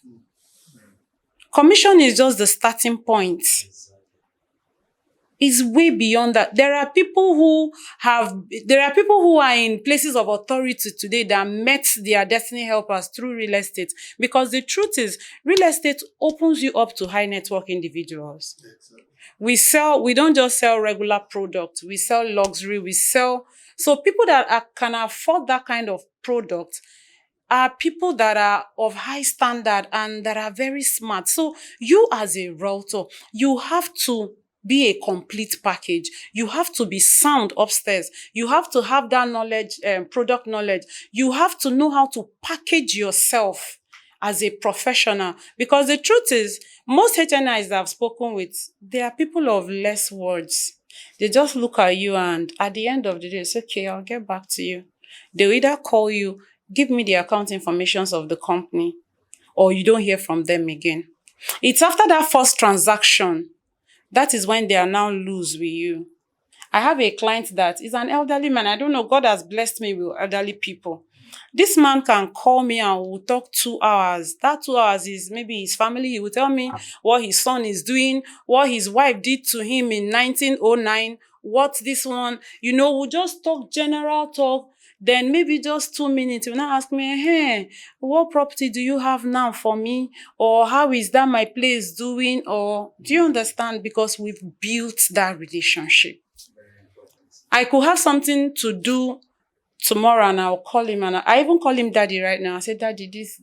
Commission is just the starting point. It's way beyond that. There are people who are in places of authority today that met their destiny helpers through real estate. Because the truth is, real estate opens you up to high network individuals. Exactly. We don't just sell regular products. We sell luxury. So people that can afford that kind of product are people that are of high standard and that are very smart. So you as a realtor, you have to be a complete package. You have to be sound upstairs. You have to have that knowledge, product knowledge. You have to know how to package yourself as a professional. Because the truth is, most HNIs that I've spoken with, they are people of less words. They just look at you and at the end of the day, say, okay, I'll get back to you. They'll either call you, give me the account informations of the company, or you don't hear from them again. It's after that first transaction, that is when they are now loose with you. I have a client that is an elderly man. I don't know, God has blessed me with elderly people. This man can call me and we'll talk 2 hours. That 2 hours is maybe his family. He will tell me what his son is doing, what his wife did to him in 1909, what this one, we'll just talk general talk. Then maybe just 2 minutes, you now ask me, hey, what property do you have now for me? Or how is that my place doing? Or do you understand? Because we've built that relationship. I could have something to do tomorrow and I'll call him, and I even call him daddy right now. I say, daddy, this.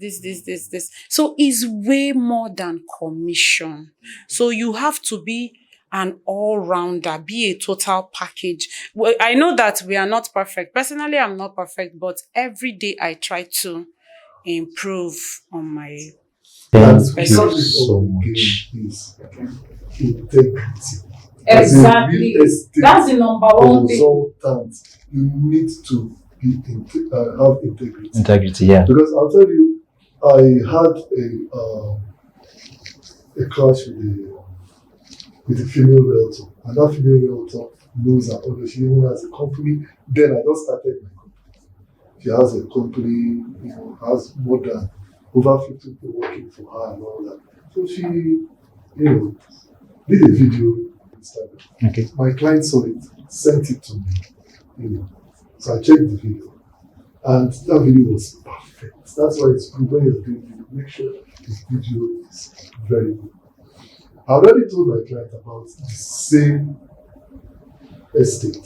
So it's way more than commission. So you have to be an all-rounder, be a total package. Well, I know that we are not perfect. Personally, I'm not perfect, but every day I try to improve on my... Thank That's you because so of the much. game is integrity. Exactly. As a real estate That's the number one thing. consultant, you need to have integrity. Integrity, yeah. Because I'll tell you, I had a clash with a female realtor, and that female realtor knows that although she even has a company, then I just started my company. She has a company, has more than over 50 people working for her and all that. So she, did a video on Instagram. Okay. My client saw it, sent it to me, So I checked the video, and that video was perfect. That's why it's good when you're doing video, make sure the video is very good. I already told my client about the same estate,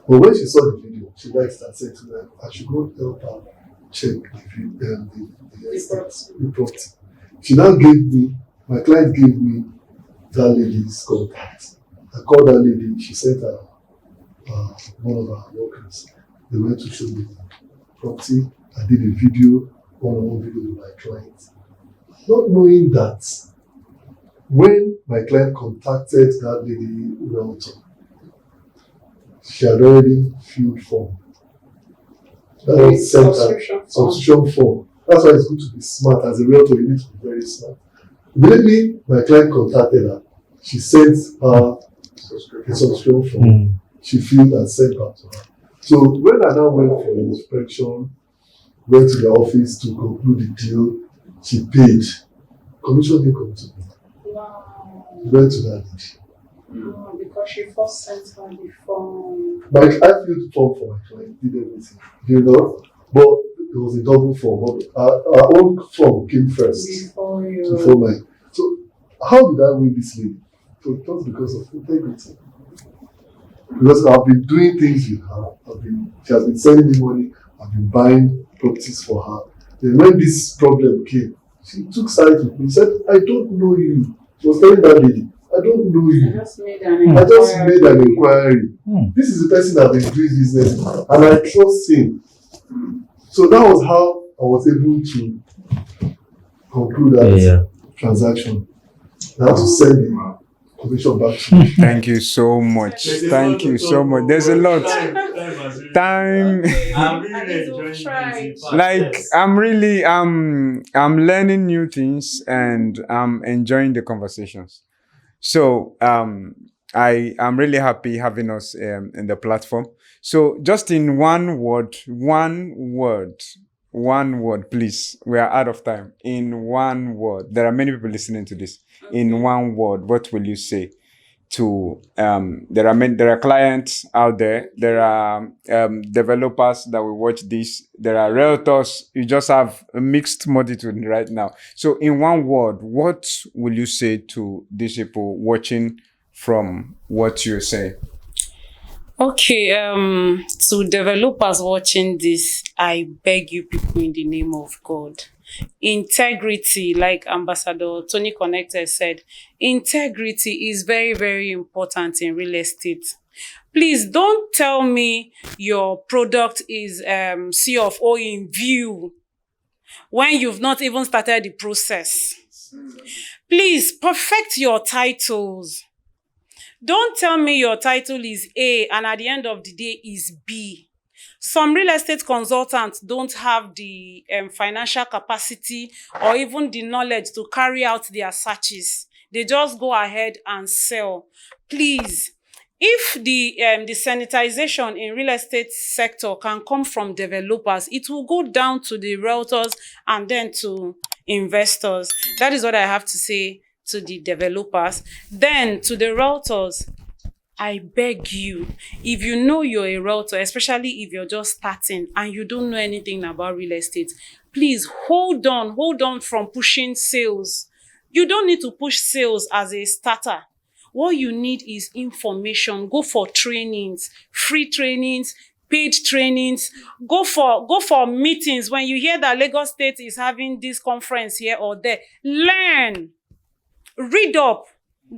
But when she saw the video, she liked it and said to me, I should go help her check the property. She now my client gave me that lady's contact. I called that lady, she sent her one of our workers. They went to show me the property. I did a video, one-on-one video with my client. Not knowing that when my client contacted that lady realtor, she had already filled form. That was sent her subscription form. That's why it's good to be smart. As a realtor, you need to be very smart. Immediately, my client contacted her. She sent her a subscription form. She filled and sent back to her. So when I now went for an inspection, went to the office to conclude the deal, she paid. Commission didn't come to me. Wow. Went to that lady. Because she first sent her the form. I filled the form for my client, did everything, but it was a double form. But our own form came first before mine. So how did I win this lady? So it was because of integrity. Because I've been doing things with her. She has been sending me money. I've been buying properties for her. Then when this problem came, she took sides with me. Said, I don't know you. She was telling that lady, I don't know you. I just made an inquiry. This is the person I've been doing business with, and I trust him. So that was how I was able to conclude that transaction. I had to send the commission back to me. Thank you so much. Thank you so much. There's a lot. Time. I'm really enjoying this. Like I'm really I'm learning new things and I'm enjoying the conversations. So I am really happy having us in the platform. So just in one word, please. We are out of time. In one word, there are many people listening to this. Okay. In one word, what will you say to there are clients out there, there are developers that will watch this, there are realtors. You just have a mixed multitude right now. So in one word, what will you say to these people watching from what you say? Okay, to developers watching this, I beg you people in the name of God. Integrity, like Ambassador Tony Connected said, integrity is very, very important in real estate. Please don't tell me your product is C of O in view when you've not even started the process. Please perfect your titles. Don't tell me your title is A and at the end of the day is B. Some real estate consultants don't have the financial capacity or even the knowledge to carry out their searches. They just go ahead and sell. Please, if the sanitization in real estate sector can come from developers, it will go down to the realtors and then to investors. That is what I have to say to the developers. Then to the realtors, I beg you, if you know you're a realtor, especially if you're just starting and you don't know anything about real estate, please hold on from pushing sales. You don't need to push sales as a starter. What you need is information. Go for trainings, free trainings, paid trainings. Go for meetings. When you hear that Lagos State is having this conference here or there, learn. Read up.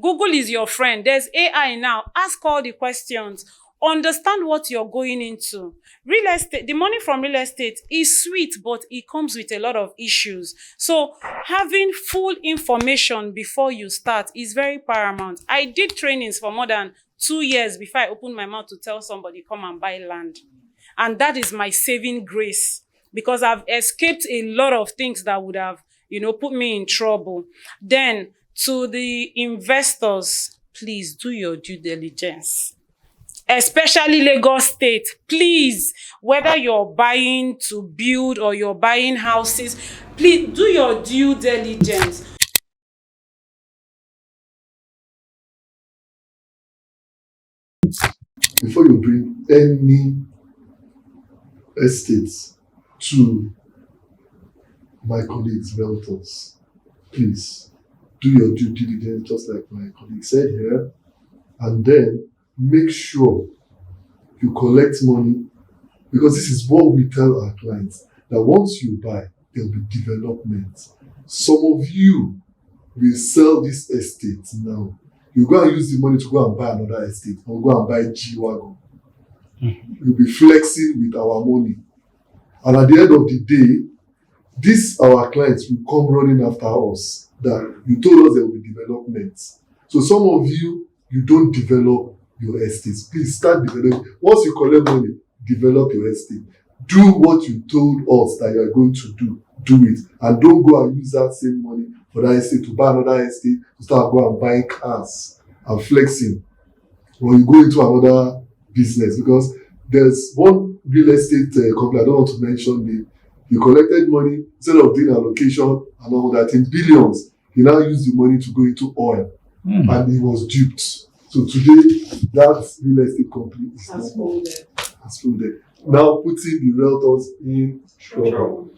Google is your friend. There's AI now. Ask all the questions. Understand what you're going into. Real estate, the money from real estate is sweet, but it comes with a lot of issues. So having full information before you start is very paramount. I did trainings for more than 2 years before I opened my mouth to tell somebody, come and buy land. And that is my saving grace, because I've escaped a lot of things that would have, put me in trouble. Then, to the investors, please do your due diligence. Especially Lagos State, please, whether you're buying to build or you're buying houses, please do your due diligence. Before you bring any estates to my colleagues, realtors, please do your due diligence, just like my colleague said here, and then make sure you collect money, because this is what we tell our clients, that once you buy, there'll be development. Some of you will sell this estate now. You go and use the money to go and buy another estate or go and buy G-Wagon. You'll be flexing with our money. And at the end of the day, these our clients will come running after us, that you told us there will be development. So some of you don't develop your estates. Please start developing. Once you collect money, develop your estate. Do what you told us that you are going to do. Do it. And don't go and use that same money for that estate to buy another estate, to start going and buying cars and flexing. When you go into another business, because there's one real estate company, I don't want to mention name. You collected money, instead of doing allocation and all that, in billions, he now used the money to go into oil. And he was duped. So today, that real estate company is has folded. Now putting the realtors in trouble.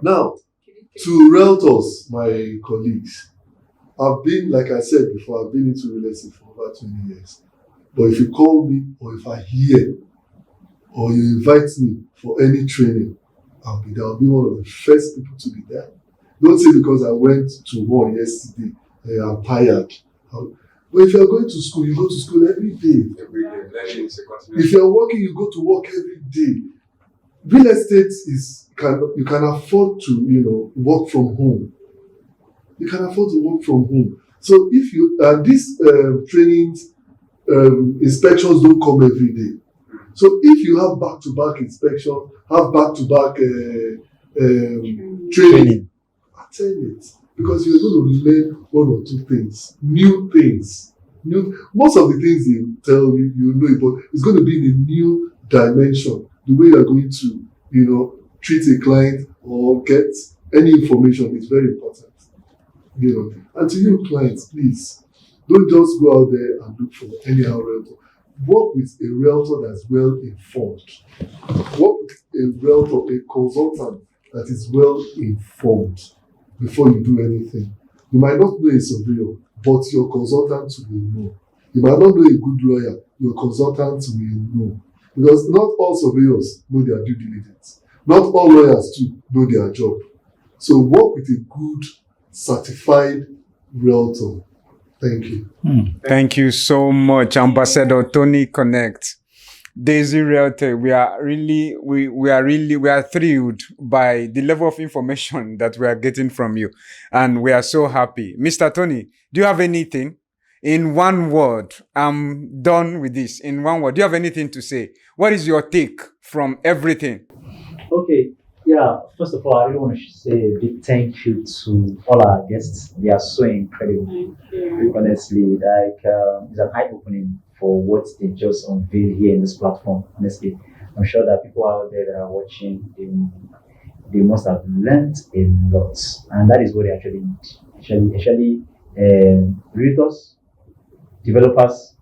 Now, to realtors, my colleagues, I've been, like I said before, I've been into real estate for over 20 years. But if you call me, or if I hear, or you invite me for any training, I'll be there. I'll be one of the first people to be there. Don't say because I went to one yesterday, I'm tired. But if you're going to school, you go to school every day. If you're working, you go to work every day. Real estate you can afford to, work from home. You can afford to work from home. So if you, these trainings, inspections don't come every day. So if you have back-to-back inspection, have back-to-back training, attend it. Because you're going to learn one or two things, new things most of the things they tell you, you know it, but it's going to be in a new dimension. The way you are going to, treat a client or get any information is very important. And to you clients, please, don't just go out there and look for anyhow realtor. Work with a realtor that's well informed. Work with a realtor, a consultant that is well informed before you do anything. You might not know a surveyor, but your consultant will know. You might not know a good lawyer, your consultant will know. Because not all surveyors know their due diligence. Not all lawyers too know their job. So work with a good, certified realtor. Thank you. Thank you so much, Ambassador Tony Connect. Daisy Realty, we are thrilled by the level of information that we are getting from you. And we are so happy. Mr. Tony, do you have anything? In one word, I'm done with this. In one word, do you have anything to say? What is your take from everything? Okay, yeah. First of all, I really want to say a big thank you to all our guests. They are so incredible. Thank you. Honestly, it's an eye-opening for what they just unveiled here in this platform. Honestly, I'm sure that people out there that are watching, they must have learned a lot, and that is what they actually need. Actually, realtors, developers,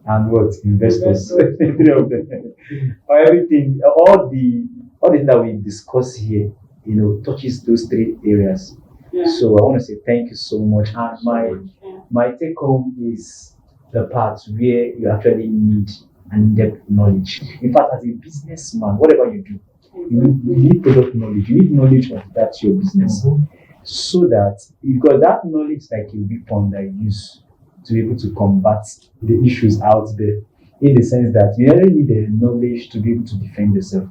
and what investors. Three of them. For everything, all the things that we discuss here, touches those three areas. Yeah. So I want to say thank you so much. And my take home is the part where you actually need an in-depth knowledge. In fact, as a businessman, whatever you do, you need product knowledge. You need knowledge of that your business, so that because that knowledge is like a weapon that you use to be able to combat the issues out there. In the sense that you only need the knowledge to be able to defend yourself.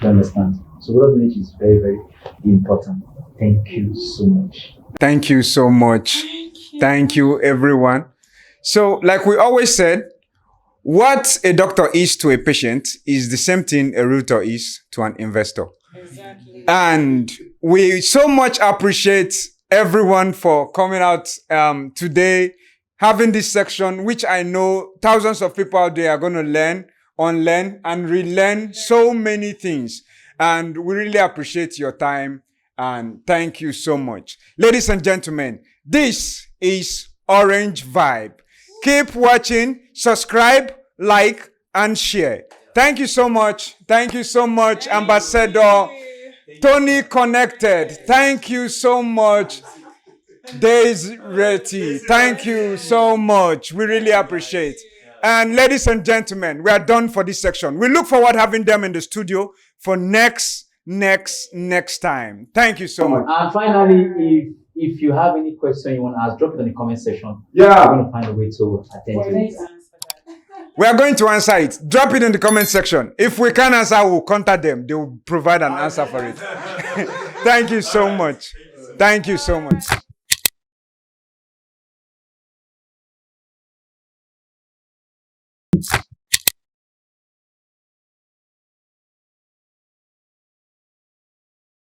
You understand? So product knowledge is very, very important. Thank you so much. Thank you so much. Thank you, everyone. So, like we always said, what a doctor is to a patient is the same thing a realtor is to an investor. Exactly. And we so much appreciate everyone for coming out today, having this section, which I know thousands of people out there are going to learn, unlearn, and relearn so many things. And we really appreciate your time. And thank you so much. Ladies and gentlemen, this is Orange Vibe. Keep watching, subscribe, like, and share. Thank you so much. Thank you so much, Ambassador Tony Connected. Thank you so much, Daisy Realty. Thank you so much. We really appreciate. And ladies and gentlemen, we are done for this section. We look forward to having them in the studio for next time. Thank you so much. And finally, if you have any question you want to ask, drop it in the comment section. Yeah. We're going to find a way to attend to it. We are going to answer it. Drop it in the comment section. If we can answer, we'll contact them. They will provide an answer for it. Thank you so much. Thank you so much.